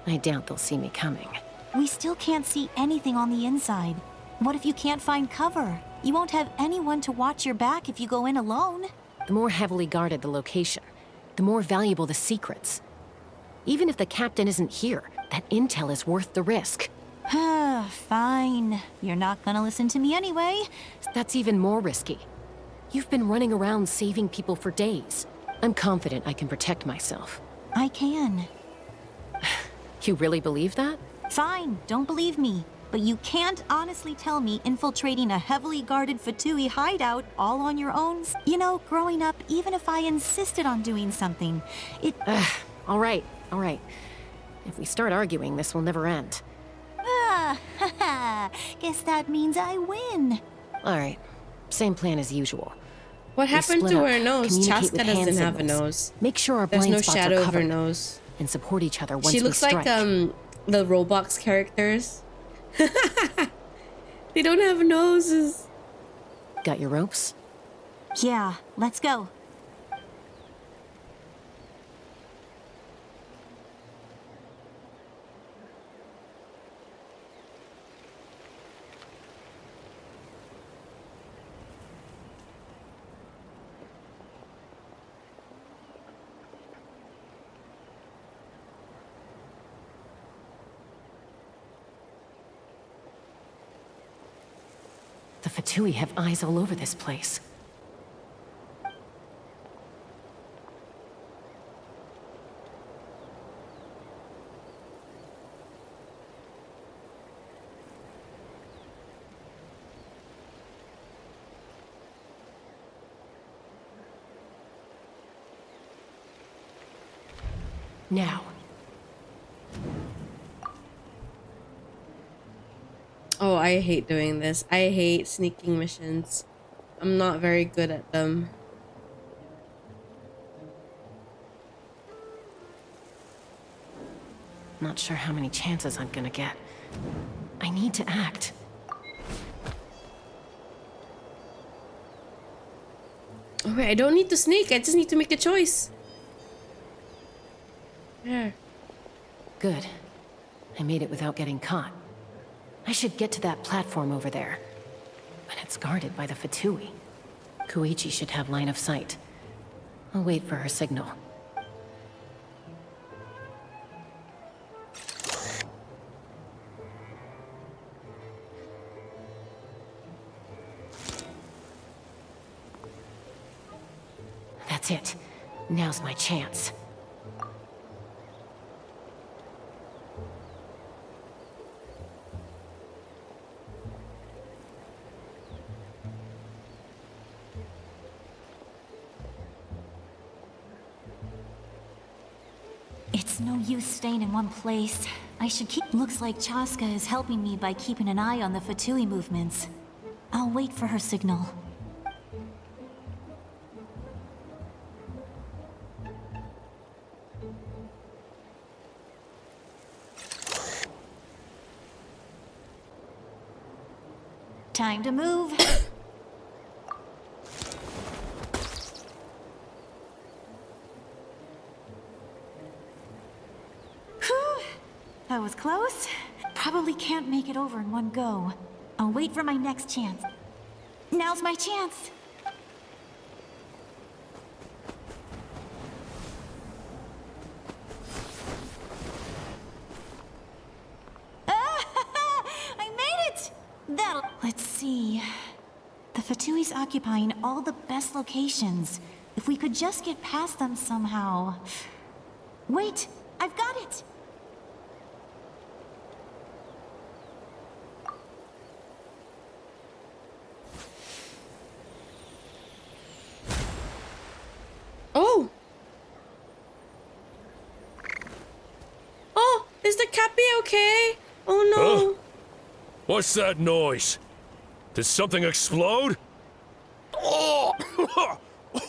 I doubt they'll see me coming.
We still can't see anything on the inside. What if you can't find cover? You won't have anyone to watch your back if you go in alone.
The more heavily guarded the location, the more valuable the secrets. Even if the captain isn't here, that intel is worth the risk.
Fine. You're not gonna listen to me anyway.
That's even more risky. You've been running around saving people for days. I'm confident I can protect myself.
I can.
You really believe that?
Fine, don't believe me. But you can't honestly tell me infiltrating a heavily guarded Fatui hideout all on your own. You know, growing up, even if I insisted on doing something, it...
All right. If we start arguing, this will never end.
Guess that means I win.
All right. Same plan as usual.
What happened to her nose? Chaska doesn't have a nose.
Make sure our
There's
blind
no
spots
shadow
are
of her
covered.
nose.
And support each other once
She
we
looks
strike.
like the Roblox characters. They don't have noses.
Got your ropes?
Yeah, let's go.
The Fatui have eyes all over this place. Now.
Oh, I hate doing this. I hate sneaking missions. I'm not very good at them.
Not sure how many chances I'm gonna get. I need to act.
Alright, I don't need to sneak. I just need to make a choice. There.
Good. I made it without getting caught. I should get to that platform over there. But it's guarded by the Fatui. Koichi should have line of sight. I'll wait for her signal. That's it. Now's my chance.
It's no use staying in one place. I should keep... Looks like Chaska is helping me by keeping an eye on the Fatui movements. I'll wait for her signal. Time to move. That was close. Probably can't make it over in one go. I'll wait for my next chance. Now's my chance. I made it! Let's see. The Fatui's occupying all the best locations. If we could just get past them somehow. Wait, I've got it!
Oh! Oh, is the Cappy okay? Oh no!
Huh? What's that noise? Did something explode?
Oh!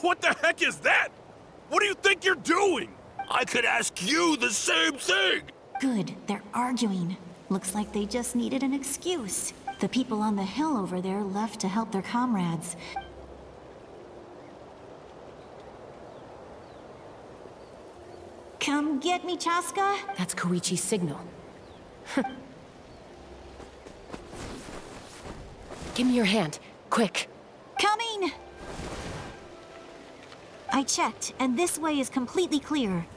What the heck is that? What do you think you're doing? I could ask you the same thing!
Good, they're arguing. Looks like they just needed an excuse. The people on the hill over there left to help their comrades. Come get me, Chaska.
That's Koichi's signal. Give me your hand, quick.
Coming! I checked, and this way is completely clear.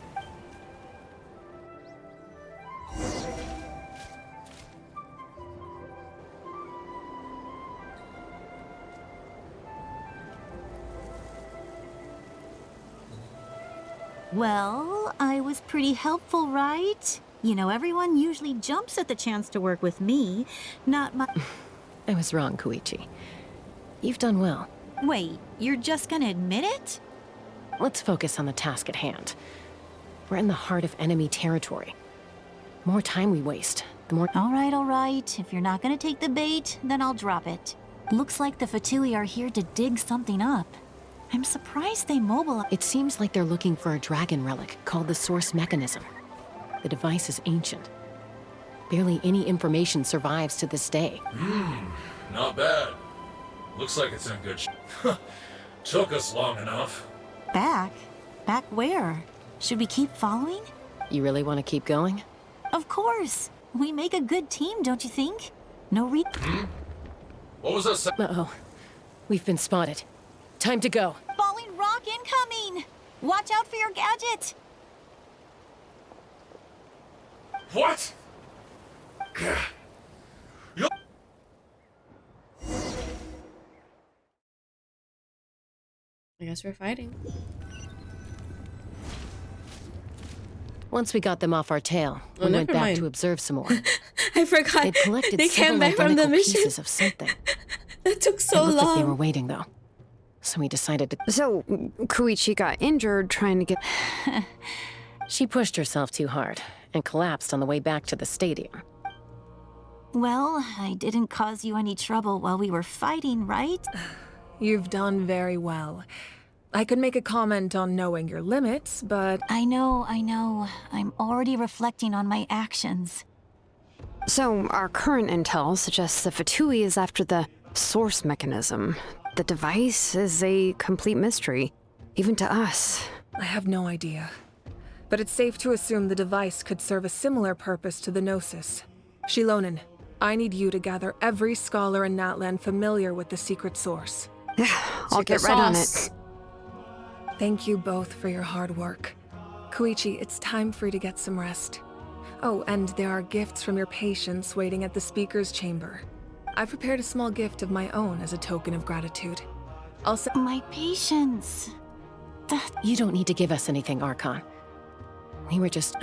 Well, I was pretty helpful, right? You know, everyone usually jumps at the chance to work with me, not my...
I was wrong, Koichi. You've done well.
Wait, you're just gonna admit it?
Let's focus on the task at hand. We're in the heart of enemy territory. The more time we waste, the more...
All right. If you're not gonna take the bait, then I'll drop it. Looks like the Fatui are here to dig something up. I'm surprised they mobilized.
It seems like they're looking for a dragon relic called the Source Mechanism. The device is ancient. Barely any information survives to this day.
Not bad. Looks like it's in good shape. Took us long enough.
Back? Back where? Should we keep following?
You really want to keep going?
Of course. We make a good team, don't you think? No
What was that?
Uh-oh. We've been spotted. Time to go.
Falling rock incoming! Watch out for your gadget!
What?
I guess we're fighting.
Once we got them off our tail, we went back to observe some more.
I forgot.
They'd collected
They came back from the mission.
Pieces of something.
That took so
it looked
long.
Like they were waiting, though. So we decided to...
So, Koichi got injured trying to get...
She pushed herself too hard and collapsed on the way back to the stadium.
Well, I didn't cause you any trouble while we were fighting, right?
You've done very well. I could make a comment on knowing your limits, but...
I know. I'm already reflecting on my actions.
So, our current intel suggests the Fatui is after the Source Mechanism. The device is a complete mystery, even to us.
I have no idea. But it's safe to assume the device could serve a similar purpose to the Gnosis. Shilonen, I need you to gather every scholar in Natlan familiar with the secret source.
I'll get right on it.
Thank you both for your hard work. Koichi, it's time for you to get some rest. Oh, and there are gifts from your patients waiting at the speaker's chamber. I've prepared a small gift of my own as a token of gratitude. I'll send...
My patience...
You don't need to give us anything, Archon. We were just...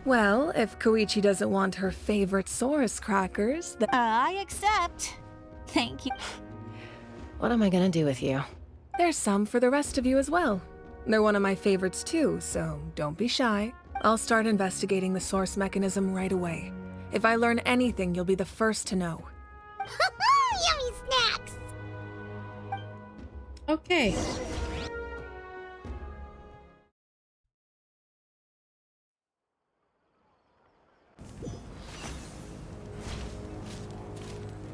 Well, if Koichi doesn't want her favorite Saurus crackers, then...
I accept. Thank you.
What am I gonna do with you?
There's some for the rest of you as well. They're one of my favorites too, so don't be shy. I'll start investigating the Source Mechanism right away. If I learn anything, you'll be the first to know.
Yummy snacks!
Okay.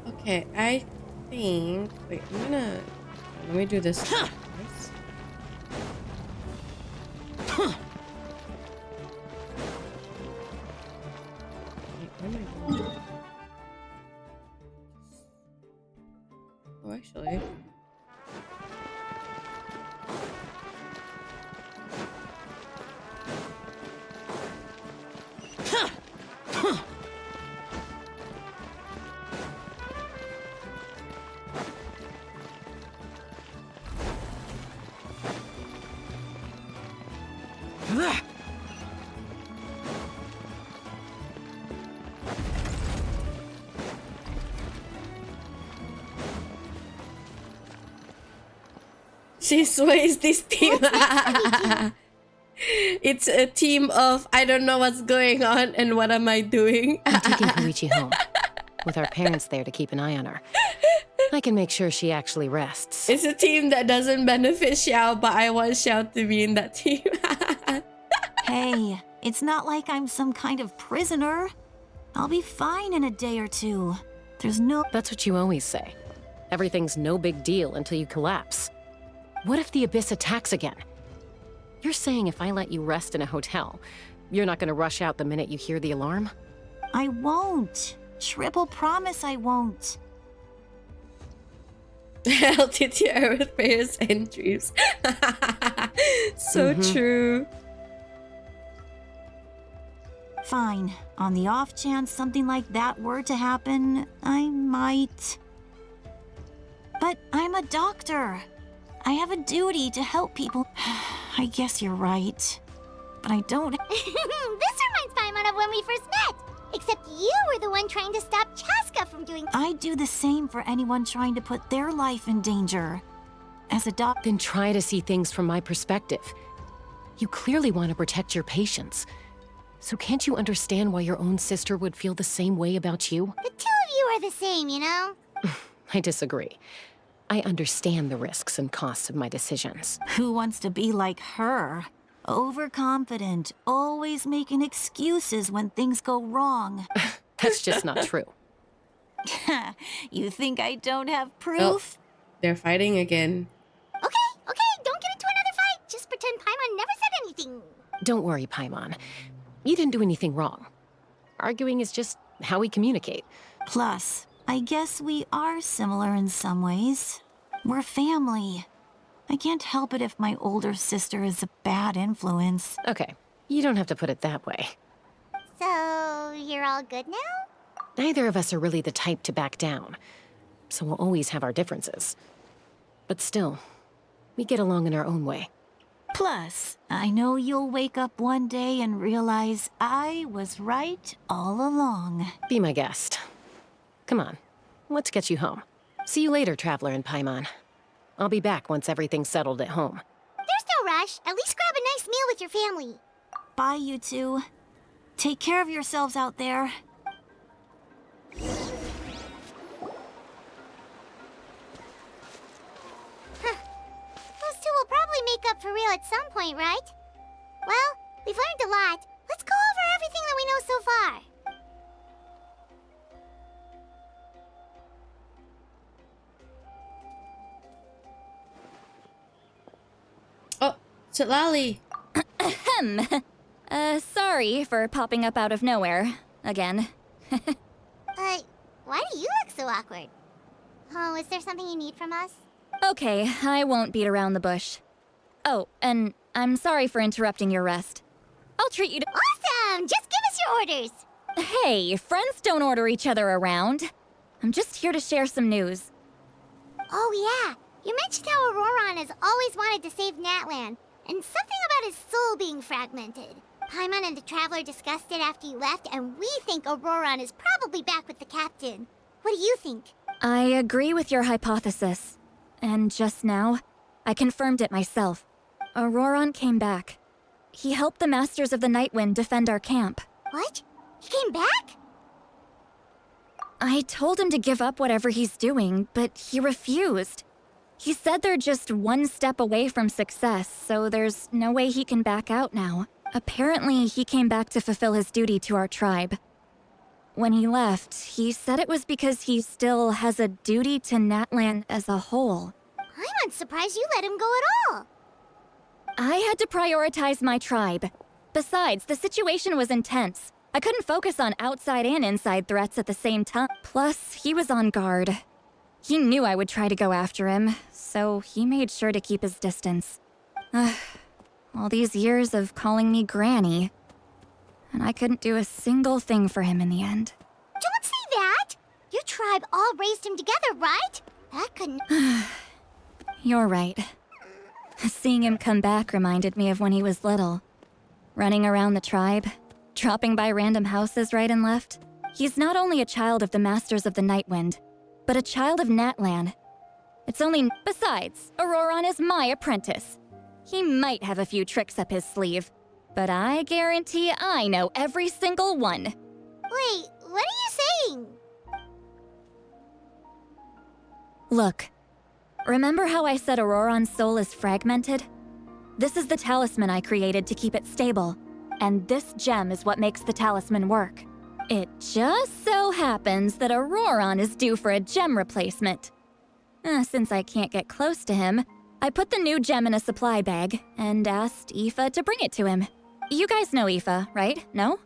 Okay, I think... Wait, let me do this first. actually. She sways this team. It's a team of I don't know what's going on and what am I doing.
I'm taking Koichi home, with our parents there to keep an eye on her. I can make sure she actually rests.
It's a team that doesn't benefit Xiao, but I want Xiao to be in that team.
Hey, it's not like I'm some kind of prisoner. I'll be fine in a day or two. There's no...
That's what you always say. Everything's no big deal until you collapse. What if the Abyss attacks again? You're saying if I let you rest in a hotel, you're not gonna rush out the minute you hear the alarm?
I won't. Triple promise I won't.
Altitude aerospace and dreams. So true.
Fine. On the off chance something like that were to happen, I might. But I'm a doctor. I have a duty to help people. I guess you're right. But I don't...
This reminds Paimon of when we first met. Except you were the one trying to stop Chaska from doing...
I'd do the same for anyone trying to put their life in danger. As a doc...
Then try to see things from my perspective. You clearly want to protect your patients. So can't you understand why your own sister would feel the same way about you?
The two of you are the same, you know?
I disagree. I understand the risks and costs of my decisions.
Who wants to be like her? Overconfident, always making excuses when things go wrong.
That's just not true.
You think I don't have proof?
Oh, they're fighting again.
Okay, don't get into another fight. Just pretend Paimon never said anything.
Don't worry, Paimon. You didn't do anything wrong. Arguing is just how we communicate.
Plus, I guess we are similar in some ways. We're family. I can't help it if my older sister is a bad influence.
Okay, you don't have to put it that way.
So, you're all good now?
Neither of us are really the type to back down, so we'll always have our differences. But still, we get along in our own way.
Plus, I know you'll wake up one day and realize I was right all along.
Be my guest. Come on, let's get you home. See you later, Traveler and Paimon. I'll be back once everything's settled at home.
There's no rush. At least grab a nice meal with your family.
Bye, you two. Take care of yourselves out there.
Those two will probably make up for real at some point, right? Well, we've learned a lot. Let's go over everything that we know so far.
Oh, Chitlali.
Sorry for popping up out of nowhere. Again.
Why do you look so awkward? Oh, is there something you need from us?
Okay, I won't beat around the bush. Oh, and I'm sorry for interrupting your rest. I'll treat you to—
Awesome! Just give us your orders!
Hey, friends don't order each other around. I'm just here to share some news.
Oh yeah, you mentioned how Auroron has always wanted to save Natlan, and something about his soul being fragmented. Paimon and the Traveler discussed it after you left, and we think Auroron is probably back with the captain. What do you think?
I agree with your hypothesis. And just now, I confirmed it myself. Auroron came back. He helped the Masters of the Nightwind defend our camp.
What? He came back?
I told him to give up whatever he's doing, but he refused. He said they're just one step away from success, so there's no way he can back out now. Apparently, he came back to fulfill his duty to our tribe. When he left, he said it was because he still has a duty to Natlan as a whole.
I'm not surprised you let him go at all.
I had to prioritize my tribe. Besides, the situation was intense. I couldn't focus on outside and inside threats at the same time. Plus, he was on guard.
He knew I would try to go after him, so he made sure to keep his distance. All these years of calling me Granny, and I couldn't do a single thing for him in the end.
Don't say that! Your tribe all raised him together, right? That couldn't...
You're right. Seeing him come back reminded me of when he was little. Running around the tribe, dropping by random houses right and left. He's not only a child of the Masters of the Nightwind, but a child of Natlan. It's only... Besides, Auroron is my apprentice. He might have a few tricks up his sleeve, but I guarantee I know every single one.
Wait, what are you saying?
Look, remember how I said Auroron's soul is fragmented? This is the talisman I created to keep it stable, and this gem is what makes the talisman work. It just so happens that Auroron is due for a gem replacement. Since I can't get close to him, I put the new gem in a supply bag and asked Aoife to bring it to him. You guys know Aoife, right? No?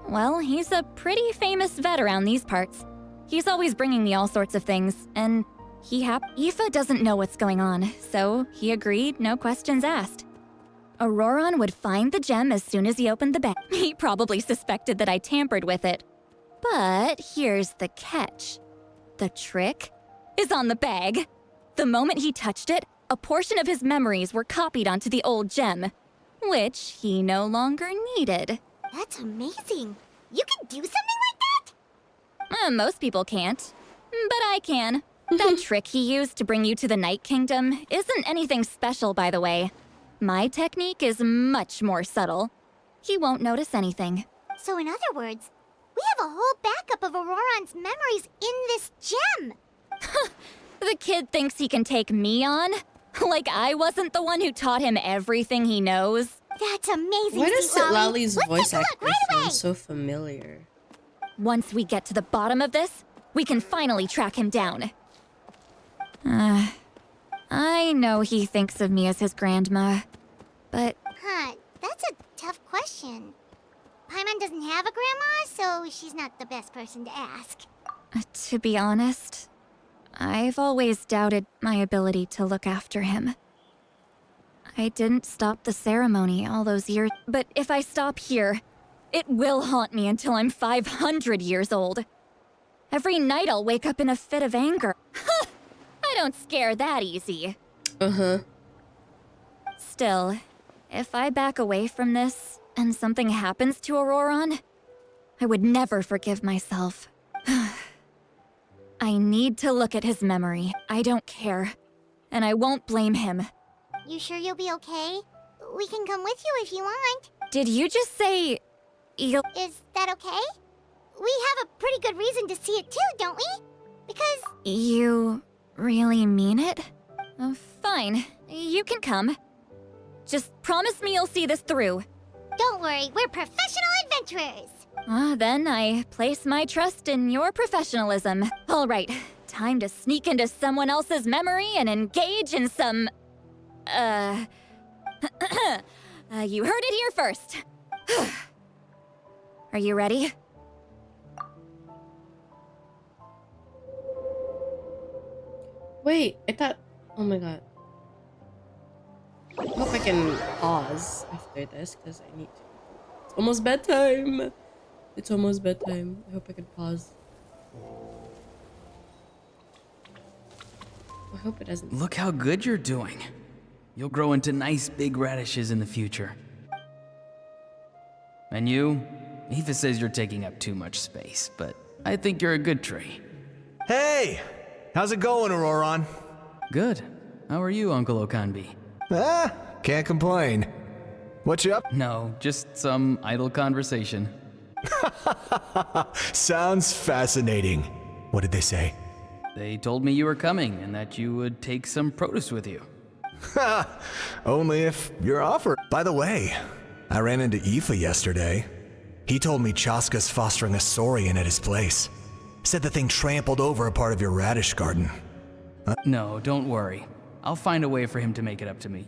Well, he's a pretty famous vet around these parts. He's always bringing me all sorts of things, and Aoife doesn't know what's going on, so he agreed, no questions asked. Auroron would find the gem as soon as he opened the bag. He probably suspected that I tampered with it. But here's the catch. The trick is on the bag. The moment he touched it, a portion of his memories were copied onto the old gem, which he no longer needed.
That's amazing. You can do something like that?
Most people can't, but I can. That trick he used to bring you to the Night Kingdom isn't anything special, by the way. My technique is much more subtle. He won't notice anything.
So in other words, we have a whole backup of Auroron's memories in this gem.
The kid thinks he can take me on? Like I wasn't the one who taught him everything he knows?
That's amazing,
Why does Citlali's voice actor
right
sound so familiar?
Once we get to the bottom of this, we can finally track him down. I know he thinks of me as his grandma, but...
That's a tough question. Paimon doesn't have a grandma, so she's not the best person to ask.
To be honest, I've always doubted my ability to look after him. I didn't stop the ceremony all those years, but if I stop here, it will haunt me until I'm 500 years old. Every night I'll wake up in a fit of anger. I don't scare that easy. Still, if I back away from this and something happens to Auroron, I would never forgive myself. I need to look at his memory. I don't care. And I won't blame him.
You sure you'll be okay? We can come with you if you want.
Did you just say...
Is that okay? We have a pretty good reason to see it too, don't we? Because...
You really mean it? Fine. You can come. Just promise me you'll see this through.
Don't worry, we're professional adventurers.
Then I place my trust in your professionalism. All right, time to sneak into someone else's memory and engage in some... you heard it here first. Are you ready?
Wait, I thought... Oh my god. I hope I can pause after this, because I need to. It's almost bedtime. It's almost bedtime. I hope I can pause. I hope it doesn't.
Look how good you're doing. You'll grow into nice big radishes in the future. And you? Aoife says you're taking up too much space, but I think you're a good tree.
Hey! How's it going, Auroron?
Good. How are you, Uncle Okanbi?
Can't complain. What you up?
No, just some idle conversation.
Sounds fascinating. What did they say?
They told me you were coming and that you would take some produce with you.
Only if you're offered. By the way, I ran into Aoife yesterday. He told me Chaska's fostering a saurian at his place. Said the thing trampled over a part of your radish garden.
No, don't worry. I'll find a way for him to make it up to me.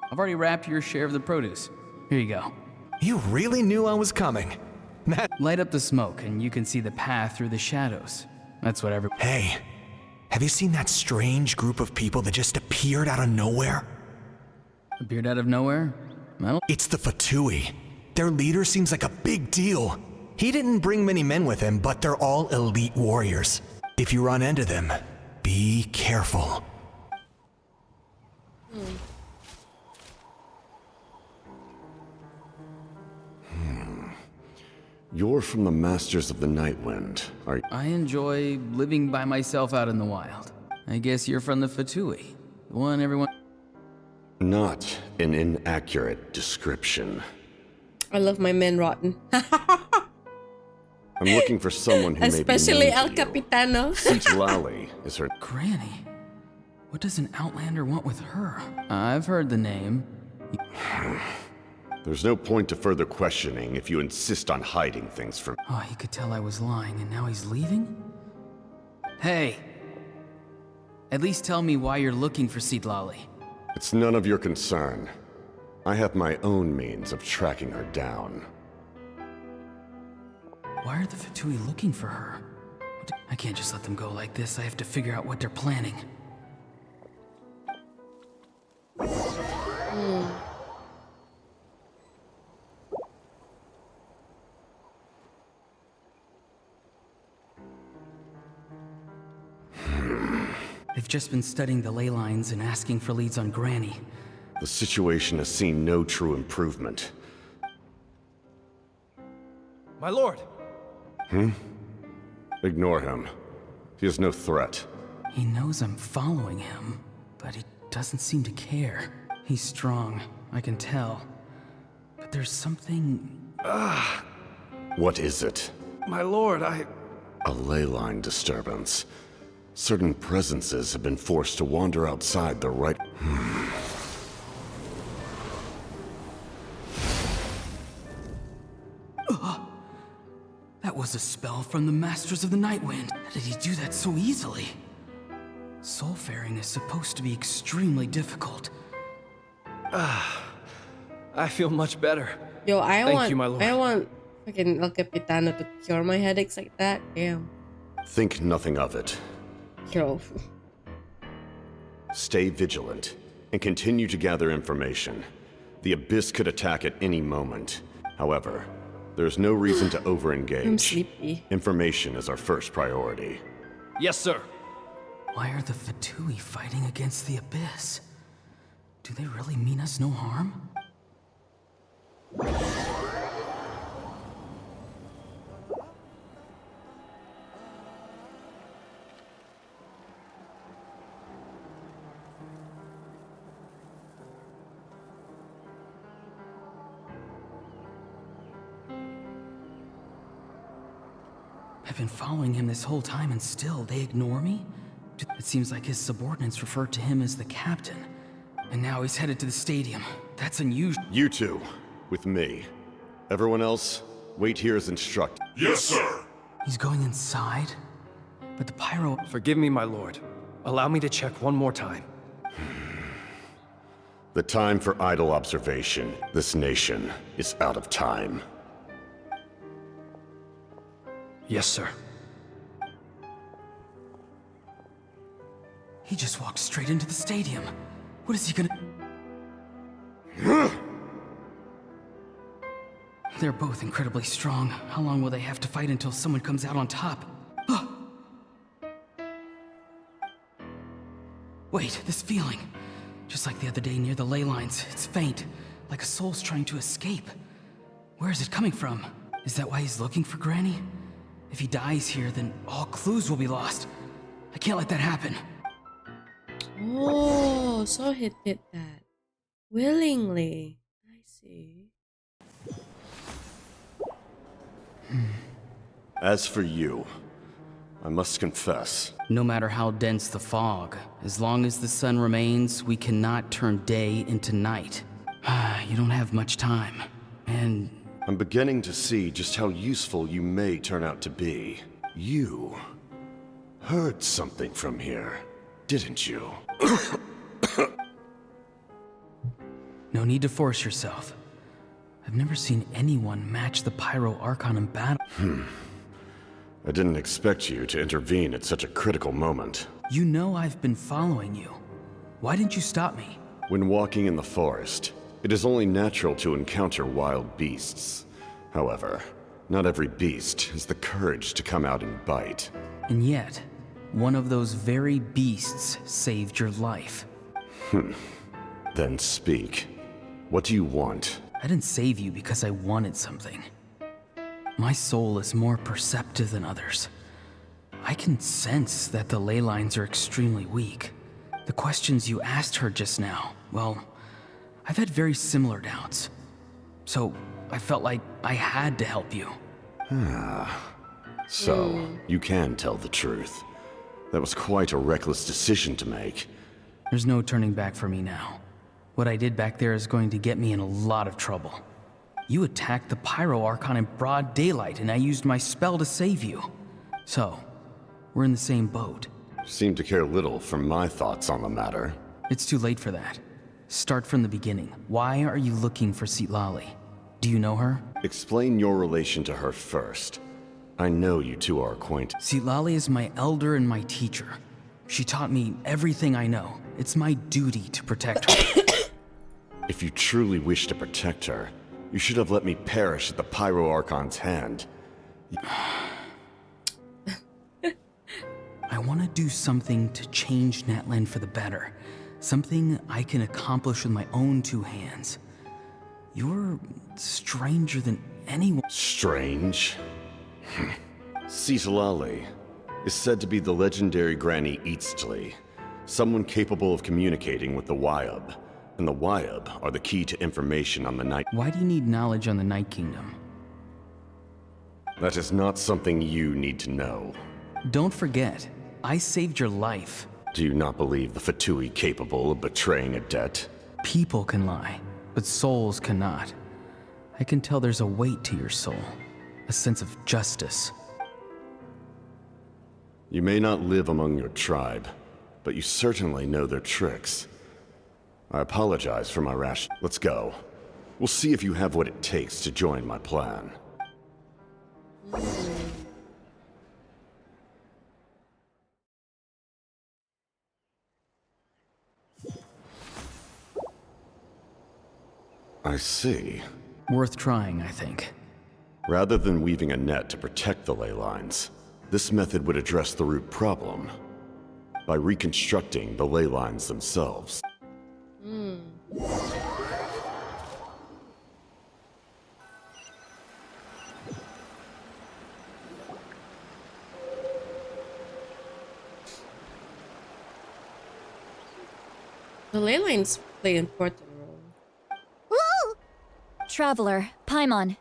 I've already wrapped your share of the produce. Here you go.
You really knew I was coming.
Light up the smoke and you can see the path through the shadows. That's what every—
Hey, have you seen that strange group of people that just appeared out of nowhere?
Appeared out of nowhere?
It's the Fatui. Their leader seems like a big deal. He didn't bring many men with him, but they're all elite warriors. If you run into them, be careful.
You're from the Masters of the Nightwind, are you?
I enjoy living by myself out in the wild. I guess you're from the Fatui. The one everyone—
Not an inaccurate description.
I love my men rotten.
I'm looking for someone who
Especially
may be
El
known to you.
Capitano.
Citlali is her—
Granny? What does an Outlander want with her? I've heard the name.
There's no point to further questioning if you insist on hiding things from—
Oh, he could tell I was lying and now he's leaving? Hey! At least tell me why you're looking for Citlali.
It's none of your concern. I have my own means of tracking her down.
Why are the Fatui looking for her? I can't just let them go like this. I have to figure out what they're planning. They've just been studying the ley lines and asking for leads on Granny.
The situation has seen no true improvement.
My lord!
Ignore him. He is no threat.
He knows I'm following him, but he doesn't seem to care. He's strong, I can tell. But there's something...
What is it?
My lord,
A ley line disturbance. Certain presences have been forced to wander outside the right...
That was a spell from the Masters of the Nightwind. How did he do that so easily? Soulfaring is supposed to be extremely difficult.
I feel much better.
Yo,
Thank you, my lord.
I want fucking El Capitano to cure my headaches like that. Damn.
Think nothing of it.
Yo.
Stay vigilant and continue to gather information. The Abyss could attack at any moment. However, there's no reason to over-engage.
I'm sleepy.
Information is our first priority.
Yes, sir.
Why are the Fatui fighting against the Abyss? Do they really mean us no harm? I've been following him this whole time and still they ignore me? It seems like his subordinates referred to him as the captain. And now he's headed to the stadium. That's unusual.
You two, with me. Everyone else, wait here as instructed.
Yes, sir.
He's going inside? But the pyro...
Forgive me, my lord. Allow me to check one more time.
The time for idle observation. This nation is out of time.
Yes, sir.
He just walked straight into the stadium. What is he gonna... They're both incredibly strong. How long will they have to fight until someone comes out on top? Wait, this feeling. Just like the other day near the ley lines, it's faint, like a soul's trying to escape. Where is it coming from? Is that why he's looking for Granny? If he dies here, then all clues will be lost. I can't let that happen.
Oh, so he did that willingly. I see.
As for you, I must confess.
No matter how dense the fog, as long as the sun remains, we cannot turn day into night. You don't have much time, and...
I'm beginning to see just how useful you may turn out to be. You heard something from here, didn't you?
No need to force yourself. I've never seen anyone match the Pyro Archon in battle.
I didn't expect you to intervene at such a critical moment.
You know I've been following you. Why didn't you stop me?
When walking in the forest, it is only natural to encounter wild beasts. However, not every beast has the courage to come out and bite.
And yet, one of those very beasts saved your life.
Then speak. What do you want?
I didn't save you because I wanted something. My soul is more perceptive than others. I can sense that the ley lines are extremely weak. The questions you asked her just now, well, I've had very similar doubts. So, I felt like I had to help you.
So, you can tell the truth. That was quite a reckless decision to make.
There's no turning back for me now. What I did back there is going to get me in a lot of trouble. You attacked the Pyro Archon in broad daylight, and I used my spell to save you. So, we're in the same boat.
Seem to care little for my thoughts on the matter.
It's too late for that. Start from the beginning. Why are you looking for Citlali? Do you know her?
Explain your relation to her first. I know you two are acquainted.
Citlali is my elder and my teacher. She taught me everything I know. It's my duty to protect her.
If you truly wish to protect her, you should have let me perish at the Pyro Archon's hand.
I want to do something to change Natlan for the better. Something I can accomplish with my own two hands. You're stranger than anyone.
Strange? Citlali is said to be the legendary Granny Eastli, someone capable of communicating with the Wyab. And the Wyab are the key to information on the Night.
Why do you need knowledge on the Night Kingdom?
That is not something you need to know.
Don't forget, I saved your life.
Do you not believe the Fatui capable of betraying a debt?
People can lie, but souls cannot. I can tell there's a weight to your soul, a sense of justice.
You may not live among your tribe, but you certainly know their tricks. I apologize for my rash. Let's go. We'll see if you have what it takes to join my plan. I see.
Worth trying, I think.
Rather than weaving a net to protect the ley lines, this method would address the root problem by reconstructing the ley lines themselves.
The ley lines play an important role.
Woo!
Traveler, Paimon.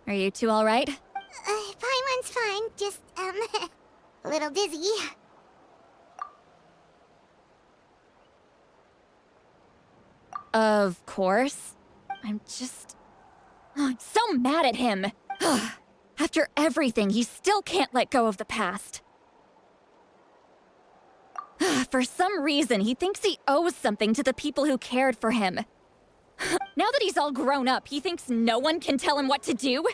Are you two alright?
Paimon's fine, just, a little dizzy.
Of course. I'm so mad at him. After everything, he still can't let go of the past. For some reason, he thinks he owes something to the people who cared for him. Now that he's all grown up, he thinks no one can tell him what to do.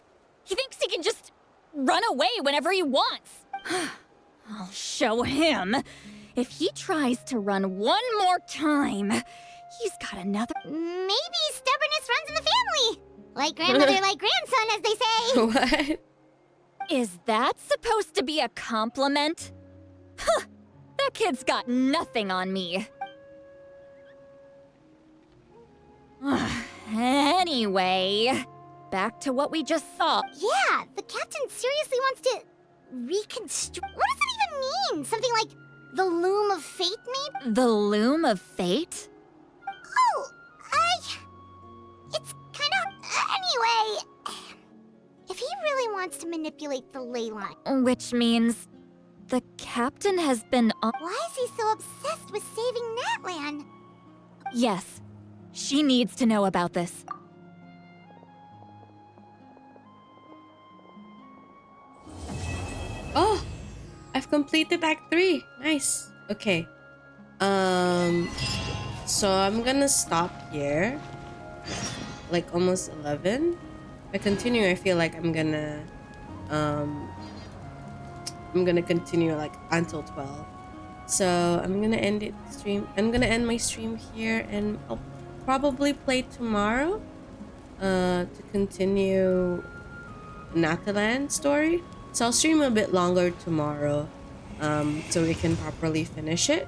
He thinks he can just run away whenever he wants. I'll show him. If he tries to run one more time, he's got another...
Maybe stubbornness runs in the family. Like grandmother, like grandson, as they say.
What?
Is that supposed to be a compliment? Huh, that kid's got nothing on me. Anyway, back to what we just saw.
Yeah, the captain seriously wants to reconstruct. What does that even mean? Something like the loom of fate, maybe?
The loom of fate?
Oh, it's kind of... Anyway, if he really wants to manipulate the ley line...
Which means the captain has been on...
Why is he so obsessed with saving Natlan?
Yes, she needs to know about this.
Oh, I've completed Act 3. Nice. Okay. So I'm gonna stop here. Like almost 11. By continuing, I feel like I'm gonna I'm gonna continue like until 12. So I'm gonna end it stream. I'm gonna end my stream here, and I'll probably play tomorrow to continue Natlan story. So I'll stream a bit longer tomorrow so we can properly finish it.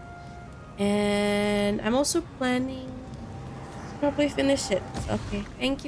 And I'm also planning to probably finish it. So, okay, thank you.